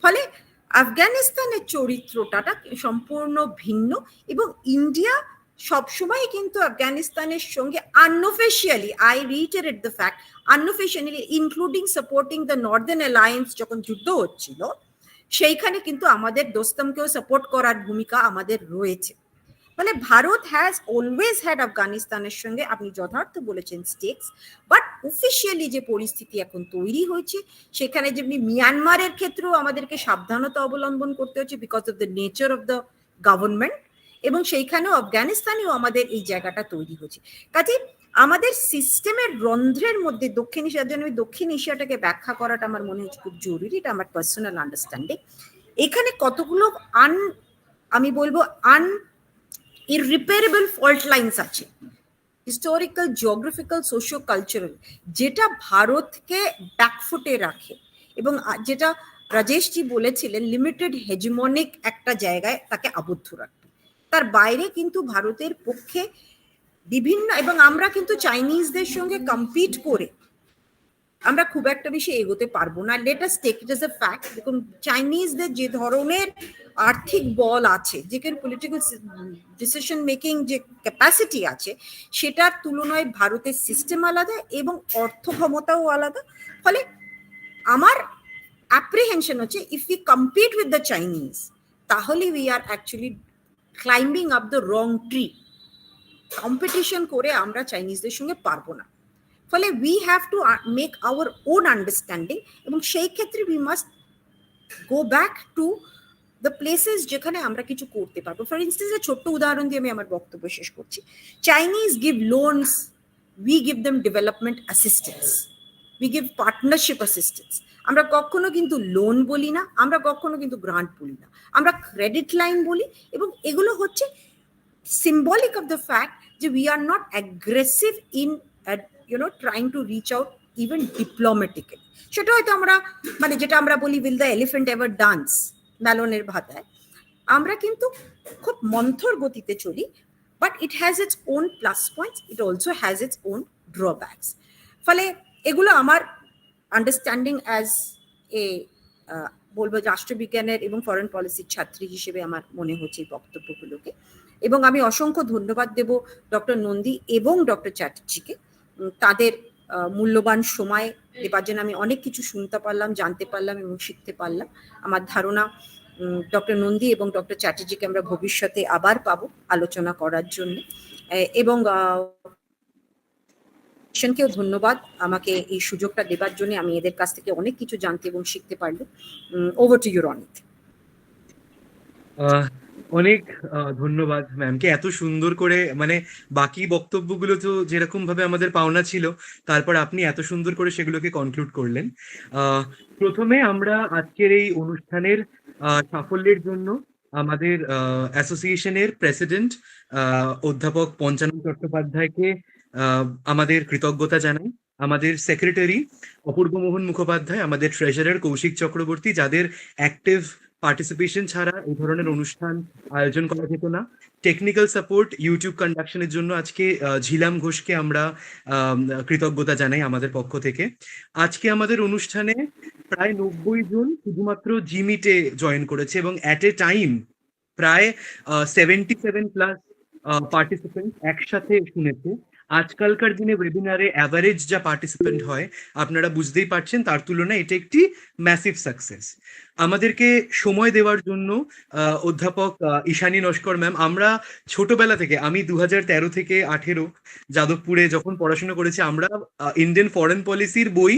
ফলে আফগানিস্তানের চরিত্রটা সম্পূর্ণ ভিন্ন, এবং ইন্ডিয়া সবসময় কিন্তু আফগানিস্তানের সঙ্গে unofficially, I reiterate the fact, unofficially including supporting the northern alliance যখন যুদ্ধ হচ্ছিল, সেইখানে কিন্তু আমাদের দোস্তমকেও সাপোর্ট করার ভূমিকা আমাদের রয়েছে। মানে ভারত হ্যাজ অলওয়েজ হ্যাড আফগানিস্তানের সঙ্গে, আপনি যথার্থ বলেছেন, স্টেকস, বাট অফিসিয়ালি যে পরিস্থিতি এখন তৈরি হয়েছে, সেখানে যেমনি মিয়ানমারের ক্ষেত্রেও আমাদেরকে সাবধানতা অবলম্বন করতে হচ্ছে because of the nature of the government, এবং সেইখানেও আফগানিস্তানেও আমাদের এই জায়গাটা তৈরি হয়েছে। কাজে আমাদের সিস্টেমের রন্ধ্রের মধ্যে দক্ষিণ এশিয়ার জন্য দক্ষিণ এশিয়াটাকে ব্যাখ্যা করাটা আমার মনে হচ্ছে খুব জরুরি, এটা আমার পার্সোনাল আন্ডারস্ট্যান্ডিং। এখানে কতগুলো আমি বলবো irreparable fault lines আছে, হিস্টোরিক্যাল, জিওগ্রাফিক্যাল, সোশিও কালচারাল, যেটা ভারতকে ব্যাকফুটে রাখে, এবং যেটা রাজেশজি বলেছিলেন লিমিটেড হেজিমনিক একটা জায়গায় তাকে আবদ্ধ রাখবে। তার বাইরে কিন্তু ভারতের পক্ষে বিভিন্ন, এবং আমরা কিন্তু চাইনিজদের সঙ্গে কম্পিট করে আমরা খুব একটা বেশি এগোতে পারবো না। Let us take it as a fact. দেখুন, চাইনিজদের যে ধরনের আর্থিক বল আছে, যেখানে পলিটিক্যাল ডিসিশন মেকিং যে ক্যাপাসিটি আছে, সেটার তুলনায় ভারতের সিস্টেম আলাদা এবং অর্থ ক্ষমতাও আলাদা। ফলে আমার অ্যাপ্রিহেনশন হচ্ছে, if we compete with the Chinese, তাহলে we are actually climbing up the wrong tree. Competition করে আমরা চাইনিজদের সঙ্গে পারবো না। ফলে we have to make our own understanding, এবং সেই ক্ষেত্রে we must go back to the places যেখানে আমরা কিছু করতে পারবো। ফর ইনস্টেন্স, ছোট্ট উদাহরণ দিয়ে আমি আমার বক্তব্য শেষ করছি। Chinese give loans, we give them development assistance, we give partnership assistance. আমরা কখনো কিন্তু লোন বলি না, আমরা কখনো কিন্তু গ্রান্ট বলি না, আমরা ক্রেডিট লাইন বলি। এবং এগুলো হচ্ছে symbolic of the fact that we are not aggressive in trying to reach out even diplomatically. সেটা হয়তো আমরা মানে যেটা আমরা বলি will the elephant ever dance মেলনের ভাতায়, আমরা কিন্তু খুব মন্থর গতিতে চলি, but it has its own plus points, it also has its own drawbacks. ফলে এগুলো আমার আন্ডারস্ট্যান্ডিং অ্যাজ এ বলবো রাষ্ট্রবিজ্ঞানের এবং ফরেন পলিসির ছাত্রী হিসেবে আমার মনে হচ্ছে এই বক্তব্যগুলোকে। এবং আমি অসংখ্য ধন্যবাদ দেব ডক্টর নন্দী এবং ডক্টর চ্যাটার্জিকে, তাদের মূল্যবান সময় দেবার জন্য। আমি অনেক কিছু শুনতে পারলাম, জানতে পারলাম এবং শিখতে পারলাম। আমার ধারণা ডক্টর নন্দী এবং ডক্টর চ্যাটার্জিকে আমরা ভবিষ্যতে আবার পাবো আলোচনা করার জন্য। এবং কেও ধন্যবাদ আমাকে এই সুযোগটা দেবার জন্য। আমি এদের কাছ থেকে অনেক কিছু জানতে এবং শিখতে পারলাম। Over to you Ronit. অনেক ধন্যবাদ ম্যামকে এত সুন্দর করে, মানে বাকি বক্তব্যগুলো তো যেরকম ভাবে আমাদের পাওনা ছিল, তারপর আপনি এত সুন্দর করে সেগুলোকে কনক্লুড করলেন। প্রথমে আমরা আজকের এই অনুষ্ঠানের সাফল্যের জন্য আমাদের অ্যাসোসিয়েশনের প্রেসিডেন্ট অধ্যাপক পঞ্চানন চট্টোপাধ্যায়কে আমাদের কৃতজ্ঞতা জানাই, আমাদের সেক্রেটারি অপূর্ব মোহন মুখোপাধ্যায়, আমাদের ট্রেজারার কৌশিক চক্রবর্তী, যাদের অ্যাক্টিভ পার্টিসিপেশন ছাড়া এই ধরনের অনুষ্ঠান আয়োজন করা যেত না। টেকনিক্যাল সাপোর্ট ইউটিউব কন্ডাকশনের জন্য আজকে ঝিলাম ঘোষকে আমরা কৃতজ্ঞতা জানাই আমাদের পক্ষ থেকে। আজকে আমাদের অনুষ্ঠানে প্রায় 90 জন শুধুমাত্র জিমিটে জয়েন করেছে এবং অ্যাট এ টাইম প্রায় 77+ পার্টিসিপেন্ট একসাথে শুনেছে। আজকালকার দিনে ওয়েবিনারে অ্যাভারেজ যা পার্টিসিপেন্ট হয় আপনারা বুঝতেই পারছেন, তার তুলনায় এটা একটি ম্যাসিভ সাকসেস। আমাদেরকে সময় দেওয়ার জন্য অধ্যাপক ঈশানী নস্কর ম্যাম, আমরা ছোটবেলা থেকে, আমি 2013 থেকে 18 যাদবপুরে যখন পড়াশোনা করেছি, আমরা ইন্ডিয়ান ফরেন পলিসির বই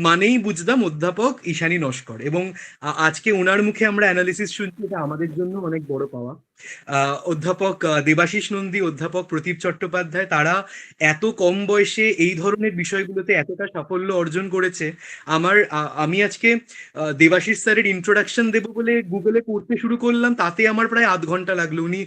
মানেই বুঝতাম অধ্যাপক ঈশানী নস্কর, এবং আজকে ওনার মুখে আমরা অ্যানালিসিস শুনছি, এটা আমাদের জন্য অনেক বড় পাওয়া। অধ্যাপক দেবাশিস নন্দী, অধ্যাপক প্রতীপ চট্টোপাধ্যায়, তারা এত কম বয়সে এই ধরনের বিষয়গুলোতে এতটা সাফল্য অর্জন করেছে। আমি আজকে দেবাশিস স্যারের ইন্ট্রোডাকশন দেবো বলে গুগলে পড়তে শুরু করলাম, তাতে আমার প্রায় আধ ঘন্টা লাগলো। উনি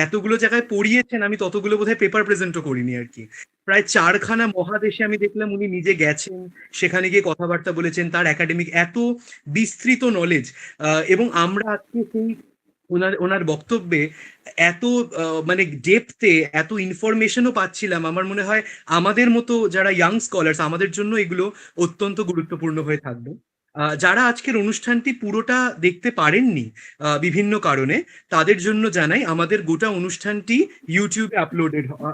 এতগুলো জায়গায় পড়িয়েছেন, আমি ততগুলো বোধহয় পেপার প্রেজেন্টও করিনি আর কি। প্রায় 4খানা মহাদেশে আমি দেখলাম উনি নিজে গেছেন, সেখানে গিয়ে কথাবার্তা বলেছেন, তার একাডেমিক এত বিস্তৃত নলেজ। এবং আমরা আজকে সেই ওনার বক্তব্যে এত মানে ডেপথে এত ইনফরমেশনও পাচ্ছিলাম। আমার মনে হয় আমাদের মতো যারা ইয়াং স্কলার্স, আমাদের জন্য এগুলো অত্যন্ত গুরুত্বপূর্ণ হয়ে থাকবে। যারা আজকের অনুষ্ঠানটি পুরোটা দেখতে পারেননি বিভিন্ন কারণে, তাদের জন্য জানাই আমাদের গোটা অনুষ্ঠানটি ইউটিউবে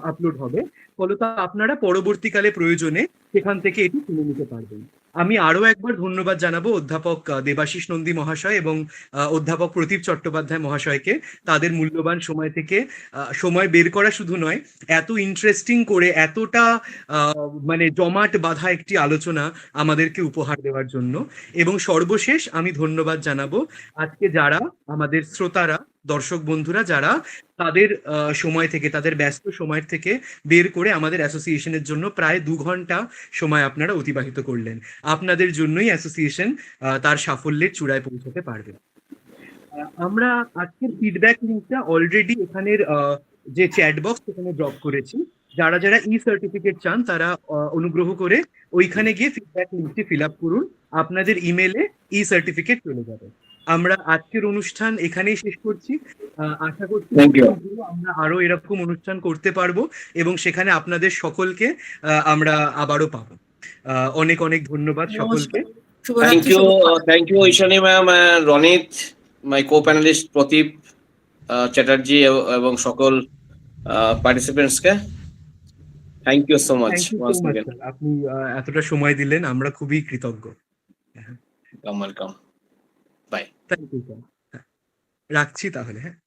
আপলোড হবে, ফলত আপনারা পরবর্তীকালে প্রয়োজনে সেখান থেকে এটি শুনে নিতে পারবেন। আমি আরো একবার ধন্যবাদ জানাবো অধ্যাপক দেবাশিস নন্দী মহাশয় এবং অধ্যাপক প্রতীপ চট্টোপাধ্যায় মহাশয়কে, তাদের মূল্যবান সময় থেকে সময় বের করা শুধু নয়, এত ইন্টারেস্টিং করে এতটা মানে জমাট বাঁধা একটি আলোচনা আমাদেরকে উপহার দেওয়ার জন্য। এবং সর্বশেষ আমি ধন্যবাদ জানাবো আজকে যারা আমাদের শ্রোতারা, দর্শক বন্ধুরা, যারা তাদের সময় থেকে, তাদের ব্যস্ত সময় থেকে বের করে আমাদের অ্যাসোসিয়েশনের জন্য প্রায় 2 ঘন্টা সময় আপনারা অতিবাহিত করলেন। আপনাদের জন্যই অ্যাসোসিয়েশন তার সাফল্যের চূড়ায় পৌঁছতে পারবে। আমরা আজকের ফিডব্যাক লিঙ্কটা অলরেডি এখানের যে চ্যাট বক্স সেখানে ড্রপ করেছি। যারা যারা ই সার্টিফিকেট চান তারা অনুগ্রহ করে ওইখানে গিয়ে ফিডব্যাক লিঙ্কটি ফিল আপ করুন, আপনাদের ইমেলে ই সার্টিফিকেট চলে যাবে। আমরা আজকের অনুষ্ঠান এখানেই শেষ করছি। আশা করছি আমরা আরো এরকম অনুষ্ঠান করতে পারবো এবং সেখানে আপনাদের সকলকে আমরা আবারও পাবো। অনেক অনেক ধন্যবাদ সকলকে। Thank you Ishani ma'am, Ronit, my co-panelist Pradip Chatterjee এবং সকল পার্টিসিপেন্টসকে থ্যাংক ইউ সো মাচ। আপনি এতটা সময় দিলেন, আমরা খুবই কৃতজ্ঞ। Welcome, bye. Thank you sir. রাখছি তাহলে। হ্যাঁ।